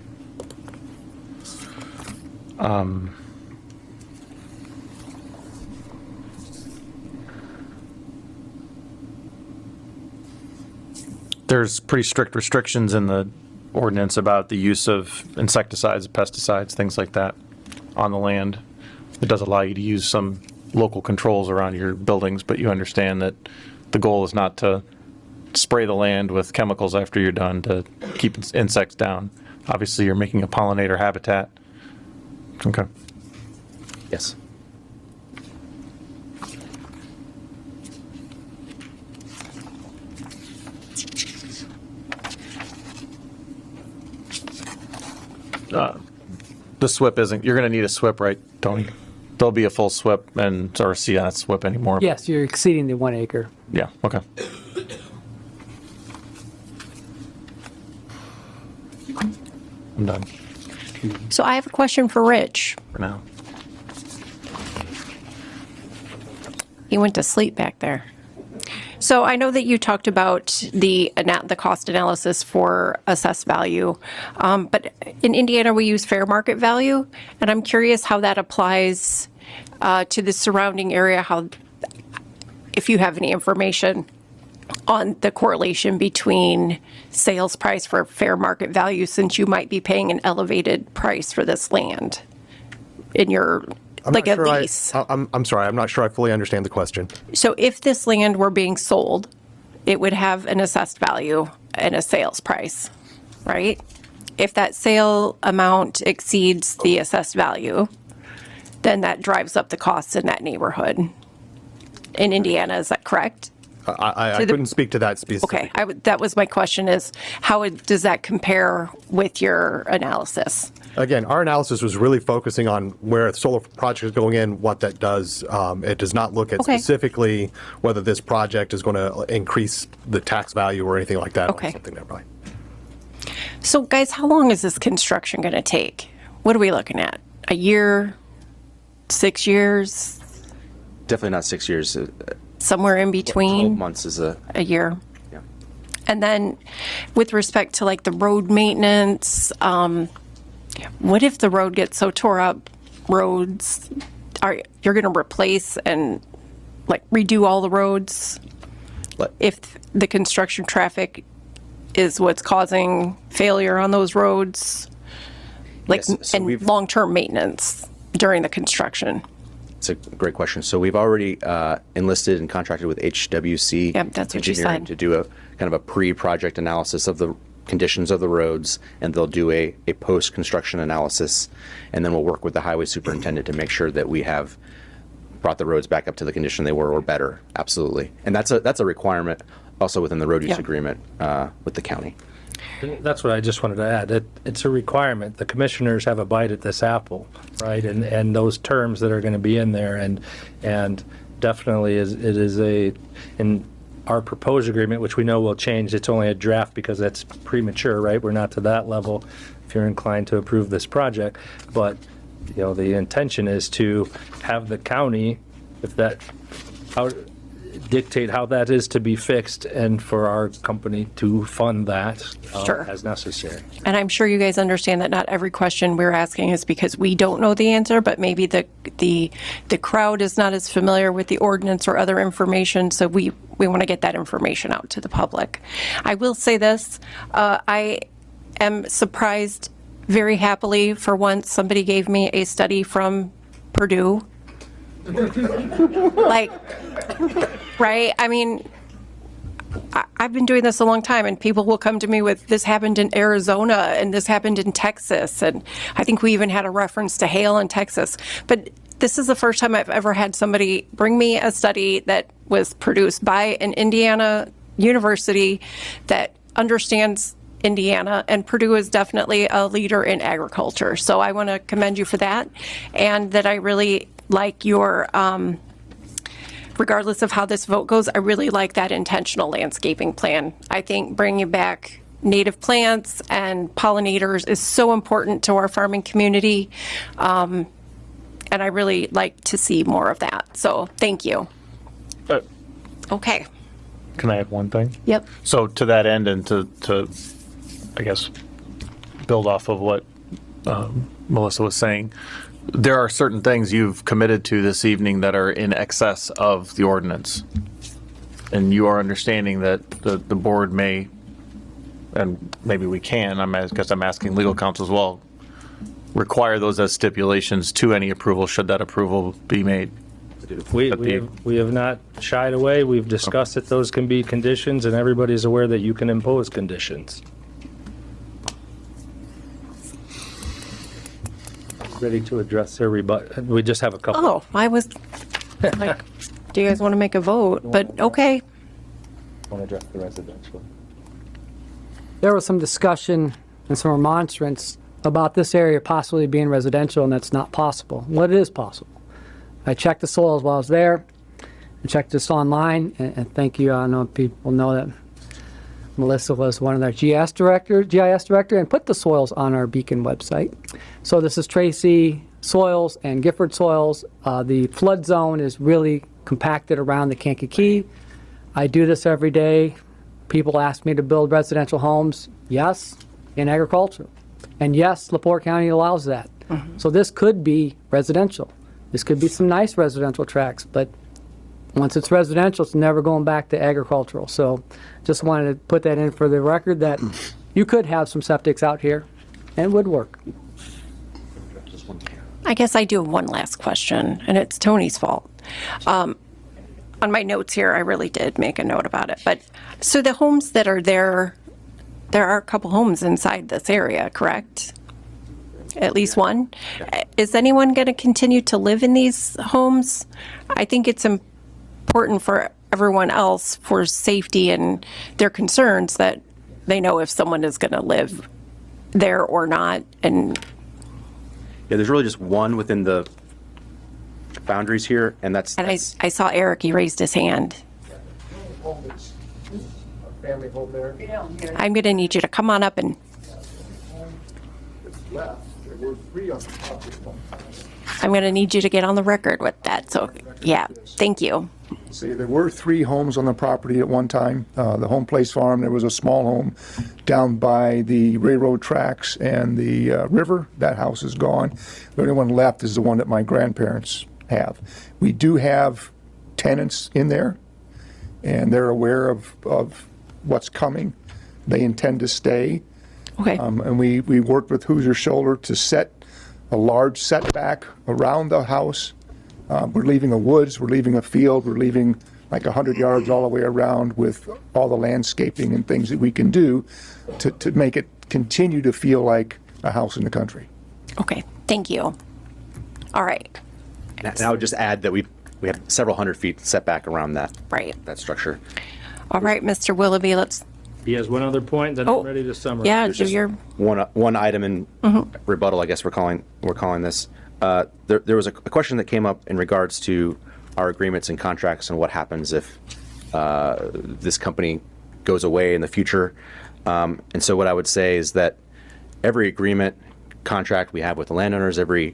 There's pretty strict restrictions in the ordinance about the use of insecticides, pesticides, things like that on the land. It does allow you to use some local controls around your buildings, but you understand that the goal is not to spray the land with chemicals after you're done to keep insects down. Obviously, you're making a pollinator habitat. Okay. Yes. The SWIP isn't, you're going to need a SWIP, right, Tony? There'll be a full SWIP and, or see not SWIP anymore. Yes, you're exceeding the 1 acre. Yeah, okay. I'm done So I have a question for Rich. for now. He went to sleep back there. So I know that you talked about the cost analysis for assessed value, but in Indiana we use fair market value, and I'm curious how that applies to the surrounding area. If you have any information on the correlation between sales price for fair market value, since you might be paying an elevated price for this land in your lease. I'm sorry, I'm not sure I fully understand the question. So if this land were being sold, it would have an assessed value and a sales price, right? If that sale amount exceeds the assessed value, then that drives up the costs in that neighborhood. In Indiana, is that correct? I couldn't speak to that specifically. Okay, that was my question is, does that compare with your analysis? Again, our analysis was really focusing on where a solar project is going in, what that does. It does not look at Okay. specifically whether this project is going to increase the tax value or anything like that. Okay. Or something that way. So guys, how long is this construction going to take? What are we looking at? A year? 6 years? Definitely not 6 years. Somewhere in 12 between? months is A year? Yeah. And then with respect to like the road maintenance, what if the road gets so tore up, roads, you're going to replace and like redo all the roads? If the construction traffic is what's causing failure on those roads? Like, Yes, so and long-term maintenance during the construction? It's a great question. So we've already enlisted and contracted with HWC Yep, that's what you Engineering said. to do a kind of a pre-project analysis of the conditions of the roads, and they'll do a post-construction analysis, and then we'll work with the highway superintendent to make sure that we have brought the roads back up to the condition they were or better. Absolutely, and that's a requirement also within the road use Yeah. agreement with the county. That's what I just wanted to add. It's a requirement. The commissioners have a bite at this apple, right? And those terms that are going to be in there, and definitely in our proposed agreement, which we know will change. It's only a draft because that's premature, right? We're not to that level. If you're inclined to approve this project, but the intention is to have the county, dictate how that is to be fixed, and for our company to fund that Sure. as necessary. And I'm sure you guys understand that not every question we're asking is because we don't know the answer, but maybe the crowd is not as familiar with the ordinance or other information, so we want to get that information out to the public. I will say this, I am surprised very happily for once somebody gave me a study from Purdue. Like, right? I mean, I've been doing this a long time, and people will come to me with, this happened in Arizona, and this happened in Texas, and I think we even had a reference to hail in Texas. But this is the first time I've ever had somebody bring me a study that was produced by an Indiana university that understands Indiana, and Purdue is definitely a leader in agriculture. So I want to commend you for that, and that I really like your, regardless of how this vote goes, I really like that intentional landscaping plan. I think bringing back native plants and pollinators is so important to our farming community, and I really like to see more of that. So thank you. Okay. Can I add one thing? Yep. So to that end, and to I guess, build off of what Melissa was saying, there are certain things you've committed to this evening that are in excess of the ordinance. And you are understanding that the board may, and maybe we can, because I'm asking legal counsel as well, require those as stipulations to any approval, should that approval be made. We have not shied away. We've discussed that those can be conditions, and everybody's aware that you can impose conditions. Ready to address their rebut. We just have a couple. Oh, I was like, do you guys want to make a vote? But okay. Want to address the residential. There was some discussion and some remonstrance about this area possibly being residential, and that's not possible. Well, it is possible. I checked the soils while I was there. I checked this online, and thank you. I know people know that Melissa was one of their GIS director, and put the soils on our Beacon website. So this is Tracy soils and Gifford soils. The flood zone is really compacted around the Kankakee. I do this every day. People ask me to build residential homes. Yes, in agriculture. And yes, LaPorte County allows that. So this could be residential. This could be some nice residential tracts, but once it's residential, it's never going back to agricultural. So just wanted to put that in for the record that you could have some septics out here and it would work. I guess I do have one last question, and it's Tony's fault. On my notes here, I really did make a note about it. But so the homes that are there are a couple homes inside this area, correct? At least one? Is anyone going to continue to live in these homes? I think it's important for everyone else for safety and their concerns, that they know if someone is going to live there or not. And Yeah, there's really just one within the boundaries here, and that's. I saw Eric, he raised his hand. Family home there. I'm going to need you to come on up and. There were 3 on the property. I'm going to need you to get on the record with that. So, yeah, thank you. See, there were 3 homes on the property at one time. The Home Place Farm, there was a small home down by the railroad tracks and the river. That house is gone. The only one left is the one that my grandparents have. We do have tenants in there, and they're aware of what's coming. They intend to stay. Okay. And we worked with Hoosier Shoulder to set a large setback around the house. We're leaving a woods, we're leaving a field, we're leaving like 100 yards all the way around with all the landscaping and things that we can do to make it continue to feel like a house in the country. Okay, thank you. All right. And I would just add that we have several hundred feet setback around that. Right. That structure. All right, Mr. Willoughby, let's. He has one other point, then I'm ready to summarize. Yeah, There's do just your. one item in rebuttal, I guess we're calling this. There was a question that came up in regards to our agreements and contracts and what happens if this company goes away in the future. And so what I would say is that every agreement, contract we have with the landowners, the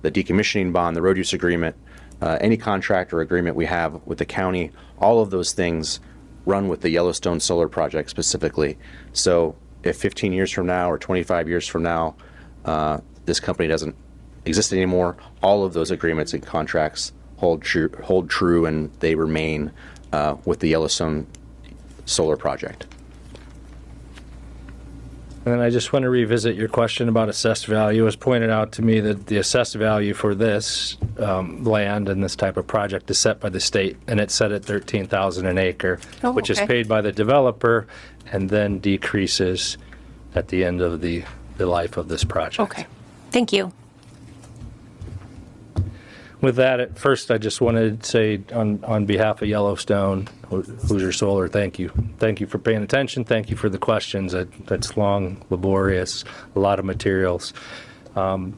decommissioning bond, the road use agreement, any contract or agreement we have with the county, all of those things run with the Yellowstone Solar Project specifically. So if 15 years from now or 25 years from now, this company doesn't exist anymore, all of those agreements and contracts hold true and they remain with the Yellowstone Solar Project. And then I just want to revisit your question about assessed value. It was pointed out to me that the assessed value for this land and this type of project is set by the state, and it's set at $13,000 an acre, which is paid by the developer and then decreases at the end of the life of this project. Okay, thank you. With that, at first, I just wanted to say on behalf of Yellowstone, Hoosier Solar, thank you. Thank you for paying attention. Thank you for the questions. That's long, laborious, a lot of materials. And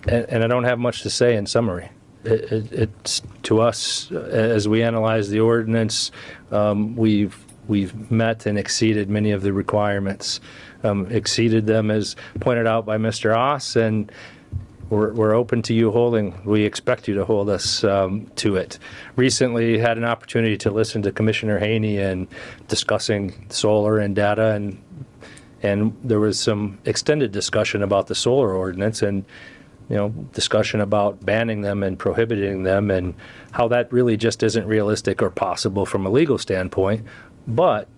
I don't have much to say in summary. It's to us, as we analyze the ordinance, we've met and exceeded many of the requirements, exceeded them as pointed out by Mr. Oss, and we're open to you we expect you to hold us to it. Recently had an opportunity to listen to Commissioner Haney and discussing solar and data, and there was some extended discussion about the solar ordinance and discussion about banning them and prohibiting them and how that really just isn't realistic or possible from a legal standpoint, but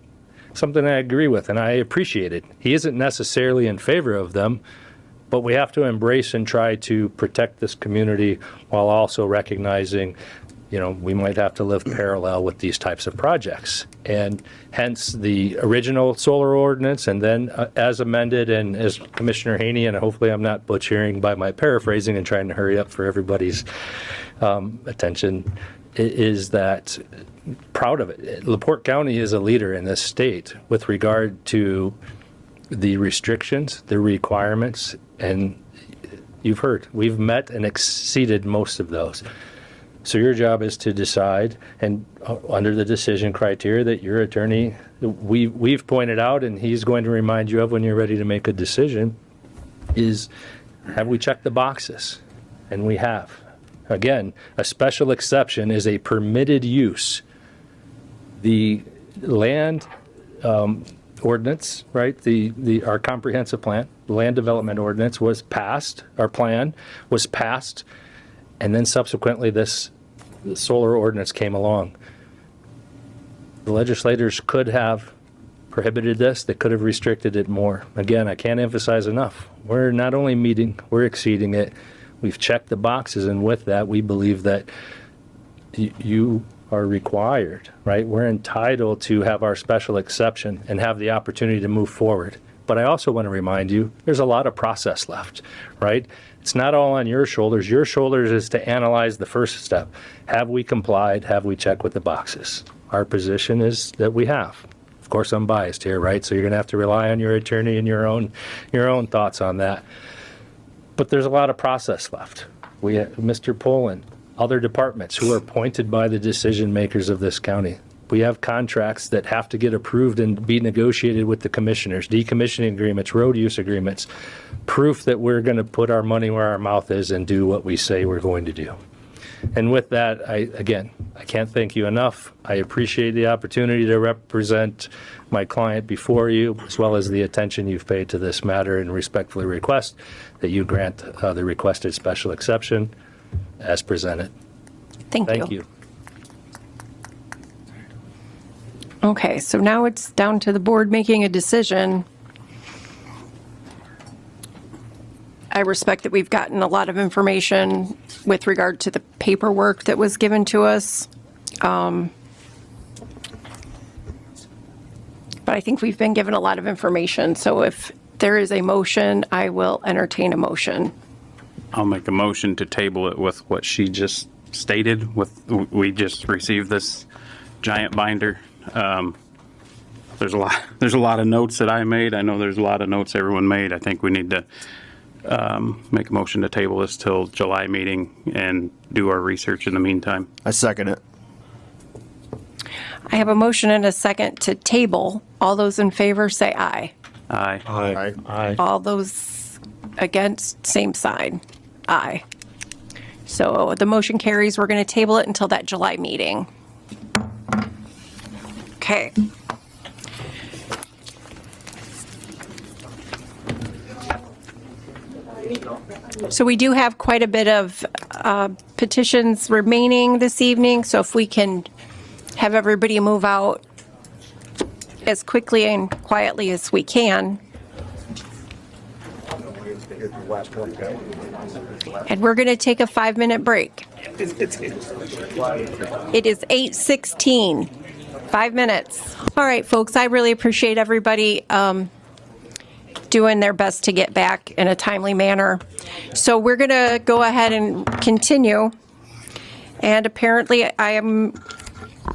something I agree with and I appreciate it. He isn't necessarily in favor of them, but we have to embrace and try to protect this community while also recognizing, we might have to live parallel with these types of projects. And hence the original solar ordinance, and then as amended, and as Commissioner Haney, and hopefully I'm not butchering by my paraphrasing and trying to hurry up for everybody's attention, is that proud of it. LaPorte County is a leader in this state with regard to the restrictions, the requirements, and you've heard, we've met and exceeded most of those. So your job is to decide, and under the decision criteria that your attorney, we've pointed out, and he's going to remind you of when you're ready to make a decision, is have we checked the boxes? And we have. Again, a special exception is a permitted use. The land ordinance, right? Our comprehensive plan, land development ordinance was passed. Our plan was passed, and then subsequently the solar ordinance came along. The legislators could have prohibited this. They could have restricted it more. Again, I can't emphasize enough. We're not only meeting, we're exceeding it. We've checked the boxes, and with that, we believe that you are required, right? We're entitled to have our special exception and have the opportunity to move forward. But I also want to remind you, there's a lot of process left, right? It's not all on your shoulders. Your shoulders is to analyze the first step. Have we complied? Have we checked with the boxes? Our position is that we have. Of course, I'm biased here, right? So you're going to have to rely on your attorney and your own thoughts on that. But there's a lot of process left. We have Mr. Poland, other departments who are appointed by the decision makers of this county. We have contracts that have to get approved and be negotiated with the commissioners, decommissioning agreements, road use agreements, proof that we're going to put our money where our mouth is and do what we say we're going to do. And with that, I can't thank you enough. I appreciate the opportunity to represent my client before you, as well as the attention you've paid to this matter, and respectfully request that you grant the requested special exception as presented. Thank you. Okay, so now it's down to the board making a decision. I respect that we've gotten a lot of information with regard to the paperwork that was given to us. But I think we've been given a lot of information. So if there is a motion, I will entertain a motion. I'll make a motion to table it with what she just stated. We just received this giant binder. There's a lot of notes that I made. I know there's a lot of notes everyone made. I think we need to make a motion to table this till July meeting and do our research in the meantime. I second it. I have a motion and a second to table. All those in favor say aye. Aye. Aye. Aye. All those against, same side. Aye. So the motion carries. We're going to table it until that July meeting. Okay. So we do have quite a bit of petitions remaining this evening, so if we can have everybody move out as quickly and quietly as we can. And we're going to take a 5-minute break. It is 8:16. 5 minutes. All right, folks, I really appreciate everybody doing their best to get back in a timely manner. So we're going to go ahead and continue. And apparently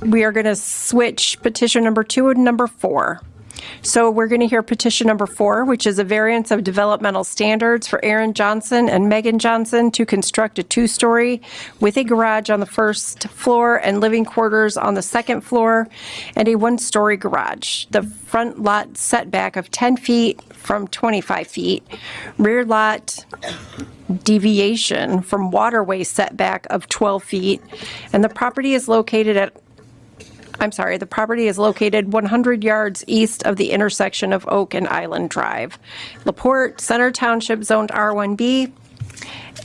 we are going to switch petition number 2 and number 4. So we're going to hear petition number 4, which is a variance of developmental standards for Aaron Johnson and Megan Johnson to construct a 2-story with a garage on the first floor and living quarters on the second floor and a 1-story garage. The front lot setback of 10 feet from 25 feet, rear lot deviation from waterway setback of 12 feet, and the property is located 100 yards east of the intersection of Oak and Island Drive. LaPorte, Center Township, zoned R1B,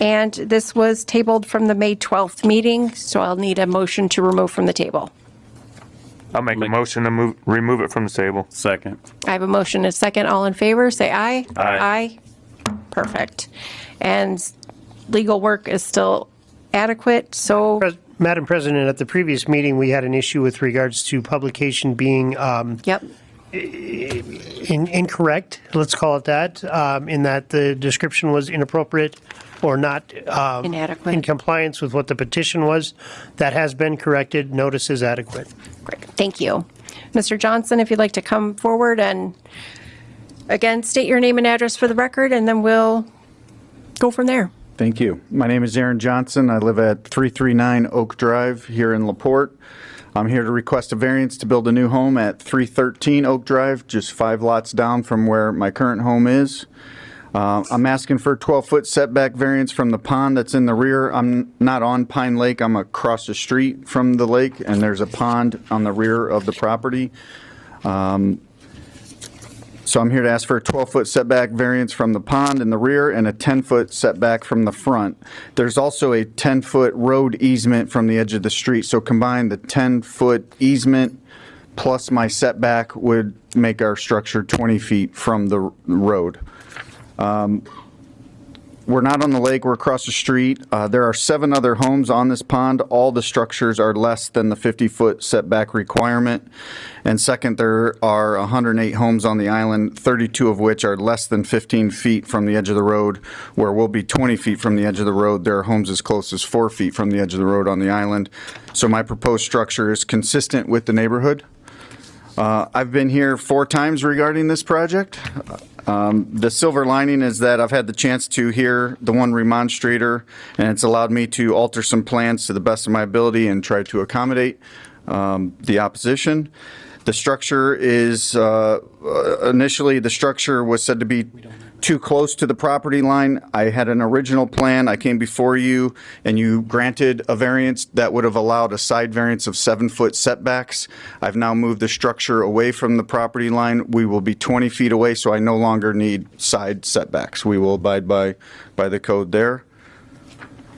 and this was tabled from the May 12th meeting, so I'll need a motion to remove from the table. I'll make a motion to remove it from the table. Second. I have a motion and a second. All in favor, say aye. Aye. Perfect. And legal work is still adequate, so... Madam President, at the previous meeting, we had an issue with regards to publication being incorrect, let's call it that, in that the description was inappropriate or not inadequate in compliance with what the petition was. That has been corrected. Notice is adequate. Great. Thank you. Mr. Johnson, if you'd like to come forward and again state your name and address for the record, and then we'll go from there. Thank you. My name is Aaron Johnson. I live at 339 Oak Drive here in LaPorte. I'm here to request a variance to build a new home at 313 Oak Drive, just 5 lots down from where my current home is. I'm asking for a 12-foot setback variance from the pond that's in the rear. I'm not on Pine Lake. I'm across the street from the lake, and there's a pond on the rear of the property. So I'm here to ask for a 12-foot setback variance from the pond in the rear and a 10-foot setback from the front. There's also a 10-foot road easement from the edge of the street. So combined, the 10-foot easement plus my setback would make our structure 20 feet from the road. we're not on the lake, we're across the street. There are 7 other homes on this pond. All the structures are less than the 50-foot setback requirement. And second, there are 108 homes on the island, 32 of which are less than 15 feet from the edge of the road, where we'll be 20 feet from the edge of the road. There are homes as close as 4 feet from the edge of the road on the island. So my proposed structure is consistent with the neighborhood. I've been here 4 times regarding this project. The silver lining is that I've had the chance to hear the one remonstrator, and it's allowed me to alter some plans to the best of my ability and try to accommodate the opposition. The structure is, initially, the structure was said to be too close to the property line. I had an original plan. I came before you, and you granted a variance that would have allowed a side variance of 7-foot setbacks. I've now moved the structure away from the property line. We will be 20 feet away, so I no longer need side setbacks. We will abide by the code there.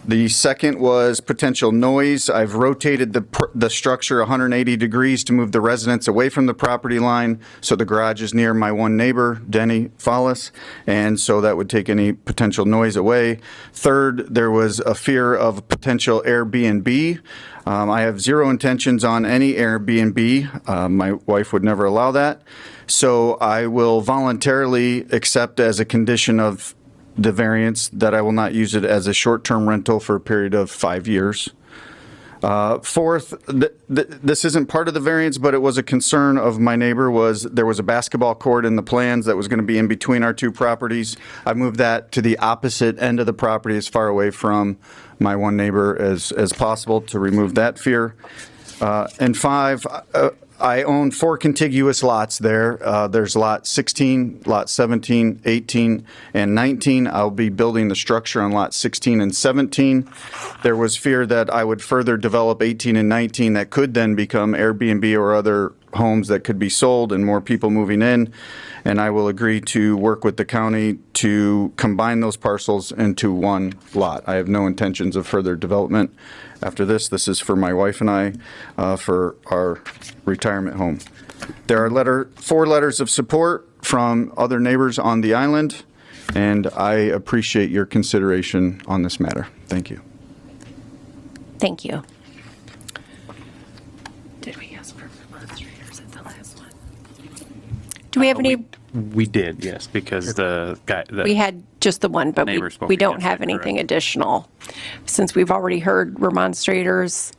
The second was potential noise. I've rotated the structure 180 degrees to move the residents away from the property line, so the garage is near my one neighbor, Denny Follis, and so that would take any potential noise away. Third, there was a fear of potential Airbnb. I have zero intentions on any Airbnb. My wife would never allow that. So I will voluntarily accept as a condition of the variance that I will not use it as a short-term rental for a period of 5 years. Fourth, this isn't part of the variance, but it was a concern of my neighbor, was there was a basketball court in the plans that was going to be in between our 2 properties. I moved that to the opposite end of the property, as far away from my one neighbor as possible, to remove that fear. And 5, I own 4 contiguous lots there. There's lot 16, lot 17, 18, and 19. I'll be building the structure on lot 16 and 17. There was fear that I would further develop 18 and 19 that could then become Airbnb or other homes that could be sold and more people moving in. And I will agree to work with the county to combine those parcels into one lot. I have no intentions of further development after this. This is for my wife and I, for our retirement home. There are 4 letters of support from other neighbors on the island, and I appreciate your consideration on this matter. Thank you. Thank you. Did we ask for demonstrators at the last one? Do we have any? We did, yes, because the guy. We had just the one, but neighbor spoke we don't against have it, anything correct. additional. Since we've already heard remonstrators,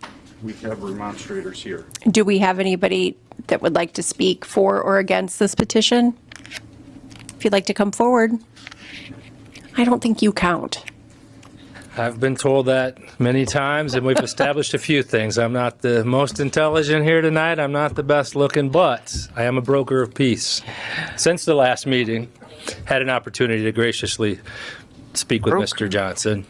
We have remonstrators here. do we have anybody that would like to speak for or against this petition? If you'd like to come forward. I don't think you count. I've been told that many times, and we've established a few things. I'm not the most intelligent here tonight. I'm not the best looking, but I am a broker of peace. Since the last meeting, had an opportunity to graciously speak with Mr. Johnson.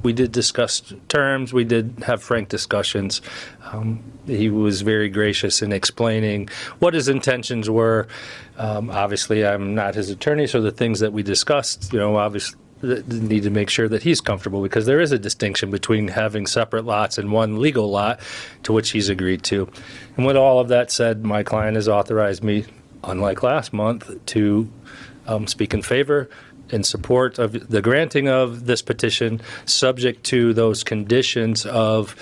We did discuss terms. We did have frank discussions. He was very gracious in explaining what his intentions were. Obviously, I'm not his attorney, so the things that we discussed, obviously need to make sure that he's comfortable, because there is a distinction between having separate lots and one legal lot, to which he's agreed to. And with all of that said, my client has authorized me, unlike last month, to speak in favor, in support of the granting of this petition, subject to those conditions of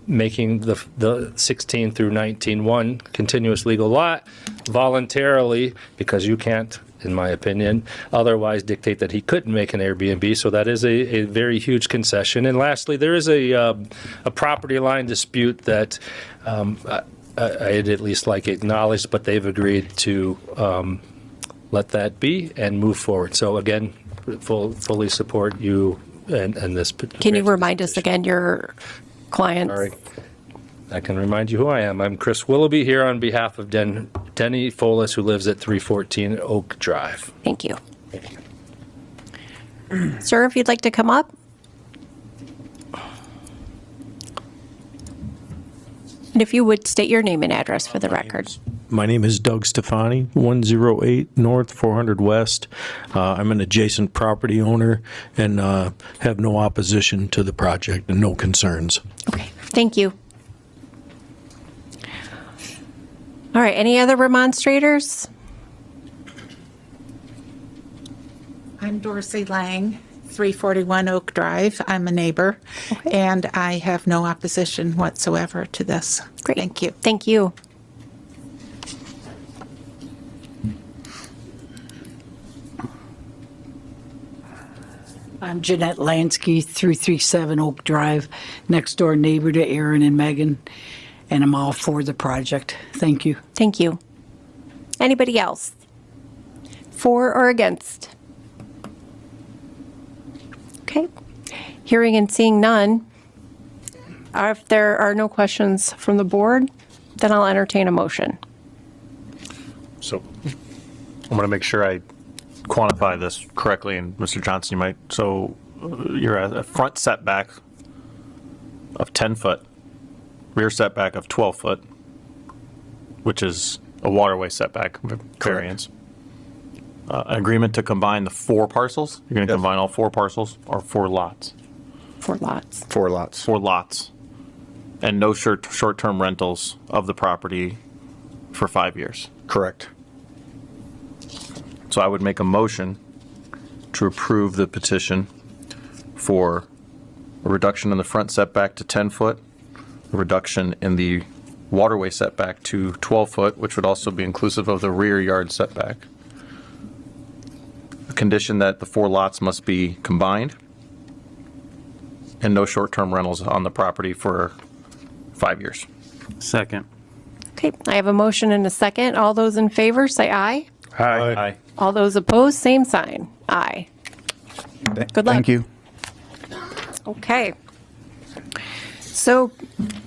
making the 16 through 19 one continuous legal lot voluntarily, because you can't, in my opinion, otherwise dictate that he couldn't make an Airbnb. So that is a very huge concession. And lastly, there is a property line dispute that I'd at least like acknowledged, but they've agreed to let that be and move forward. So again, fully support you and this. Can you remind us again your client? Sorry. I can remind you who I am. I'm Chris Willoughby here on behalf of Denny Follis, who lives at 314 Oak Drive. Thank you. Sir, if you'd like to come up. And if you would state your name and address for the record. My name is Doug Stefani, 108 North, 400 West. I'm an adjacent property owner and have no opposition to the project and no concerns. Okay, thank you. All right, any other remonstrators? I'm Dorsey Lang, 341 Oak Drive. I'm a neighbor, and I have no opposition whatsoever to this. Great. Thank you. Thank you. I'm Jeanette Lansky, 337 Oak Drive, next door neighbor to Aaron and Megan, and I'm all for the project. Thank you. Thank you. Anybody else? For or against? Okay. Hearing and seeing none. If there are no questions from the board, then I'll entertain a motion. So I'm going to make sure I quantify this correctly, and Mr. Johnson, you might. So you're at a front setback of 10 foot, rear setback of 12 foot, which is a waterway setback variance. An agreement to combine the 4 parcels. You're going to combine all 4 parcels or 4 lots? 4 lots. 4 lots. 4 lots. And no short-term rentals of the property for 5 years. Correct. So I would make a motion to approve the petition for a reduction in the front setback to 10 foot, a reduction in the waterway setback to 12 foot, which would also be inclusive of the rear yard setback. A condition that the 4 lots must be combined, and no short-term rentals on the property for 5 years. Second. Okay, I have a motion and a second. All those in favor, say aye. Aye. All those opposed, same sign. Aye. Good luck. Thank you. Okay. So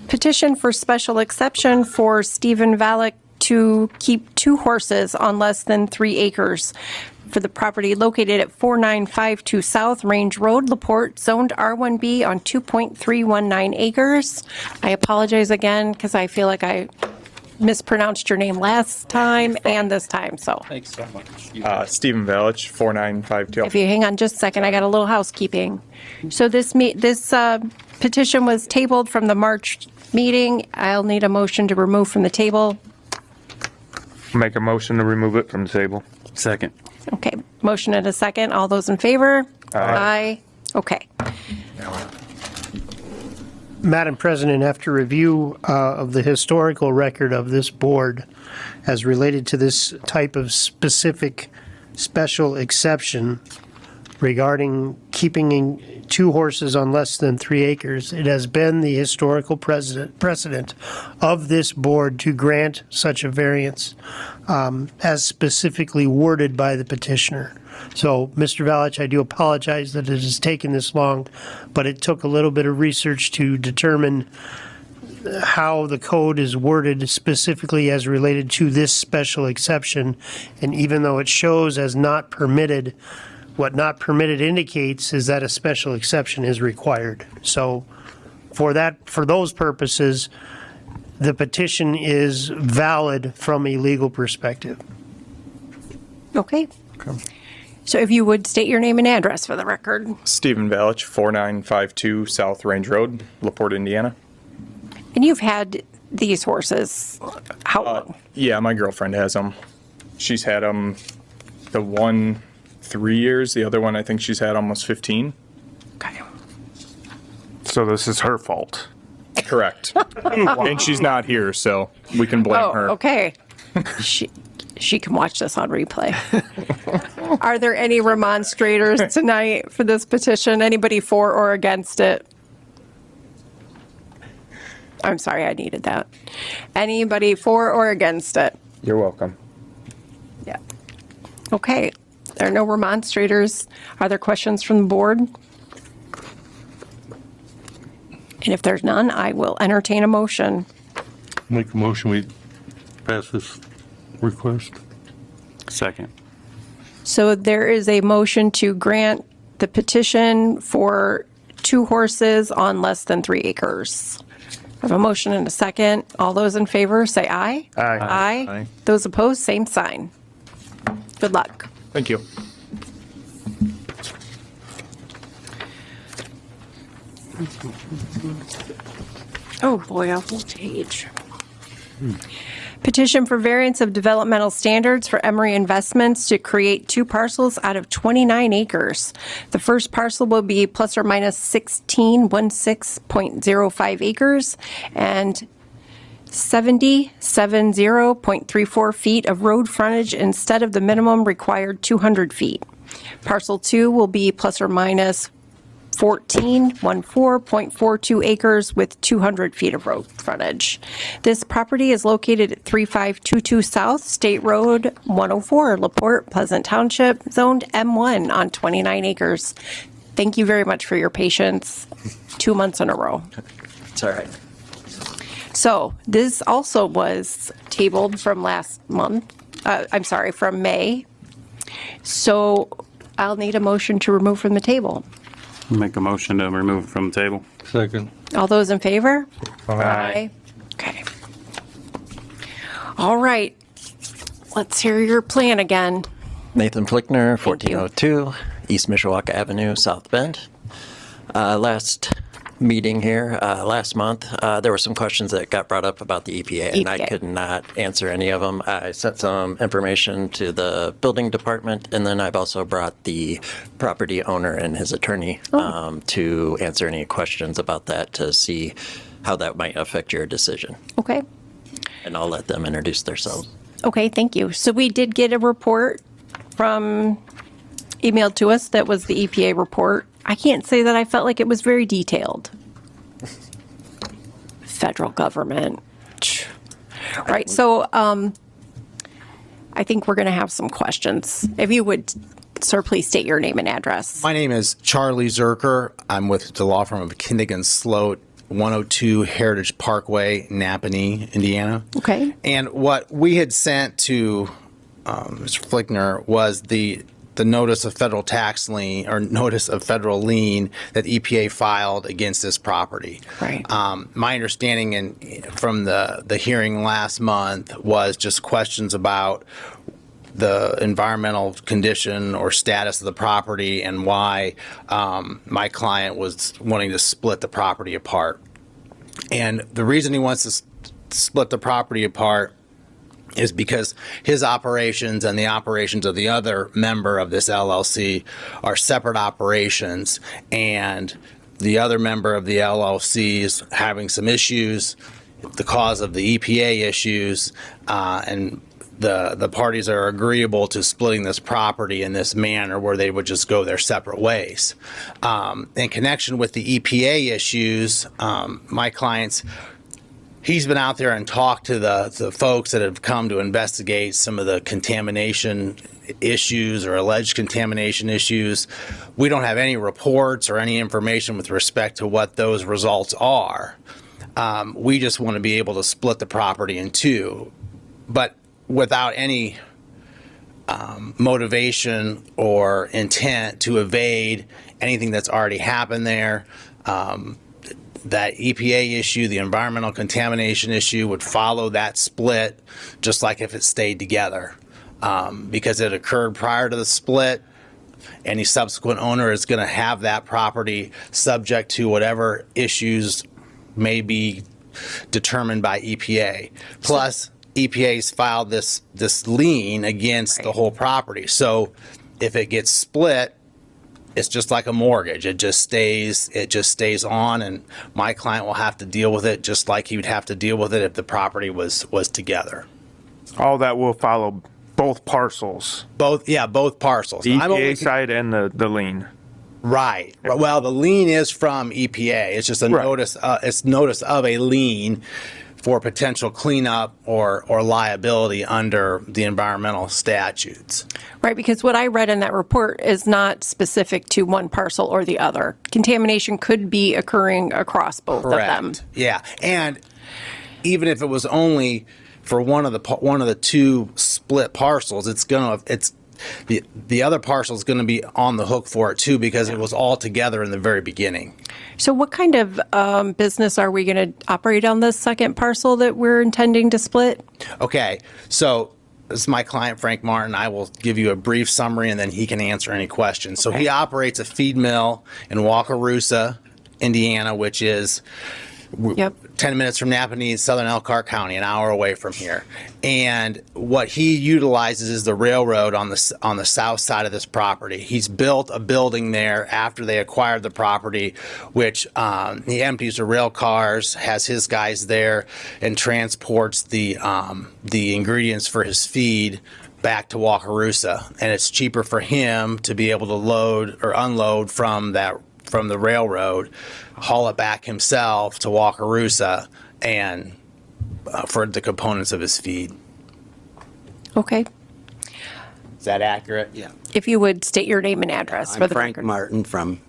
petition for special exception for Stephen Valek to keep 2 horses on less than 3 acres for the property located at 4952 South Range Road, LaPorte, zoned R1B on 2.319 acres. I apologize again because I feel like I mispronounced your name last time and this time, so. Thanks so much. Stephen Velich, 4952. If you hang on just a second, I got a little housekeeping. So this petition was tabled from the March meeting. I'll need a motion to remove from the table. Make a motion to remove it from the table. Second. Okay, motion and a second. All those in favor? Aye. Okay. Madam President, after review of the historical record of this board as related to this type of specific special exception regarding keeping 2 horses on less than 3 acres, it has been the historical precedent of this board to grant such a variance as specifically worded by the petitioner. So, Mr. Valich, I do apologize that it has taken this long, but it took a little bit of research to determine how the code is worded specifically as related to this special exception. And even though it shows as not permitted, what not permitted indicates is that a special exception is required. So for those purposes, the petition is valid from a legal perspective. Okay. So if you would state your name and address for the record. Stephen Velich, 4952 South Range Road, LaPorte, Indiana. And you've had these horses how long? Yeah, my girlfriend has them. She's had them, the one 3 years, the other one I think she's had almost 15. Okay. So this is her fault. Correct. And she's not here, so we can blame her. Okay. She can watch this on replay. Are there any remonstrators tonight for this petition? Anybody for or against it? I'm sorry, I needed that. Anybody for or against it? You're welcome. Yeah. Okay. There are no remonstrators. Are there questions from the board? And if there's none, I will entertain a motion. Make a motion, we pass this request. Second. So there is a motion to grant the petition for 2 horses on less than 3 acres. I have a motion and a second. All those in favor, say aye. Aye. Aye. Those opposed, same sign. Good luck. Thank you. Oh, boy, a whole page. Petition for variance of developmental standards for Emery Investments to create 2 parcels out of 29 acres. The first parcel will be plus or minus 16.05 acres and 70.34 feet of road frontage instead of the minimum required 200 feet. Parcel 2 will be plus or minus 14.42 acres with 200 feet of road frontage. This property is located at 3522 South State Road 104, LaPorte, Pleasant Township, zoned M1 on 29 acres. Thank you very much for your patience. 2 months in a row. It's all right. So this also was tabled from from May. So I'll need a motion to remove from the table. Make a motion to remove it from the table. Second. All those in favor? Aye. Okay. All right. Let's hear your plan again. Nathan Flickner, 1402 East Mishawaka Avenue, South Bend. Last meeting here, last month, there were some questions that got brought up about the EPA, and I could not answer any of them. I sent some information to the building department, and then I've also brought the property owner and his attorney to answer any questions about that to see how that might affect your decision. Okay. And I'll let them introduce themselves. Okay, thank you. So we did get a report emailed to us that was the EPA report. I can't say that I felt like it was very detailed. Federal government. Right, so I think we're going to have some questions. If you would, sir, please state your name and address. My name is Charlie Zerker. I'm with the law firm of Kindig & Sloat, 102 Heritage Parkway, Napanee, Indiana. Okay. And what we had sent to Mr. Flickner was the notice of federal tax lien or notice of federal lien that EPA filed against this property. Right. My understanding from the hearing last month was just questions about the environmental condition or status of the property and why my client was wanting to split the property apart. And the reason he wants to split the property apart is because his operations and the operations of the other member of this LLC are separate operations, and the other member of the LLC is having some issues, the cause of the EPA issues, and the parties are agreeable to splitting this property in this manner where they would just go their separate ways. In connection with the EPA issues, my clients, he's been out there and talked to the folks that have come to investigate some of the contamination issues or alleged contamination issues. We don't have any reports or any information with respect to what those results are. We just want to be able to split the property in two, but without any motivation or intent to evade anything that's already happened there. That EPA issue, the environmental contamination issue, would follow that split just like if it stayed together. Because it occurred prior to the split, any subsequent owner is going to have that property subject to whatever issues may be determined by EPA. Plus, EPA's filed this lien against the whole property. So if it gets split, it's just like a mortgage. It just stays on, and my client will have to deal with it just like he would have to deal with it if the property was together. All that will follow both parcels. Both parcels. The EPA side and the lien. Right. Well, the lien is from EPA. It's just a notice. It's notice of a lien for potential cleanup or liability under the environmental statutes. Right, because what I read in that report is not specific to one parcel or the other. Contamination could be occurring across both of them. Yeah, and even if it was only for one of the two split parcels, the other parcel is going to be on the hook for it too because it was all together in the very beginning. So what kind of business are we going to operate on this second parcel that we're intending to split? Okay, so this is my client, Frank Martin. I will give you a brief summary and then he can answer any questions. So he operates a feed mill in Wakarusa, Indiana, which is Yep. 10 minutes from Napanee, southern Elkhart County, an hour away from here. And what he utilizes is the railroad on the south side of this property. He's built a building there after they acquired the property, which he empties the rail cars, has his guys there, and transports the ingredients for his feed back to Wakarusa. And it's cheaper for him to be able to load or unload from the railroad, haul it back himself to Wakarusa, and for the components of his feed. Okay. Is that accurate? Yeah. If you would state your name and address for I'm the Frank record. Martin from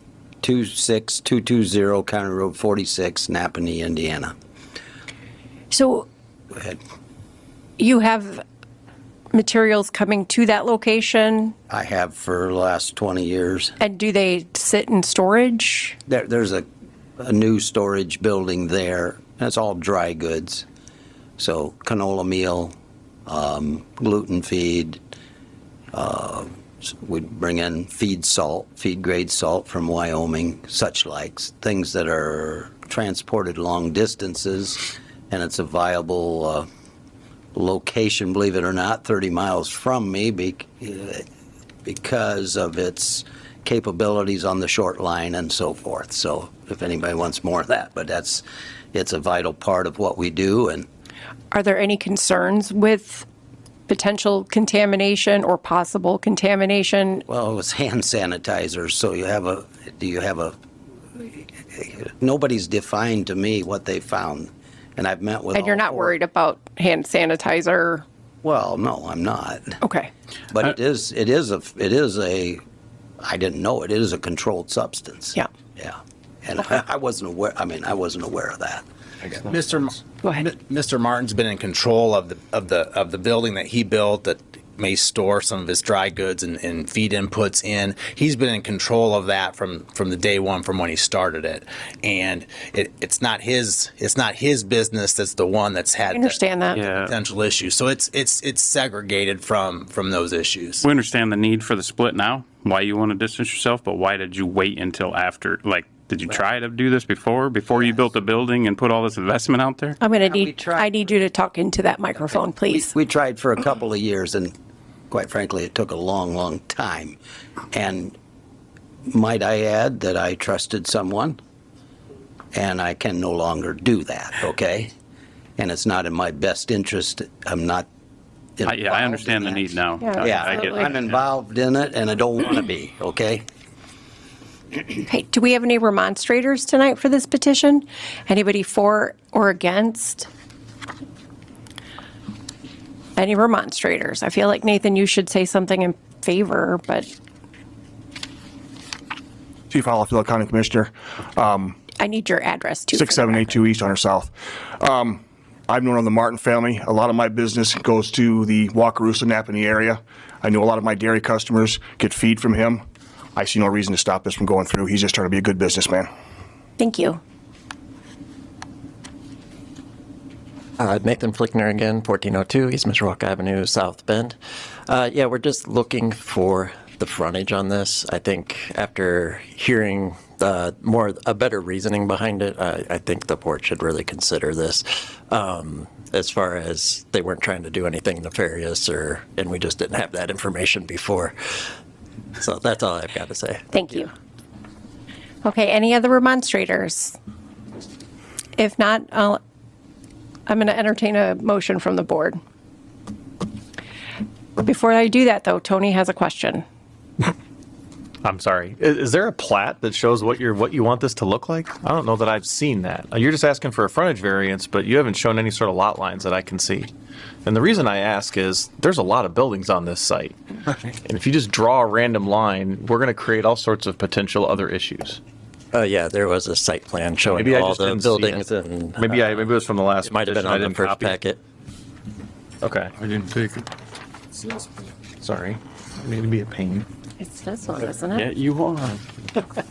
26220 County Road 46, Napanee, Indiana. So Go ahead. you have materials coming to that location, I have for the last 20 years. and do they sit in storage? There's a new storage building there. That's all dry goods. So canola meal, gluten feed. We bring in feed grade salt from Wyoming, such likes, things that are transported long distances, and it's a viable location, believe it or not, 30 miles from me because of its capabilities on the short line and so forth. So if anybody wants more of that, but it's a vital part of what we do. And Are there any concerns with potential contamination or possible contamination? well, it was hand sanitizers, so nobody's defined to me what they found. And I've met with And you're all not four. worried about hand sanitizer? Well, no, I'm not. Okay. But it is a, I didn't know it is a controlled substance. Yeah. Yeah. And I wasn't aware of that. Mr. Martin's been in control of the building that he built that may store some of his dry goods and feed inputs in. He's been in control of that from the day one, from when he started it. And it's not his business that's the one that's had I understand that. Yeah. potential issues. So it's segregated from those issues. We understand the need for the split now, why you want to distance yourself, but why did you wait until after? Like, did you try to do this before you built the building and put all this investment out there? I'm going to I need you to talk into that microphone, please. We tried for a couple of years, and quite frankly, it took a long, long time. And might I add that I trusted someone, and I can no longer do that, okay? And it's not in my best interest. I'm not involved I understand the need now. Yeah, I get I'm involved in it, and I don't want to be, okay? Okay, do we have any remonstrators tonight for this petition? Anybody for or against? Any remonstrators? I feel like, Nathan, you should say something in favor, but Chief Hollifield, County Commissioner. I need your address too. for the 6782 East Hunter South. I've known of the Martin family. A lot of my business goes to the Wakarusa, Napanee area. I know a lot of my dairy customers get feed from him. I see no reason to stop this from going through. He's just trying to be a good businessman. Thank you. Nathan Flickner again, 1402 East Mishawaka Avenue, South Bend. Yeah, we're just looking for the frontage on this. I think after hearing a better reasoning behind it, I think the board should really consider this. As far as they weren't trying to do anything nefarious, and we just didn't have that information before. So that's all I've got to say. Thank you. Okay, any other remonstrators? If not, I'm going to entertain a motion from the board. Before I do that, though, Tony has a question. I'm sorry. Is there a plat that shows what you want this to look like? I don't know that I've seen that. You're just asking for a frontage variance, but you haven't shown any sort of lot lines that I can see. And the reason I ask is there's a lot of buildings on this site. And if you just draw a random line, we're going to create all sorts of potential other issues. Yeah, there was a site plan showing Maybe I all just the didn't see buildings, it. and Maybe it was from the last. it might have been petition. I on the didn't first copy it. packet. Okay. I didn't take it. Sorry. I need to be a pain. It's this one, isn't it? Yeah, you are.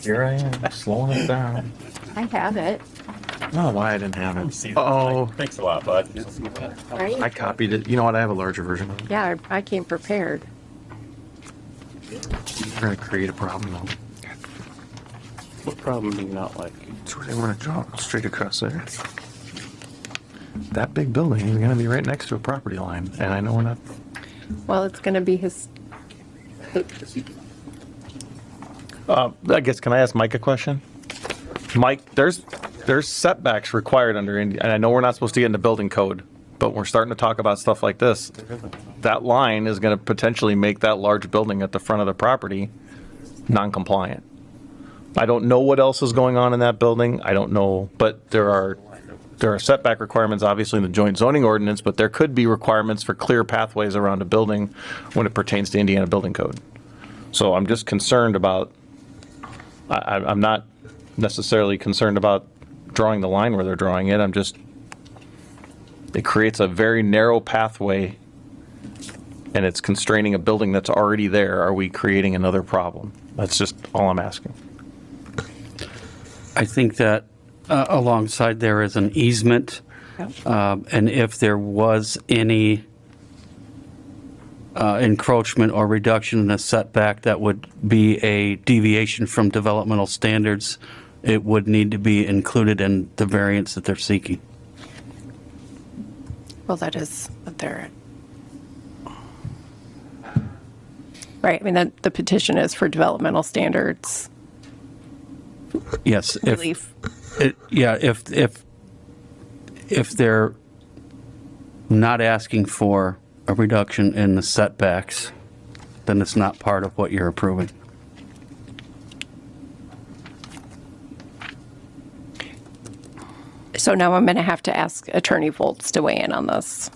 Here I am, slowing it down. I have it. I don't know why I didn't have it. Oh, thanks a lot, bud. Right? I copied it. You know what? I have a larger version of it. Yeah, I came prepared. We're going to create a problem, though. What problem do you not like? It's where they want to draw straight across there. That big building is going to be right next to a property line, and I know we're not. Well, it's going to be his, I guess, can I ask Mike a question? Mike, there's setbacks required under India, and I know we're not supposed to get into building code, but we're starting to talk about stuff like this. That line is going to potentially make that large building at the front of the property non-compliant. I don't know what else is going on in that building. I don't know, but there are setback requirements, obviously, in the joint zoning ordinance, but there could be requirements for clear pathways around a building when it pertains to Indiana building code. So I'm just concerned about, I'm not necessarily concerned about drawing the line where they're drawing it. It creates a very narrow pathway, and it's constraining a building that's already there. Are we creating another problem? That's just all I'm asking. I think that alongside there is an easement, and if there was any encroachment or reduction in a setback that would be a deviation from developmental standards, it would need to be included in the variance that they're seeking. well, that is what they're, right, I mean, the petition is for developmental standards Yes. relief. If they're not asking for a reduction in the setbacks, then it's not part of what you're approving. So now I'm going to have to ask Attorney Volz to weigh in on this.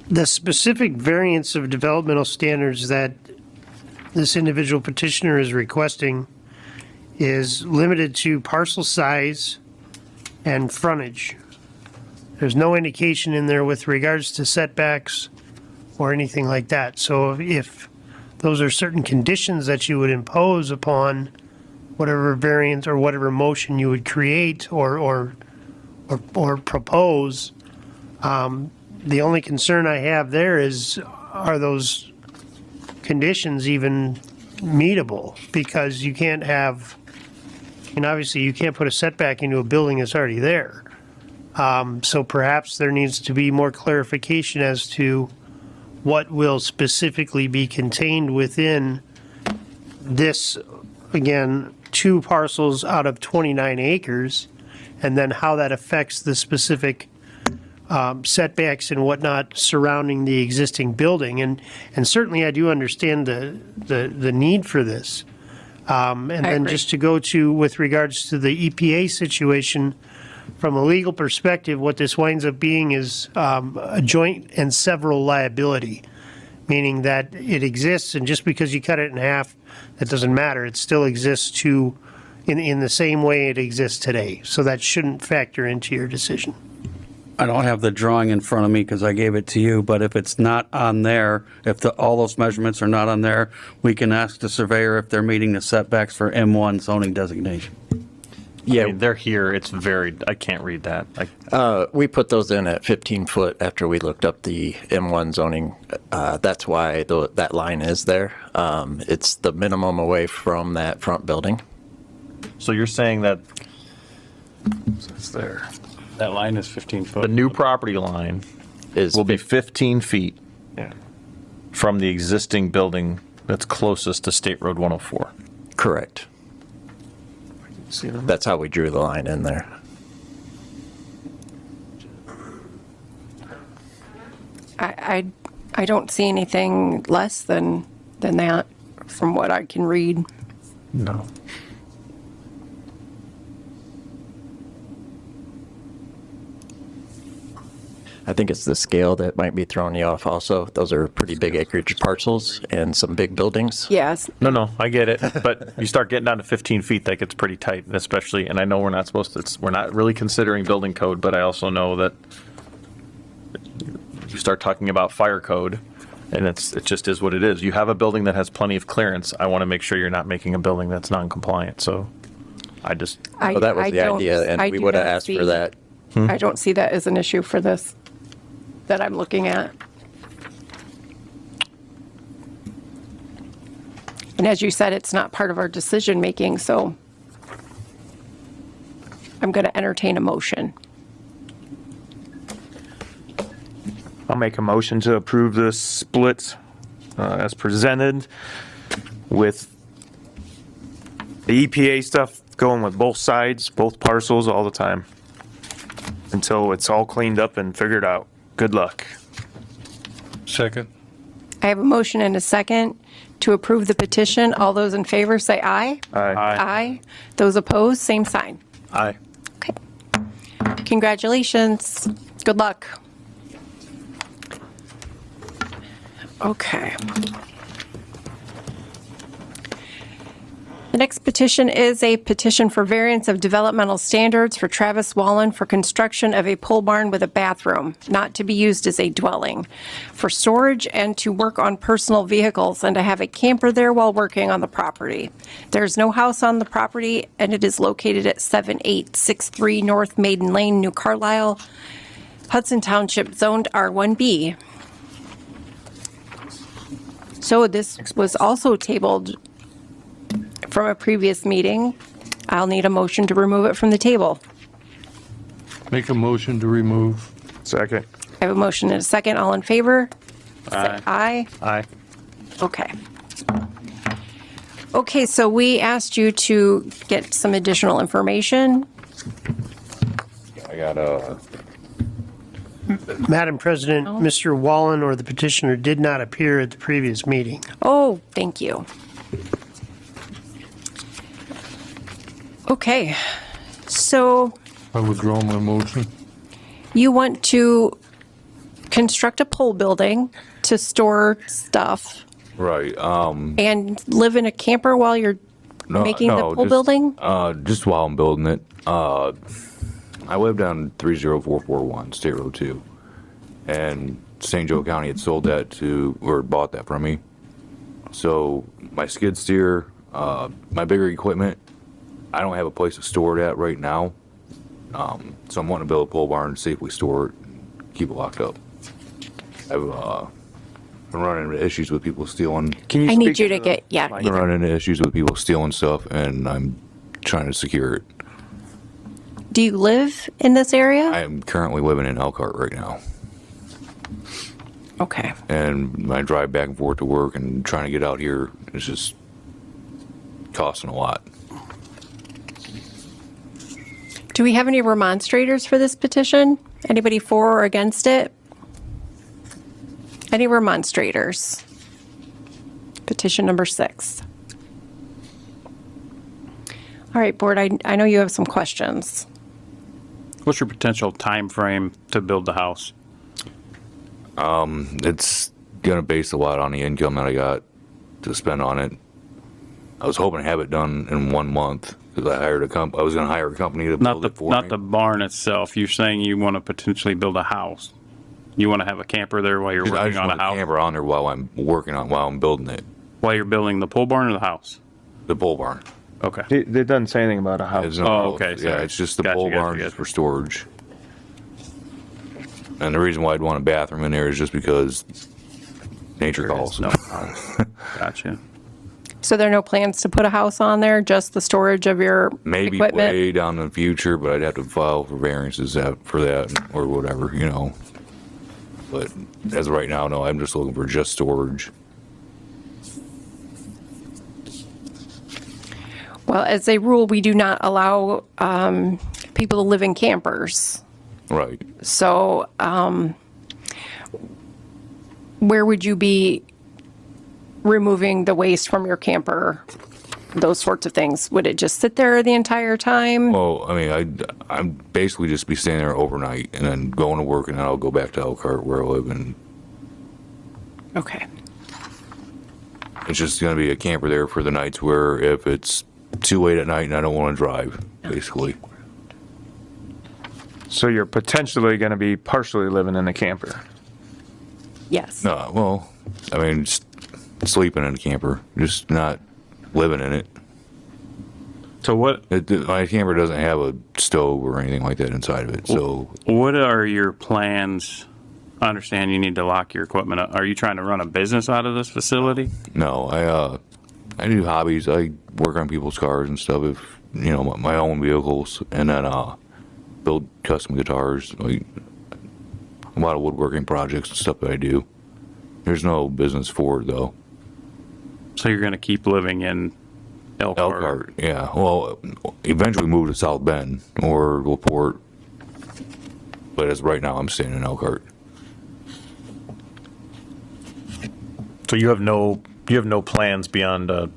The specific variance of developmental standards that this individual petitioner is requesting is limited to parcel size and frontage. There's no indication in there with regards to setbacks or anything like that. So if those are certain conditions that you would impose upon whatever variance or whatever motion you would create or propose, the only concern I have there is, are those conditions even meetable? Because you can't have, and obviously you can't put a setback into a building that's already there. So perhaps there needs to be more clarification as to what will specifically be contained within this, again, 2 parcels out of 29 acres, and then how that affects the specific setbacks and whatnot surrounding the existing building. And certainly I do understand the need for this. And then just to go to, with regards to the EPA situation, from a legal perspective, what this winds up being is a joint and several liability, meaning that it exists, and just because you cut it in half, that doesn't matter. It still exists in the same way it exists today. So that shouldn't factor into your decision. I don't have the drawing in front of me because I gave it to you, but if it's not on there, if all those measurements are not on there, we can ask the surveyor if they're meeting the setbacks for M1 zoning designation. Yeah, I mean, they're here. It's very, I can't read that. We put those in at 15 foot after we looked up the M1 zoning. That's why that line is there. It's the minimum away from that front building. So you're saying that it's there. That line is 15 foot. The new property line will be 15 feet from the existing building that's closest to State Road 104. Correct. That's how we drew the line in there. I don't see anything less than that from what I can read. No. I think it's the scale that might be throwing you off also. Those are pretty big acreage parcels and some big buildings. Yes. No, I get it. But you start getting down to 15 feet, that gets pretty tight, and especially, and I know we're not supposed to, we're not really considering building code, but I also know that you start talking about fire code, and it just is what it is. You have a building that has plenty of clearance. I want to make sure you're not making a building that's non-compliant. So I just. Well, that was the idea, and we would have asked for that. I don't see that as an issue for this that I'm looking at. And as you said, it's not part of our decision-making, so I'm going to entertain a motion. I'll make a motion to approve the split as presented with the EPA stuff going with both sides, both parcels all the time until it's all cleaned up and figured out. Good luck. Second. I have a motion and a second to approve the petition. All those in favor say aye. Aye. Aye. Those opposed, same sign. Aye. Okay. Congratulations. Good luck. Okay. The next petition is a petition for variance of developmental standards for Travis Wallen for construction of a pole barn with a bathroom, not to be used as a dwelling, for storage and to work on personal vehicles and to have a camper there while working on the property. There's no house on the property, and it is located at 7863 North Maiden Lane, New Carlisle, Hudson Township, zoned R1B. So this was also tabled from a previous meeting. I'll need a motion to remove it from the table. Make a motion to remove. Second. I have a motion and a second. All in favor? Aye. Say aye. Aye. Okay. Okay, so we asked you to get some additional information. I got a. Madam President, Mr. Wallen or the petitioner did not appear at the previous meeting. Oh, thank you. Okay, so I withdraw my motion. you want to construct a pole building to store stuff Right. and live in a camper while you're making the pole just, building? Just while I'm building it. I lived on 30441 State Road 2, and St. Joe County had sold that to, or bought that from me. So my skid steer, my bigger equipment, I don't have a place to store it at right now. So I'm wanting to build a pole barn, safely store it, keep it locked up. I've been running into issues with people stealing. I need you to get, yeah. I've been running into issues with people stealing stuff, and I'm trying to secure it. Do you live in this area? I am currently living in Elkhart right now. Okay. And I drive back and forth to work, and trying to get out here is just costing a lot. Do we have any remonstrators for this petition? Anybody for or against it? Any remonstrators? Petition number 6. All right, board, I know you have some questions. What's your potential time frame to build the house? It's gonna base a lot on the income that I got to spend on it. I was hoping to have it done in 1 month because I was gonna hire a company to build it for Not me. the barn itself. You're saying you want to potentially build a house. You want to have a camper there while you're I working just on want a a house? camper on there while I'm building it. While you're building the pole barn or the house? The pole barn. Okay. It doesn't say anything about a house. There's no Oh, house. okay, Yeah, sorry. it's just the Gotcha, pole gotcha, barn gotcha. just for storage. And the reason why I'd want a bathroom in there is just because nature calls. No. Gotcha. So there are no plans to put a house on there, just the storage of your Maybe equipment? way down in the future, but I'd have to file for variances for that or whatever, you know. But as of right now, no, I'm just looking for just storage. Well, as a rule, we do not allow people to live in campers. Right. So where would you be removing the waste from your camper? Those sorts of things. Would it just sit there the entire time? Well, I mean, I'm basically just be staying there overnight and then going to work, and then I'll go back to Elkhart where I live, and Okay. it's just going to be a camper there for the nights where if it's too late at night and I don't want to drive, basically. So you're potentially going to be partially living in a camper. Yes. No, well, I mean, just sleeping in a camper, just not living in it. So what? My camper doesn't have a stove or anything like that inside of it, so What are your plans? I understand you need to lock your equipment up. Are you trying to run a business out of this facility? no, I do hobbies. I work on people's cars and stuff. If my own vehicles, and then build custom guitars. Like a lot of woodworking projects and stuff that I do. There's no business for it though. So you're going to keep living in Elkhart? Elkhart, yeah. Well, eventually move to South Bend or LaPorte. But as right now, I'm staying in Elkhart. So you have no plans beyond a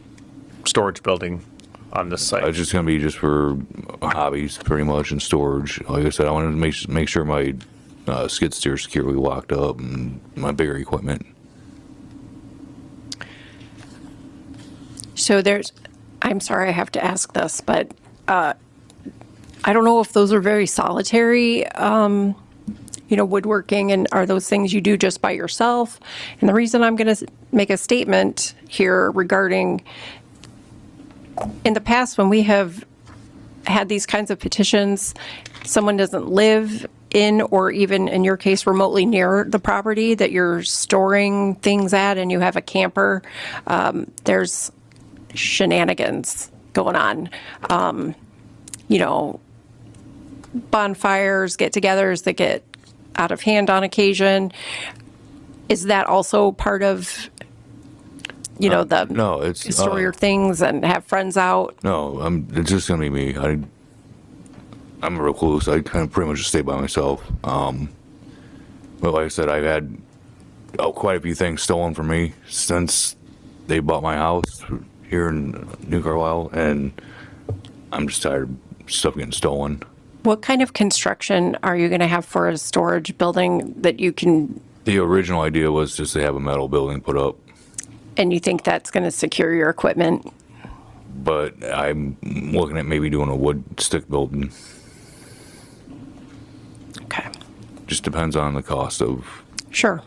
storage building on this site? It's just gonna be just for hobbies, pretty much, and storage. Like I said, I wanted to make sure my skid steer is securely locked up and my bigger equipment. So I'm sorry I have to ask this, but I don't know if those are very solitary, woodworking, and are those things you do just by yourself? And the reason I'm going to make a statement here regarding, in the past when we have had these kinds of petitions, someone doesn't live in, or even in your case, remotely near the property that you're storing things at, and you have a camper, there's shenanigans going on. Bonfires, get-togethers that get out of hand on occasion. Is that also part of, the No, it's store your things and have friends out? No, it's just gonna be me. I'm a recluse. I kind of pretty much just stay by myself. But like I said, I've had quite a few things stolen from me since they bought my house here in New Carlisle, and I'm just tired of stuff getting stolen. What kind of construction are you going to have for a storage building that you can, The original idea was just to have a metal building put up, and you think that's going to secure your equipment? but I'm looking at maybe doing a wood stick building. Okay. Just depends on the cost of. Sure.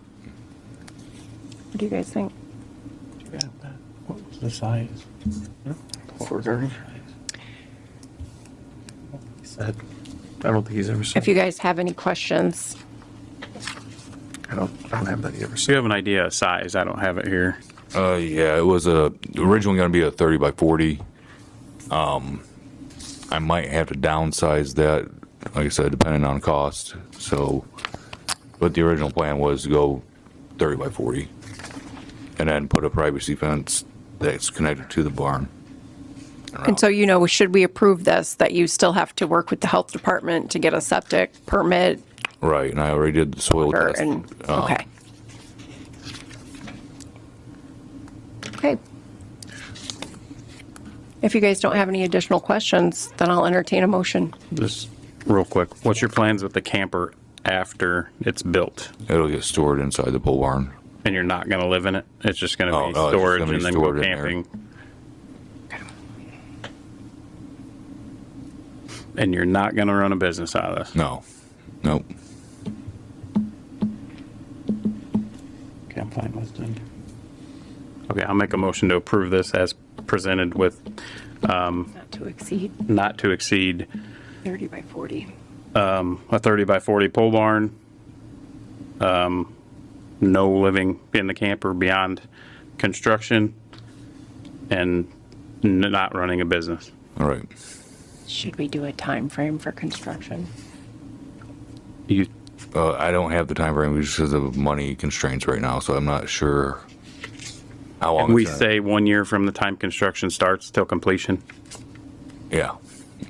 What do you guys think? What was the size? 430. He said, I don't think he's ever seen. If you guys have any questions. I don't have that he ever Do seen. you have an idea of size? I don't have it here. Yeah, it was originally going to be a 30 by 40. I might have to downsize that, like I said, depending on cost. So, but the original plan was to go 30 by 40, and then put a privacy fence that's connected to the barn. And so, should we approve this, that you still have to work with the health department to get a septic permit? Right, and I already did the soil test. Okay. Okay. If you guys don't have any additional questions, then I'll entertain a motion. Just real quick, what's your plans with the camper after it's built? It'll get stored inside the pole barn. And you're not going to live in it? It's just going to be it's just storage gonna be and then go stored in there. camping? And you're not going to run a business out of this? No. Nope. Okay, I'm fine with it. Okay, I'll make a motion to approve this as presented with Not to exceed not to exceed 30 by 40. a 30 by 40 pole barn, no living in the camper beyond construction, and not running a business. All right. Should we do a time frame for construction? You, I don't have the time frame just because of money constraints right now, so I'm not sure how long. and we it's gonna- say 1 year from the time construction starts till completion. Yeah.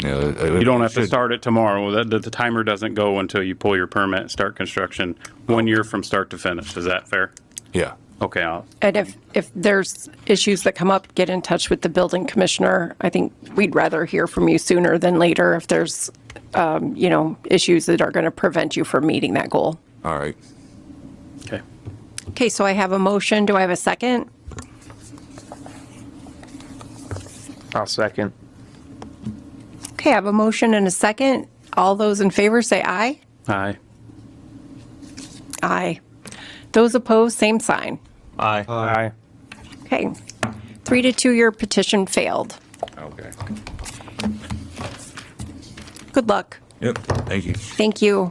Yeah. You don't have to start it tomorrow. The timer doesn't go until you pull your permit, start construction, 1 year from start to finish. Is that fair? Yeah. Okay, And if there's issues that come up, get in touch with the building commissioner. I think we'd rather hear from you sooner than later if there's, issues that are going to prevent you from meeting that goal. All right. Okay. Okay, so I have a motion. Do I have a second? I'll second. Okay, I have a motion and a second. All those in favor say aye. Aye. Aye. Those opposed, same sign. Aye. Aye. Okay. 3-2, your petition failed. Okay. Good luck. Yep. Thank you. Thank you.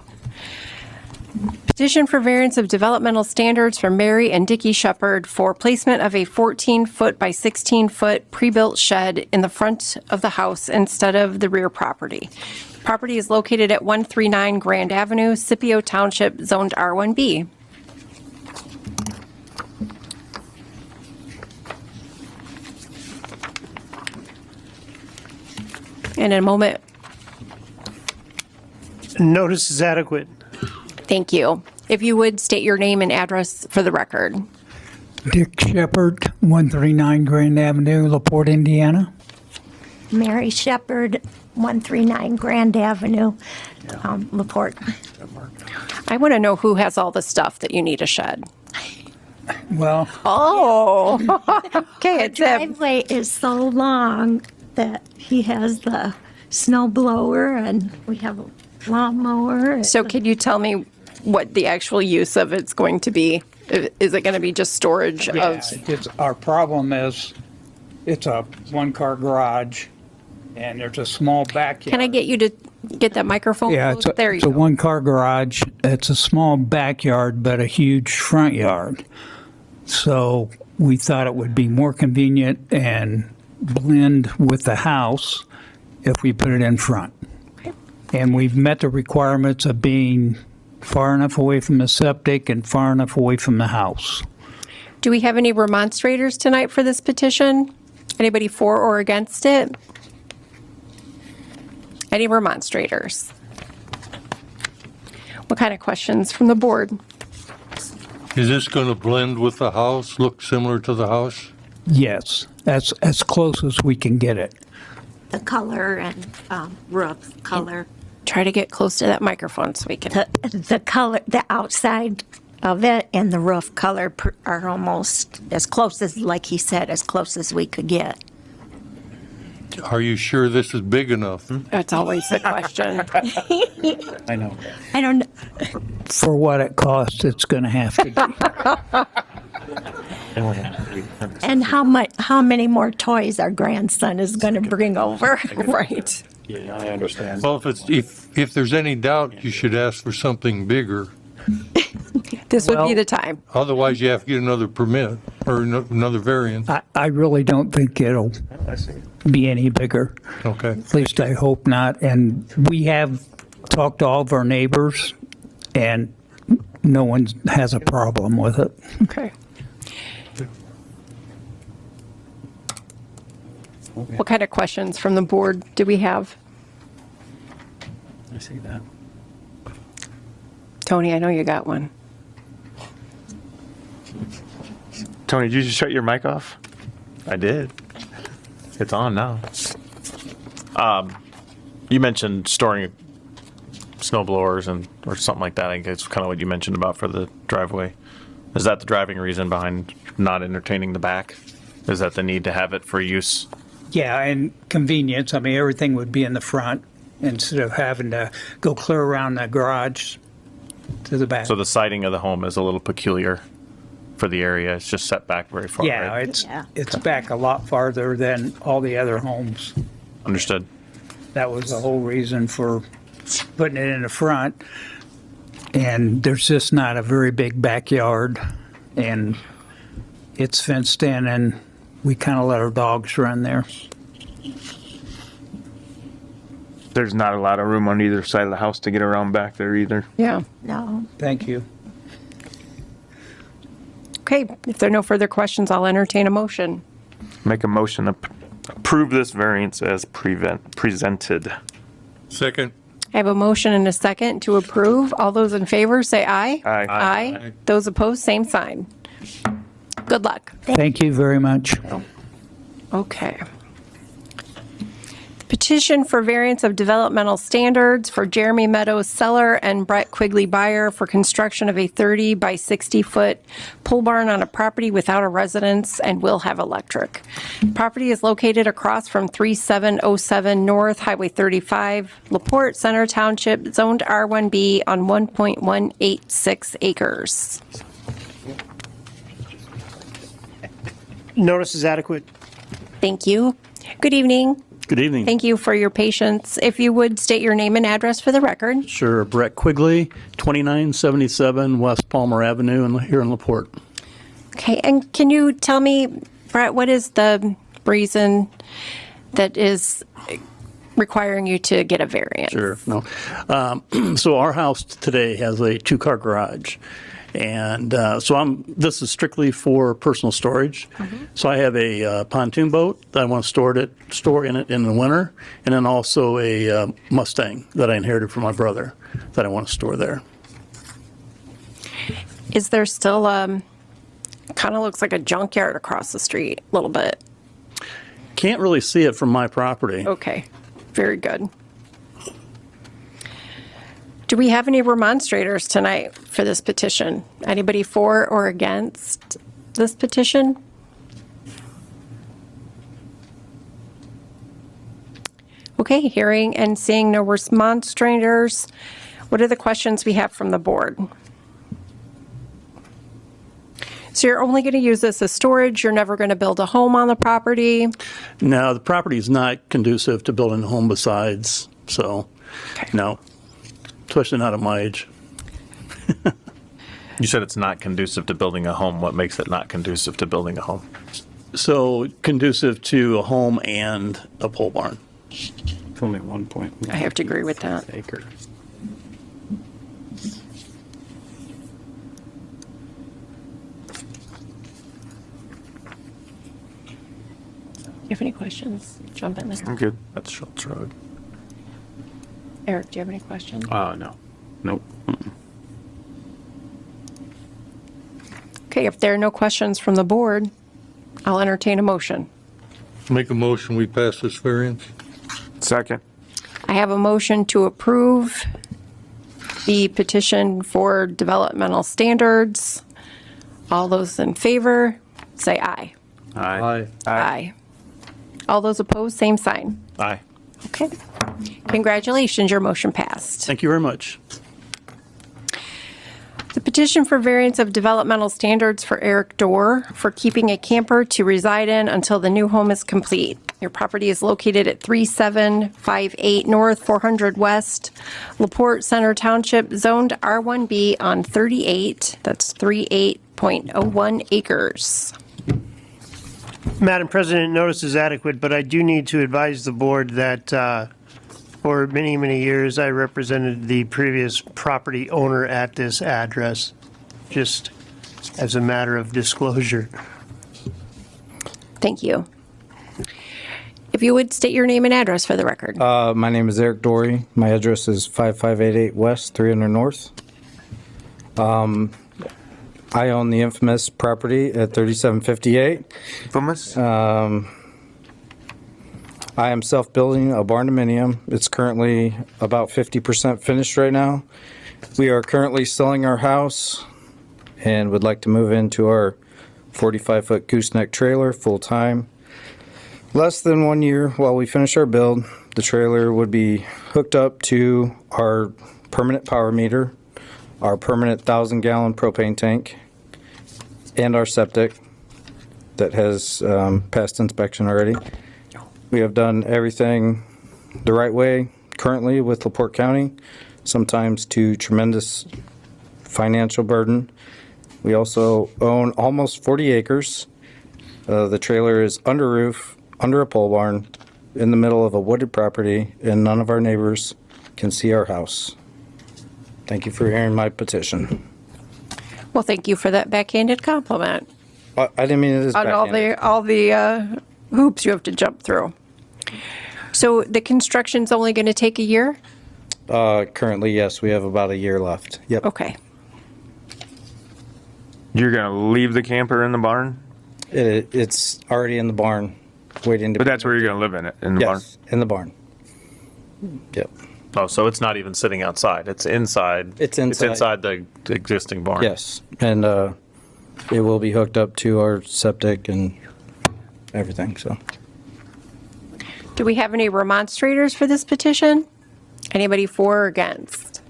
Petition for variance of developmental standards for Mary and Dickie Shepherd for placement of a 14-foot by 16-foot pre-built shed in the front of the house instead of the rear property. Property is located at 139 Grand Avenue, Scipio Township, zoned R1B. And in a moment. Notice is adequate. Thank you. If you would state your name and address for the record. Dick Shepherd, 139 Grand Avenue, LaPorte, Indiana. Mary Shepherd, 139 Grand Avenue, LaPorte. I want to know who has all the stuff that you need a shed. Well, Oh, okay. Our It's him. driveway is so long that he has the snow blower and we have a lawnmower. So could you tell me what the actual use of it's going to be? Is it going to be just storage yeah, of? it's, our problem is it's a one-car garage and there's a small backyard. Can I get you to get that microphone? Yeah, close? There you it's a go. one-car garage. It's a small backyard, but a huge front yard. So we thought it would be more convenient and blend with the house if we put it in front. And we've met the requirements of being far enough away from the septic and far enough away from the house. Do we have any remonstrators tonight for this petition? Anybody for or against it? Any remonstrators? What kind of questions from the board? Is this going to blend with the house, look similar to the house? Yes, that's as close as we can get it. The color and roof color. Try to get close to that microphone so we can. The color, the outside of it and the roof color are almost as close as, like he said, as close as we could get. Are you sure this is big enough? That's always the question. I know. I don't know. For what it costs, it's going to have to be. And how many more toys our grandson is going to bring over? Right. Yeah, I understand. Well, if there's any doubt, you should ask for something bigger. This would be the time. Otherwise, you have to get another permit or another variance. I really don't think it'll be any bigger. Okay. At least I hope not. And we have talked to all of our neighbors, and no one has a problem with it. Okay. What kind of questions from the board do we have? I see that. Tony, I know you got one. Tony, did you just shut your mic off? I did. It's on now. You mentioned storing snow blowers or something like that. I think it's kind of what you mentioned about for the driveway. Is that the driving reason behind not entertaining the back? Is that the need to have it for use? Yeah, and convenience. I mean, everything would be in the front instead of having to go clear around the garage to the back. So the siding of the home is a little peculiar for the area. It's just set back very far, Yeah, right? it's back a lot farther than all the other homes. Understood. That was the whole reason for putting it in the front. And there's just not a very big backyard, and it's fenced in, and we kind of let our dogs run there. There's not a lot of room on either side of the house to get around back there either. Yeah. No. Thank you. Okay, if there are no further questions, I'll entertain a motion. Make a motion to approve this variance as presented. Second. I have a motion and a second to approve. All those in favor, say aye. Aye. Aye. Those opposed, same sign. Good luck. Thank you very much. Okay. Petition for variance of developmental standards for Jeremy Meadows Seller and Brett Quigley Buyer for construction of a 30 by 60-foot pole barn on a property without a residence and will have electric. Property is located across from 3707 North Highway 35, LaPorte Center Township, zoned R1B on 1.186 acres. Notice is adequate. Thank you. Good evening. Good evening. Thank you for your patience. If you would state your name and address for the record. Sure. Brett Quigley, 2977 West Palmer Avenue here in LaPorte. Okay, and can you tell me, Brett, what is the reason that is requiring you to get a variance? Sure. No. So our house today has a two-car garage. And this is strictly for personal storage. So I have a pontoon boat that I want to store in it in the winter, and then also a Mustang that I inherited from my brother that I want to store there. Is there still kind of looks like a junkyard across the street a little bit? Can't really see it from my property. Okay, very good. Do we have any remonstrators tonight for this petition? Anybody for or against this petition? Okay, hearing and seeing no remonstrators, what are the questions we have from the board? So you're only going to use this as storage? You're never going to build a home on the property? No, the property is not conducive to building a home besides, so no. Especially not at my age. You said it's not conducive to building a home. What makes it not conducive to building a home? So conducive to a home and a pole barn. It's only 1.1 I have to agree with that. acre. You have any questions? Jump in there. I'm good. That's Schultz Road. Eric, do you have any questions? No. Nope. Okay, if there are no questions from the board, I'll entertain a motion. Make a motion, we pass this variance. Second. I have a motion to approve the petition for developmental standards. All those in favor, say aye. Aye. Aye. All those opposed, same sign. Aye. Okay. Congratulations, your motion passed. Thank you very much. The petition for variance of developmental standards for Eric Dorr for keeping a camper to reside in until the new home is complete. Your property is located at 3758 North, 400 West, LaPorte Center Township, zoned R1B on 38, that's 38.01 acres. Madam President, notice is adequate, but I do need to advise the board that for many, many years, I represented the previous property owner at this address, just as a matter of disclosure. Thank you. If you would state your name and address for the record. My name is Eric Dory. My address is 5588 West, 300 North. I own the infamous property at 3758. Infamous? I am self-building a barn dominium. It's currently about 50% finished right now. We are currently selling our house and would like to move into our 45-foot gooseneck trailer full-time. Less than 1 year while we finish our build, the trailer would be hooked up to our permanent power meter, our permanent 1,000-gallon propane tank, and our septic that has passed inspection already. We have done everything the right way currently with LaPorte County, sometimes to tremendous financial burden. We also own almost 40 acres. The trailer is under roof, under a pole barn, in the middle of a wooded property, and none of our neighbors can see our house. Thank you for hearing my petition. Well, thank you for that backhanded compliment. I didn't mean it as On backhanded. all the hoops you have to jump through. So the construction's only going to take a year? Currently, yes, we have about a year left. Yep. Okay. You're going to leave the camper in the barn? It's already in the barn, waiting to. But that's where you're going to live in it, in the barn? Yes, in the barn. Yep. Oh, so it's not even sitting outside. It's inside. It's inside. It's inside the existing barn. Yes, and it will be hooked up to our septic and everything, so. Do we have any remonstrators for this petition? Anybody for or against?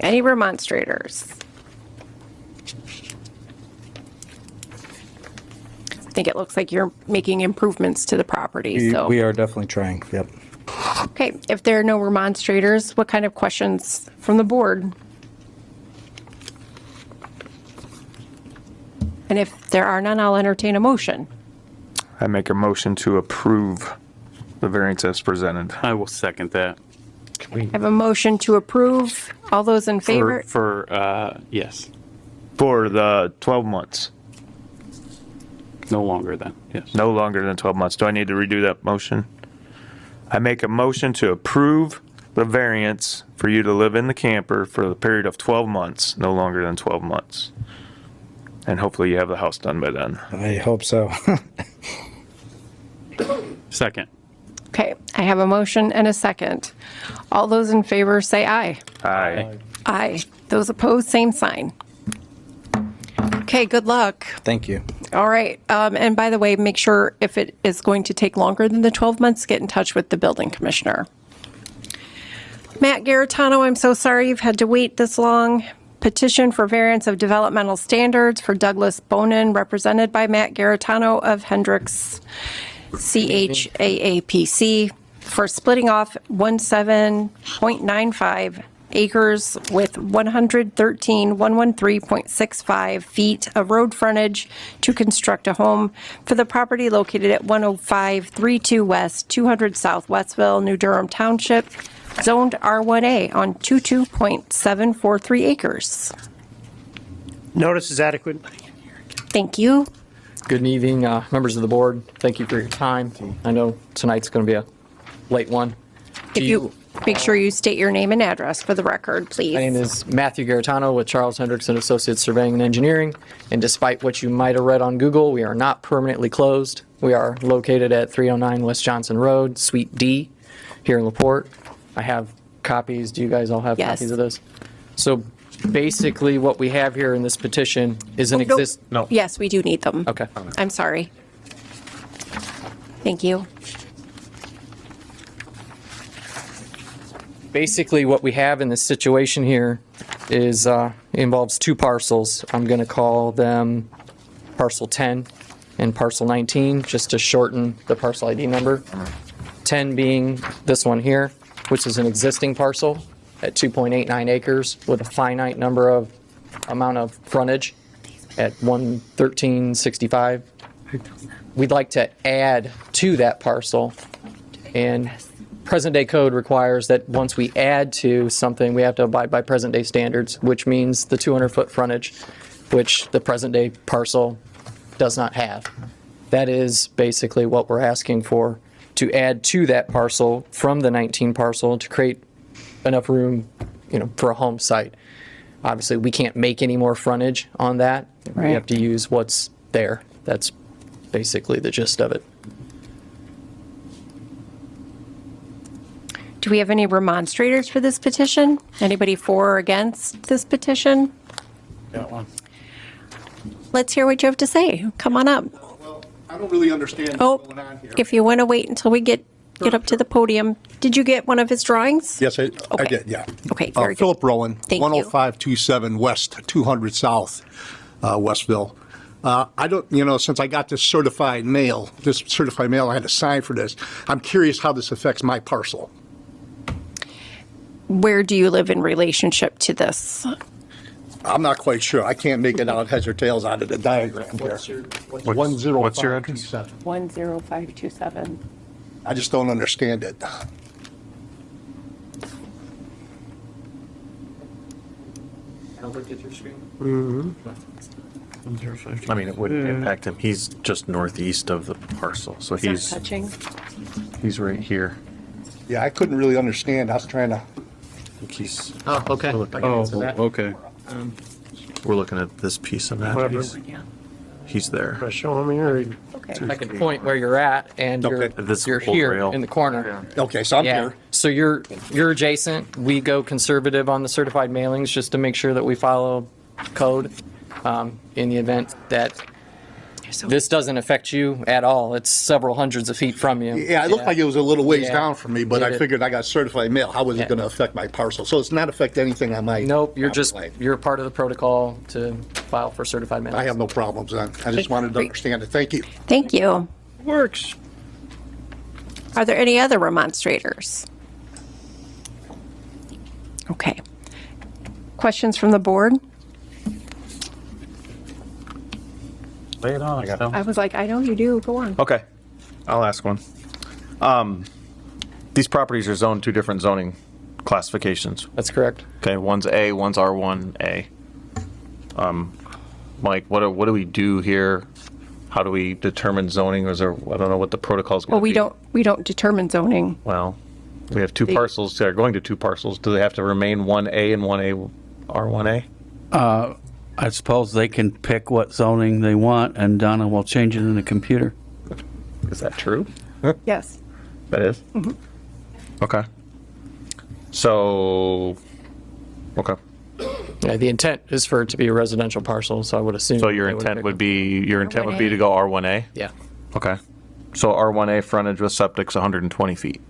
Any remonstrators? think it looks like you're making improvements to the property, so. We are definitely trying, yep. Okay, if there are no remonstrators, what kind of questions from the board? And if there are none, I'll entertain a motion. I make a motion to approve the variance as presented. I will second that. I have a motion to approve. All those in favor? Yes, For the 12 months. no longer than, yes. No longer than 12 months. Do I need to redo that motion? I make a motion to approve the variance for you to live in the camper for the period of 12 months, no longer than 12 months. And hopefully you have the house done by then. I hope so. Second. Okay, I have a motion and a second. All those in favor say aye. Aye. Aye. Those opposed, same sign. Okay, good luck. Thank you. All right, and by the way, make sure if it is going to take longer than the 12 months, get in touch with the building commissioner. Matt Garitano, I'm so sorry you've had to wait this long. Petition for variance of developmental standards for Douglas Bonin, represented by Matt Garitano of Hendricks CHAAPC, for splitting off 17.95 acres with 113,113.65 feet of road frontage to construct a home for the property located at 10532 West, 200 South Westville, New Durham Township, zoned R1A on 22.743 acres. Notice is adequate. Thank you. Good evening, members of the board. Thank you for your time. I know tonight's going to be a late one. If you make sure you state your name and address for the record, please. My name is Matthew Garitano with Charles Hendricks and Associates Surveying and Engineering. And despite what you might have read on Google, we are not permanently closed. We are located at 309 West Johnson Road, Suite D, here in LaPorte. I have copies. Do you guys all have Yes. copies of this? So basically what we have here in this petition is an No. Yes, we do need them. Okay. I'm sorry. Thank you. Basically, what we have in this situation here is involves two parcels. I'm going to call them parcel 10 and parcel 19, just to shorten the parcel ID number. 10 being this one here, which is an existing parcel at 2.89 acres with a finite amount of frontage at 11365. We'd like to add to that parcel, and present-day code requires that once we add to something, we have to abide by present-day standards, which means the 200-foot frontage, which the present-day parcel does not have. That is basically what we're asking for, to add to that parcel from the 19 parcel to create enough room, for a home site. Obviously, we can't make any more frontage on that. Right. We have to use what's there. That's basically the gist of it. Do we have any remonstrators for this petition? Anybody for or against this petition? Got one. Let's hear what you have to say. Come on up. I don't really understand Oh, what's going on here. if you want to wait until we get up to the podium. Did you get one of his drawings? Yes, I Okay. did, yeah. Okay, very good. Philip Rowan, Thank you. 10527 West, 200 South, Westville. I don't, since I got this certified mail, I had to sign for this. I'm curious how this affects my parcel. Where do you live in relationship to this? I'm not quite sure. I can't make it out heads or tails out of the diagram here. What's your address? 10527. I just don't understand it. Look at your screen. I mean, it wouldn't impact him. He's just northeast of the parcel, so Is that touching? he's right here. Yeah, I couldn't really understand. I was trying to. I think he's. Oh, okay. We're looking, okay. we're looking at this piece of that. Whatever. He's there. Can I show him here? Okay. I can point where you're at, and This you're old here rail. in the corner. Okay, so I'm Yeah. here. So you're adjacent. We go conservative on the certified mailings just to make sure that we follow code. In the event that This doesn't affect you at all. It's several hundreds of feet from you. Yeah, it looked like it was a little ways Yeah. down from me, but I It- figured I got certified mail. How was it going to affect my parcel? So it's not affect anything on my. Nope, you're just, life. you're part of the protocol to file for certified mail. I have no problems then. I just wanted to understand it. Thank you. Thank you. Works. Are there any other remonstrators? Okay. Questions from the board? Lay it on. I got I was like, I know you do. Go on. Okay, I'll ask one. These properties are zoned 2 different zoning classifications. That's correct. Okay, one's A, one's R1A. Mike, what do we do here? How do we determine zoning? Or is there, I don't know what the protocol's going Well, to be. we don't determine zoning. Well, we have 2 parcels. They're going to 2 parcels. Do they have to remain 1A and 1A R1A? I suppose they can pick what zoning they want, and Donna will change it in the computer. Is that true? Yes. That is? Okay. So, okay. Yeah, the intent is for it to be a residential parcel, so I would assume. So your they would intent pick would be, R1A. to go R1A? Yeah. Okay. So R1A frontage with septic's 120 feet.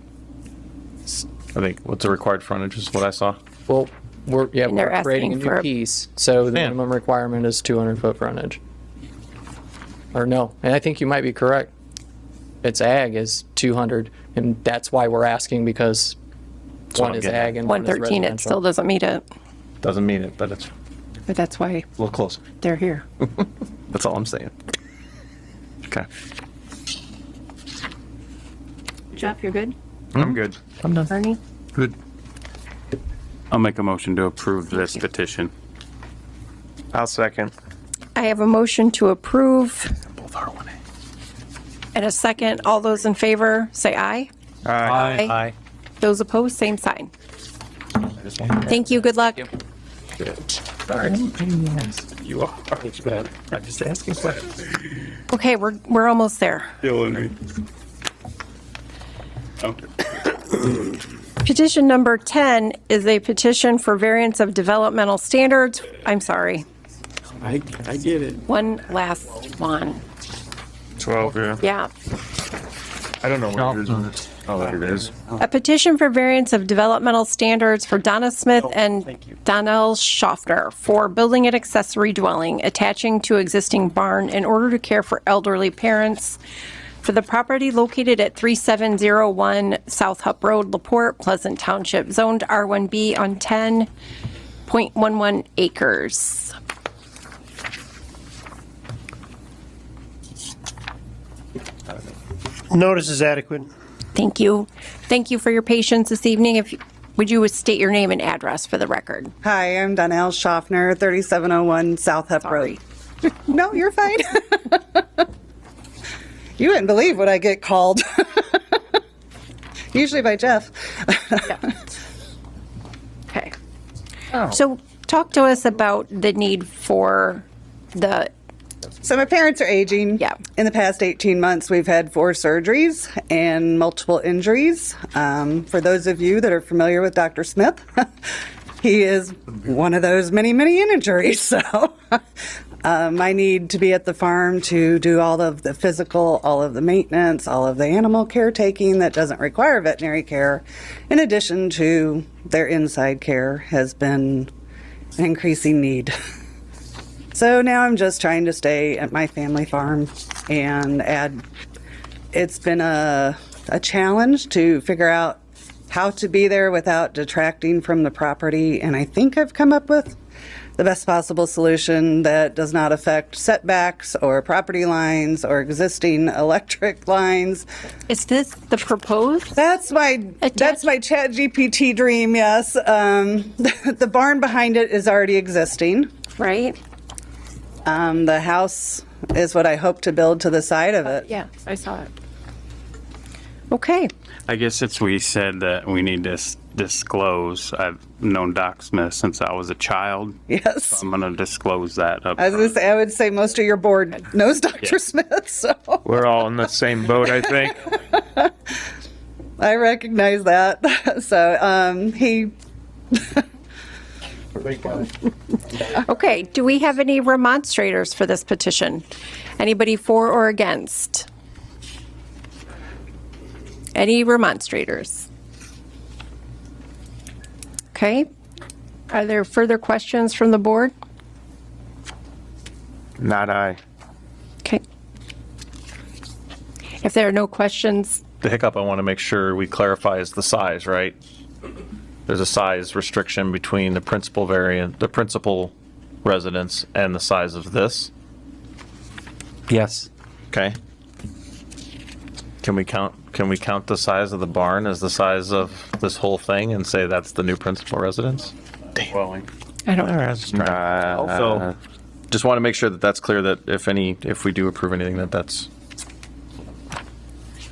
I think, what's the required frontage is what I saw. Well, we're And they're creating a asking new for a- piece, so the Yeah. minimum requirement is 200-foot frontage. Or no, and I think you might be correct. It's ag is 200, and that's why we're asking, because That's what one I'm is getting at. ag and one is 113, it residential. still doesn't meet it, Doesn't mean it, but it's a but that's why little closer. they're here. That's all I'm saying. Okay. Jeff, you're good? I'm good. I'm done. Ernie? Good. I'll make a motion to approve this petition. I'll second. I have a motion to approve Both R1A. and a second. All those in favor, say aye. Aye. Aye. Those opposed, same sign. Thank you, good luck. You are. I'm just asking questions. Okay, we're almost there. Petition number 10 is a petition for variance of developmental standards. I'm sorry, I get it. one last one. 12, yeah. Yeah. I don't know what it is. Oh, there it is. A petition for variance of developmental standards for Donna Smith and Donnell Schaffner for building an accessory dwelling attaching to existing barn in order to care for elderly parents for the property located at 3701 South Hupp Road, LaPorte, Pleasant Township, zoned R1B on 10.11 acres. Notice is adequate. Thank you. Thank you for your patience this evening. Would you state your name and address for the record? Hi, I'm Donnell Schaffner, 3701 South Hupp Road. No, you're fine. You wouldn't believe what I get called. Usually by Jeff. Okay. So talk to us about the need for the. So my parents are aging. Yeah. In the past 18 months, we've had 4 surgeries and multiple injuries. For those of you that are familiar with Dr. Smith, he is one of those many, many injuries. So I need to be at the farm to do all of the physical, all of the maintenance, all of the animal caretaking that doesn't require veterinary care, in addition to their inside care, has been an increasing need. So now I'm just trying to stay at my family farm and it's been a challenge to figure out how to be there without detracting from the property. And I think I've come up with the best possible solution that does not affect setbacks or property lines or existing electric lines. Is this the proposed? That's my Chat GPT dream, yes. The barn behind it is already existing. Right. The house is what I hope to build to the side of it. Yeah, I saw it. Okay. I guess since we said that we need to disclose, I've known Doc Smith since I was a child. Yes. So I'm going to disclose that up I was gonna say, I would say most of your board knows Dr. Yeah. Smith, so We're all in the same boat, I think. I recognize that. So he Okay, do we have any remonstrators for this petition? Anybody for or against? Any remonstrators? Okay. Are there further questions from the board? Not I. Okay. If there are no questions, The hiccup I want to make sure we clarify is the size, right? There's a size restriction between the principal variant, the principal residence and the size of this. Yes. Okay. Can we count the size of the barn as the size of this whole thing and say that's the new principal residence? Dwelling. I don't. So, just want to make sure that that's clear, that if we do approve anything, that's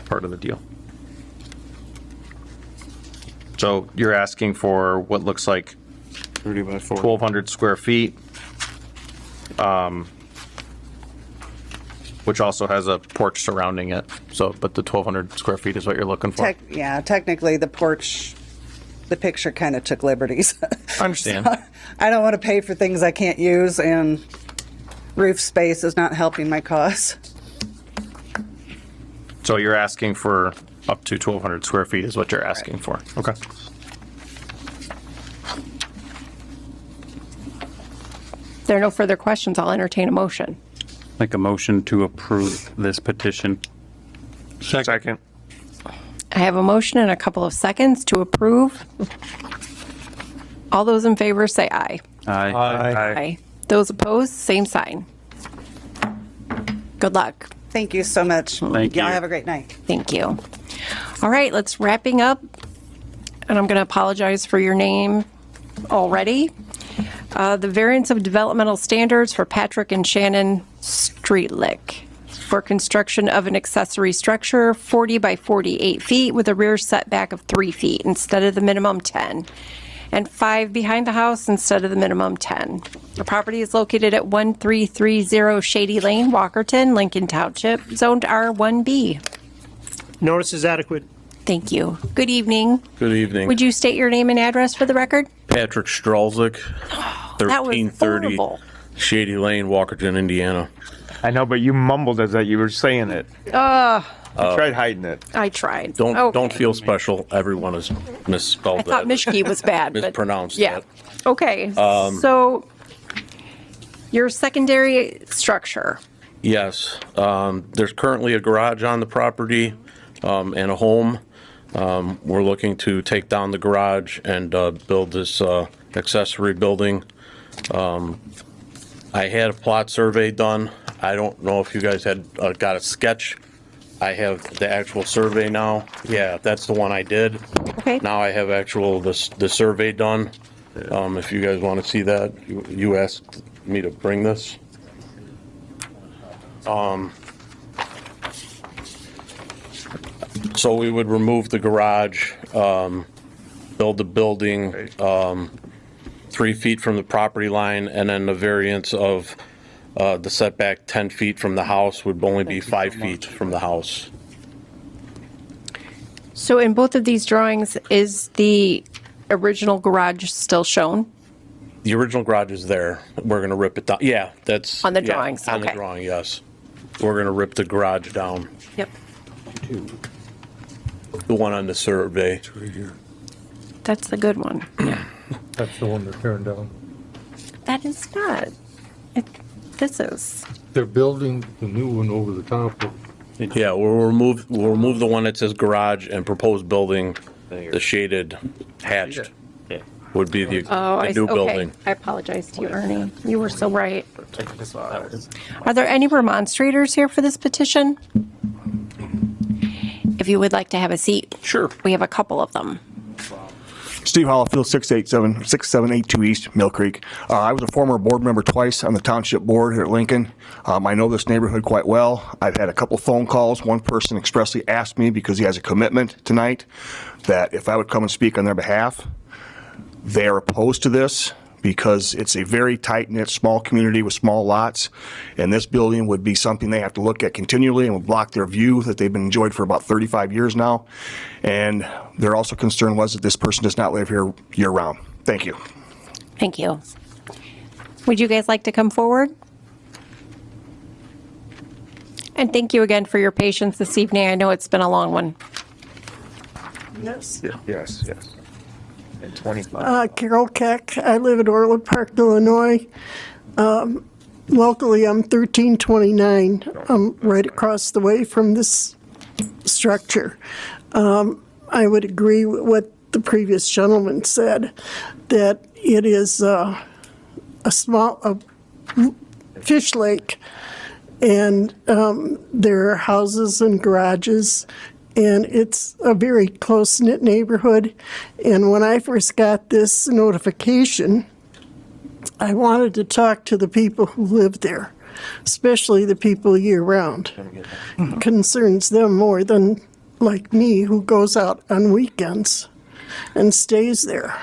part of the deal. So you're asking for what looks like 30 by 40. 1,200 square feet, which also has a porch surrounding it. So, but the 1,200 square feet is what you're looking for. Technically, the porch, the picture kind of took liberties. I understand. I don't want to pay for things I can't use, and roof space is not helping my cause. So you're asking for up to 1,200 square feet is what you're asking for. Okay. if there are no further questions, I'll entertain a motion. Make a motion to approve this petition. Second. I have a motion and a couple of seconds to approve. All those in favor say aye. Aye. Aye. Those opposed, same sign. Good luck. Thank you so much. Thank Y'all you. have a great night. Thank you. All right, let's wrapping up. And I'm going to apologize for your name already. The variance of developmental standards for Patrick and Shannon Streetlick for construction of an accessory structure 40 by 48 feet with a rear setback of 3 feet instead of the minimum 10, and 5 behind the house instead of the minimum 10. The property is located at 1330 Shady Lane, Walkerton, Lincoln Township, zoned R1B. Notice is adequate. Thank you. Good evening. Good evening. Would you state your name and address for the record? Patrick Stralzik, That was 1330 horrible. Shady Lane, Walkerton, Indiana. I know, but you mumbled as that you were saying it. I tried hiding it. I tried. Don't Okay. feel special. Everyone has misspelled I thought that. Mishki was bad, but Mispronounced yeah. that. Okay, so your secondary structure. Yes. There's currently a garage on the property and a home. We're looking to take down the garage and build this accessory building. I had a plot survey done. I don't know if you guys had got a sketch. I have the actual survey now. Yeah, that's the one I did. Okay. Now I have the survey done. If you guys want to see that, you asked me to bring this. So we would remove the garage, build the building 3 feet from the property line, and then the variance of the setback 10 feet from the house would only be 5 feet from the house. So in both of these drawings, is the original garage still shown? The original garage is there. We're going to rip it down. Yeah, that's. On the yeah, drawings, On the okay. drawing, yes. We're going to rip the garage down. Yep. The one on the survey. That's the good one. Yeah. That's the one they're tearing down. That is not. This is. They're building the new one over the top of. Yeah, we'll remove the one that says garage and proposed building, the shaded hatched would be the new okay. building. I apologize to you, Ernie. You were so right. Are there any remonstrators here for this petition? If you would like to have a seat. Sure. We have a couple of them. Steve Hollifield, 6782 East Mill Creek. I was a former board member twice on the township board here at Lincoln. I know this neighborhood quite well. I've had a couple phone calls. One person expressly asked me, because he has a commitment tonight, that if I would come and speak on their behalf. They are opposed to this because it's a very tight-knit, small community with small lots, and this building would be something they have to look at continually and would block their view that they've been enjoyed for about 35 years now. And their also concern was that this person does not live here year-round. Thank you. Thank you. Would you guys like to come forward? And thank you again for your patience this evening. I know it's been a long one. Yes. Yes, yes. And 25. Carol Keck. I live in Orland Park, Illinois. Locally, I'm 1329. I'm right across the way from this structure. I would agree with what the previous gentleman said, that it is a fish lake, and there are houses and garages, and it's a very close-knit neighborhood. And when I first got this notification, I wanted to talk to the people who live there, especially the people year-round. It concerns them more than like me, who goes out on weekends and stays there.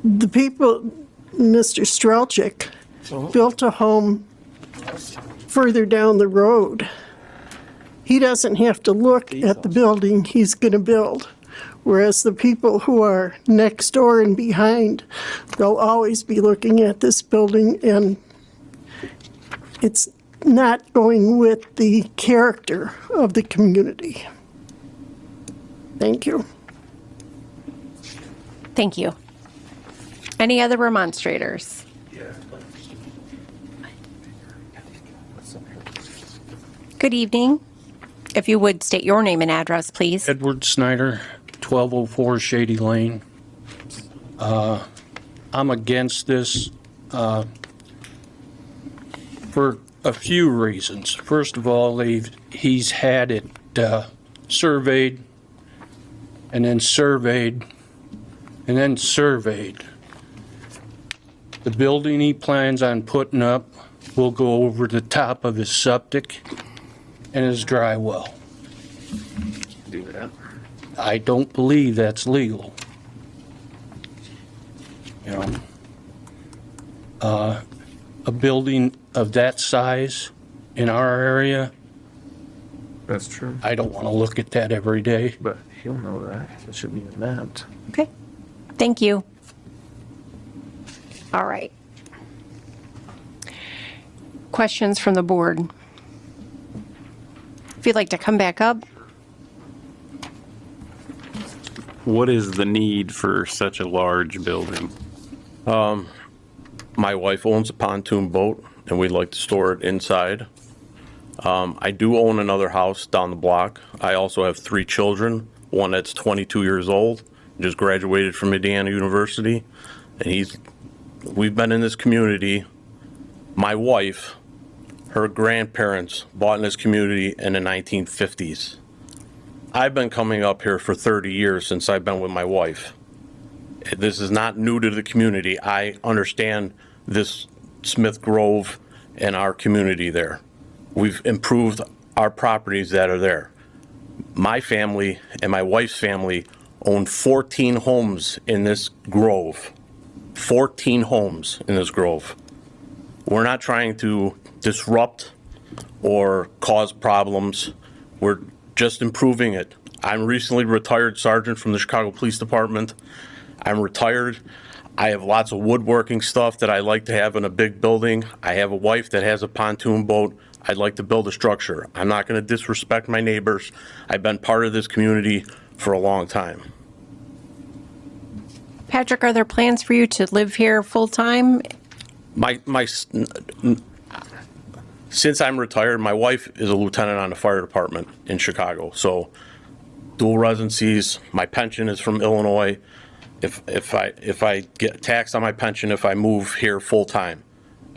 The people, Mr. Strelchik, built a home further down the road. He doesn't have to look at the building he's going to build. Whereas the people who are next door and behind, they'll always be looking at this building, and it's not going with the character of the community. Thank you. Thank you. Any other remonstrators? Good evening. If you would state your name and address, please. Edward Snyder, 1204 Shady Lane. I'm against this for a few reasons. First of all, he's had it surveyed, and then surveyed, and then surveyed. The building he plans on putting up will go over the top of his septic and his dry well. Do that. I don't believe that's legal. You know, a building of that size in our area, That's true. I don't want to look at that every day. But he'll know that. It should be in that. Okay. Thank you. All right. Questions from the board? If you'd like to come back up. What is the need for such a large building? My wife owns a pontoon boat, and we'd like to store it inside. I do own another house down the block. I also have 3 children, one that's 22 years old, just graduated from Indiana University, and we've been in this community. My wife, her grandparents bought in this community in the 1950s. I've been coming up here for 30 years since I've been with my wife. This is not new to the community. I understand this Smith Grove and our community there. We've improved our properties that are there. My family and my wife's family own 14 homes in this grove. 14 homes in this grove. We're not trying to disrupt or cause problems. We're just improving it. I'm recently retired sergeant from the Chicago Police Department. I'm retired. I have lots of woodworking stuff that I like to have in a big building. I have a wife that has a pontoon boat. I'd like to build a structure. I'm not going to disrespect my neighbors. I've been part of this community for a long time. Patrick, are there plans for you to live here full-time? Since I'm retired, my wife is a lieutenant on the fire department in Chicago. So dual residencies, my pension is from Illinois. If I get taxed on my pension, if I move here full-time,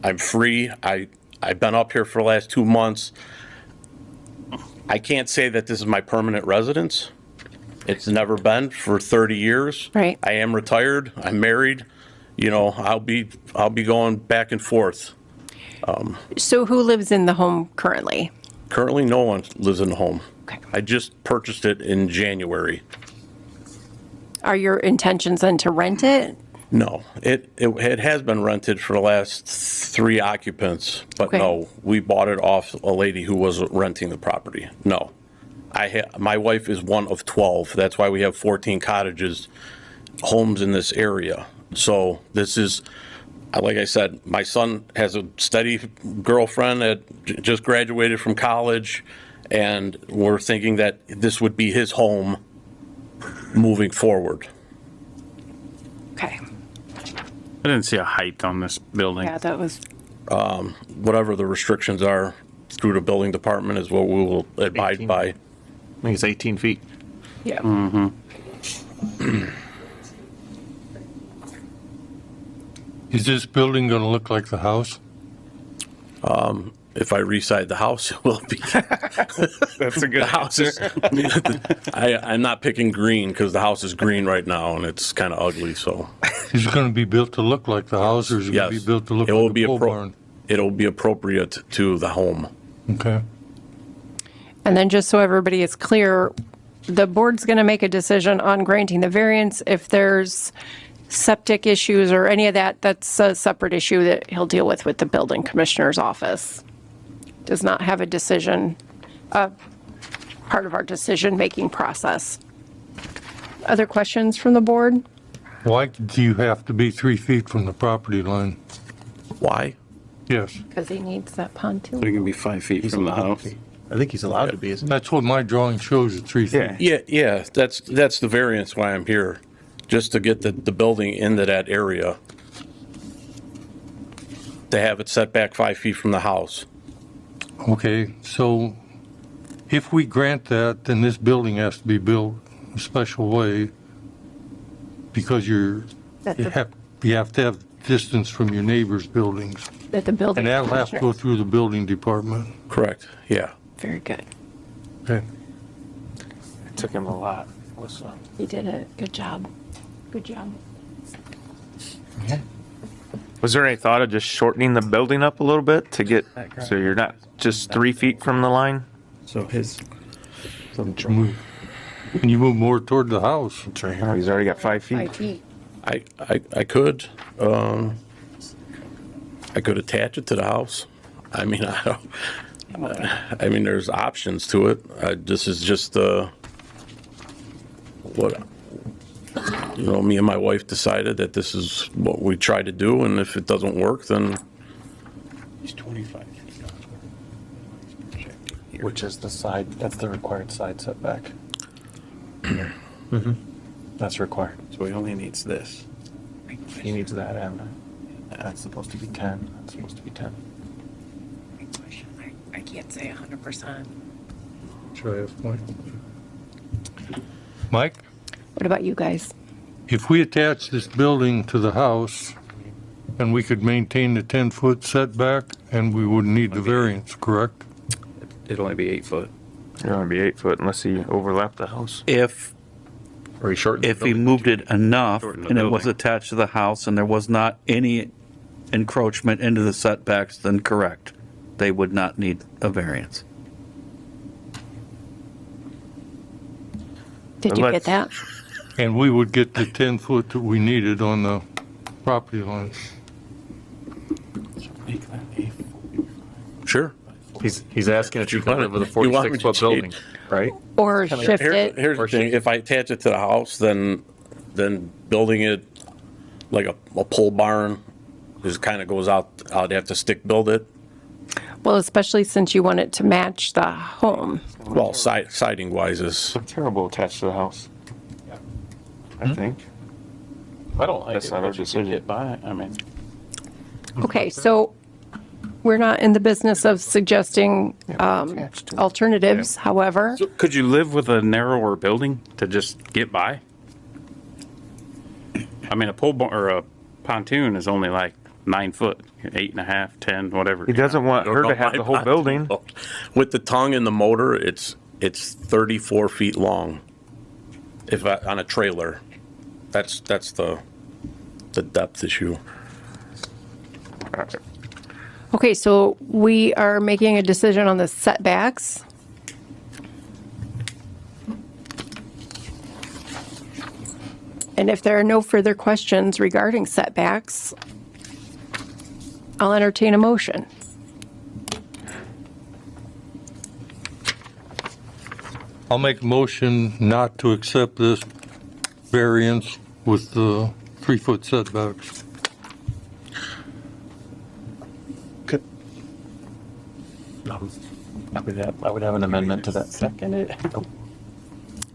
I'm free. I've been up here for the last 2 months. I can't say that this is my permanent residence. It's never been for 30 years. Right. I am retired. I'm married. You know, I'll be going back and forth. So who lives in the home currently? Currently, no one lives in the home. Okay. I just purchased it in January. Are your intentions then to rent it? No, it has been rented for the last 3 occupants, but Okay. no, we bought it off a lady who was renting the property. No. My wife is one of 12. That's why we have 14 cottages. homes in this area. So this is, like I said, my son has a steady girlfriend that just graduated from college, and we're thinking that this would be his home moving forward. Okay. I didn't see a height on this building. Yeah, that was, Whatever the restrictions are through the building department is what we will abide 18. by. I think it's 18 feet. yeah. Is this building going to look like the house? If I reside the house, it will be. That's a good The house is, I'm not picking green because the house is green right now and it's kind of ugly, so. Is it going to be built to look like the house, or is it going to Yes. be built to look It will like be a pole barn? It'll be appropriate to the home. Okay. And then just so everybody is clear, the board's going to make a decision on granting the variance. If there's septic issues or any of that, that's a separate issue that he'll deal with the building commissioner's office. Does not have a decision, part of our decision-making process. Other questions from the board? Why do you have to be 3 feet from the property line? Why? Yes. Because he needs that pontoon. So you can be 5 feet from the house. I think he's allowed to be, isn't he? That's what my drawing shows, at 3 feet. Yeah, that's the variance why I'm here, just to get the building into that area. To have it set back 5 feet from the house. Okay, so if we grant that, then this building has to be built a special way because you have to have distance from your neighbor's buildings. That the building And that'll have to go commissioner. through the building department. Correct, yeah. Very good. Okay. It took him a lot. He did a good job. Good job. Was there any thought of just shortening the building up a little bit to get, so you're not just 3 feet from the line? So his. And you move more toward the house. It's right here. He's already got 5 feet. 5 feet. I could attach it to the house. I mean, I mean, there's options to it. This is just what, me and my wife decided that this is what we try to do, and if it doesn't work, then He's 25 feet. Which is the side, that's the required side setback. That's required. So he only needs this. He needs that, and that's supposed to be 10. That's supposed to be 10. I can't say 100%. Sure, I have a point. Mike, What about you guys? if we attach this building to the house, and we could maintain the 10-foot setback, and we wouldn't need the variance, correct? It'd only be 8 foot. It'll only be 8 foot unless he overlapped the house. If Or he shortened the If he building. moved it enough Shorten the and it was building. attached to the house and there was not any encroachment into the setbacks, then correct. They would not need a variance. Did you get that? And we would get the 10-foot that we needed on the property line. sure. He's asking if you can live with a You want me to 46-foot building, change? right? Or shift it? Here's the thing, if I attach it to the house, then building it like a pole barn just kind of goes out, I'd have to stick build it. Well, especially since you want it to match the home. Well, siding wise is, Terrible attached to the house. I think. I don't like That's it, not our but you decision. could get by. I mean, Okay, so we're not in the business of suggesting alternatives, however. could you live with a narrower building to just get by? I mean, a pole barn or a pontoon is only like 9 foot, 8.5, 10, whatever. He doesn't want her to have the whole building. with the tongue and the motor, it's 34 feet long. On a trailer, that's the depth issue. Okay, so we are making a decision on the setbacks. And if there are no further questions regarding setbacks, I'll entertain a motion. I'll make a motion not to accept this variance with the 3-foot setbacks. I would have an amendment to that. Second it.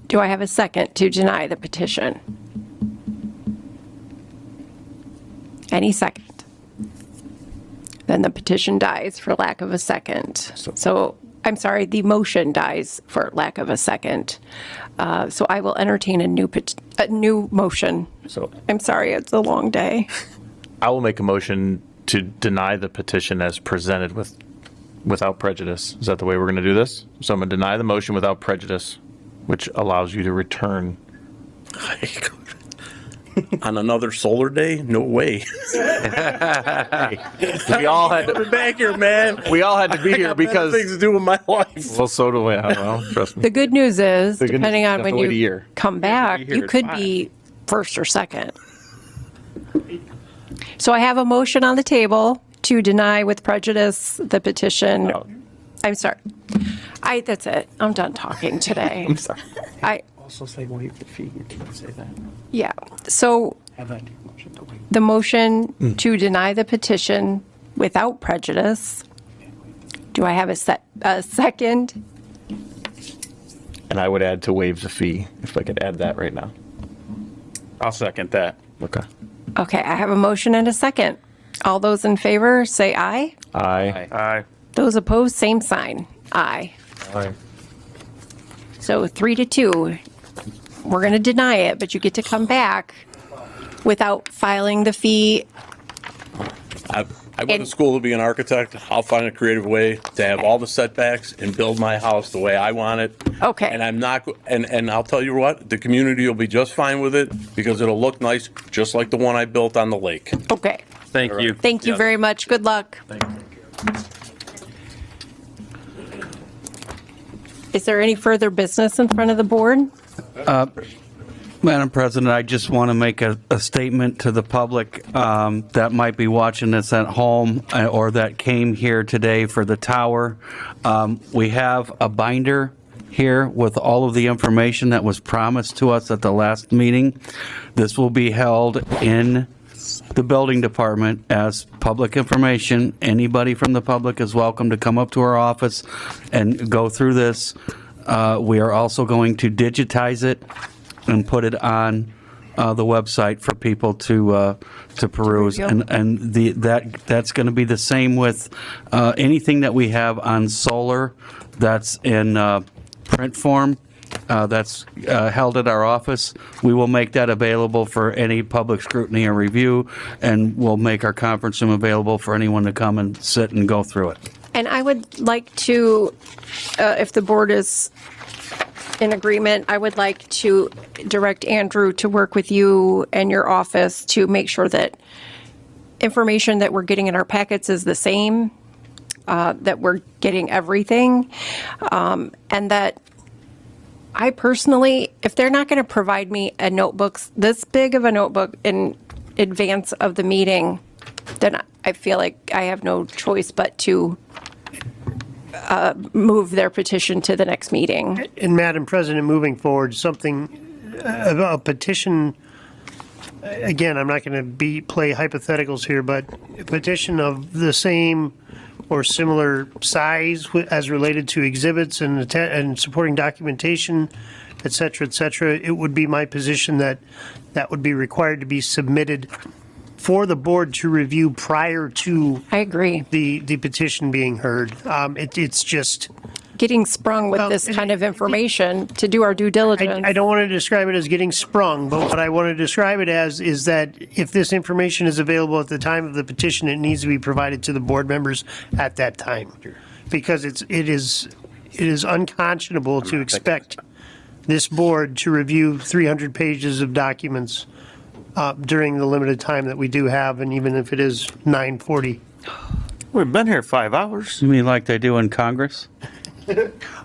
Do I have a second to deny the petition? Any second? Then the petition dies for lack of a second. So, I'm sorry, the motion dies for lack of a second. So I will entertain a new motion. So I'm sorry, it's a long day. I will make a motion to deny the petition as presented without prejudice. Is that the way we're going to do this? So I'm going to deny the motion without prejudice, which allows you to return. On another solar day? No way. We all had to back here, man. We all had to be here because things to do with my life. Well, so do we. Well, trust me. The good news is, The good news depending is on you when have to wait a you year. come back, here you at could 5. be first or second. So I have a motion on the table to deny with prejudice the petition. I'm sorry. That's it. I'm done talking today. I'm sorry. Also say waive the fee. You can't say that. Yeah. So Have that motion to waive. the motion to deny the petition without prejudice. Do I have a second? And I would add to waive the fee, if I could add that right now. I'll second that. Okay. Okay, I have a motion and a second. All those in favor, say aye. Aye. Aye. Those opposed, same sign. Aye. Aye. So 3-2. We're going to deny it, but you get to come back without filing the fee. I went to school to be an architect. I'll find a creative way to have all the setbacks and build my house the way I want it. Okay. And I'm not, and I'll tell you what, the community will be just fine with it because it'll look nice, just like the one I built on the lake. Okay. Thank you. Thank you very much. Good luck. Is there any further business in front of the board? Madam President, I just want to make a statement to the public that might be watching this at home or that came here today for the tower. We have a binder here with all of the information that was promised to us at the last meeting. This will be held in the building department as public information. Anybody from the public is welcome to come up to our office and go through this. We are also going to digitize it and put it on the website for people to peruse. And that's going to be the same with anything that we have on solar that's in print form. That's held at our office. We will make that available for any public scrutiny or review, and we'll make our conference room available for anyone to come and sit and go through it. And I would like to, if the board is in agreement, I would like to direct Andrew to work with you and your office to make sure that information that we're getting in our packets is the same, that we're getting everything, and that I personally, if they're not going to provide me a notebook, this big of a notebook in advance of the meeting, then I feel like I have no choice but to move their petition to the next meeting. And Madam President, moving forward, something about a petition, again, I'm not going to play hypotheticals here, but a petition of the same or similar size as related to exhibits and supporting documentation, et cetera, it would be my position that that would be required to be submitted for the board to review prior to I agree. the petition being heard. It's just Getting sprung with this kind of information to do our due diligence. I don't want to describe it as getting sprung, but what I want to describe it as is that if this information is available at the time of the petition, it needs to be provided to the board members at that time. Because it is unconscionable to expect this board to review 300 pages of documents during the limited time that we do have, and even if it is 9:40. We've been here 5 hours. You mean like they do in Congress?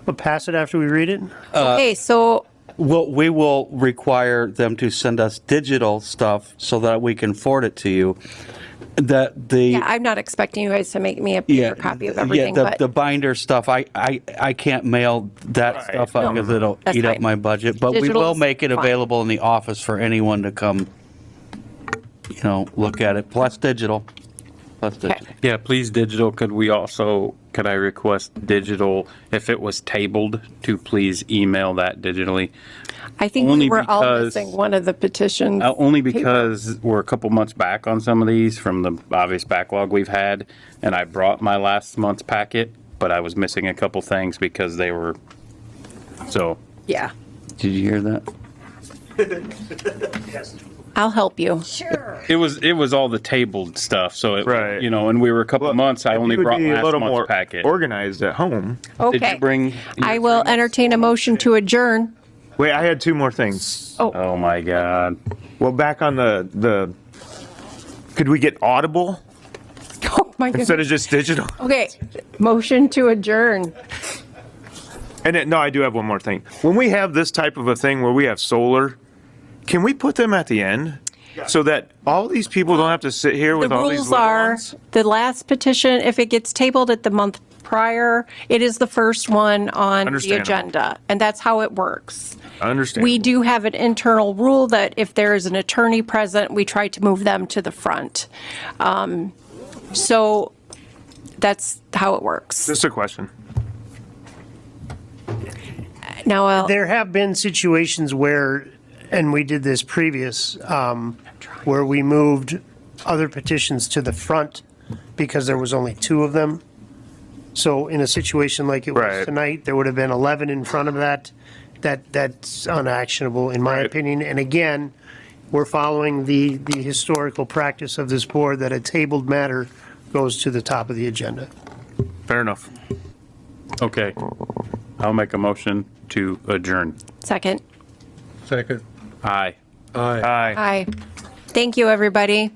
We'll pass it after we read it? Okay, so We will require them to send us digital stuff so that we can forward it to you. Yeah, I'm not expecting you guys to make me a paper copy of everything, yeah, but. the binder stuff, I can't mail that stuff up because it'll That's eat up fine. my budget, but we Digital will is make it fine. available in the office for anyone to come, look at it, plus digital. Yeah, please digital. Could I request digital, if it was tabled, to please email that digitally? I think Only we were all because- missing one of the petitions. Only because we're a couple months back on some of these from the obvious backlog we've had, and I brought my last month's packet, but I was missing a couple things because they were, so. Yeah. Did you hear that? I'll help you. It was all the tabled stuff, so it, Right. and we were a couple months, I only You would brought be a last little month's more packet. organized at home. Okay. Did you bring? I will entertain a motion to adjourn. Wait, I had two more things. Oh my God. Well, back on the could we get audible Oh, my goodness. instead of just digital? Okay, motion to adjourn. And no, I do have one more thing. When we have this type of a thing where we have solar, can we put them at the end so that all these people don't have to sit here The with all these rules little are, ones? the last petition, if it gets tabled at the month prior, it is the first one on the Understandable. agenda, and that's how it works. I understand. We do have an internal rule that if there is an attorney present, we try to move them to the front. So that's how it works. Just a question. Now, There have been situations where, and we did this previous, where we moved other petitions to the front because there was only two of them. So in a situation like it was Right. tonight, there would have been 11 in front of that. That's unactionable, in my opinion. And again, we're following the historical practice of this board that a tabled matter goes to the top of the agenda. Fair enough. Okay. I'll make a motion to adjourn. second. Second. Aye. Aye. Aye. Aye. Thank you, everybody.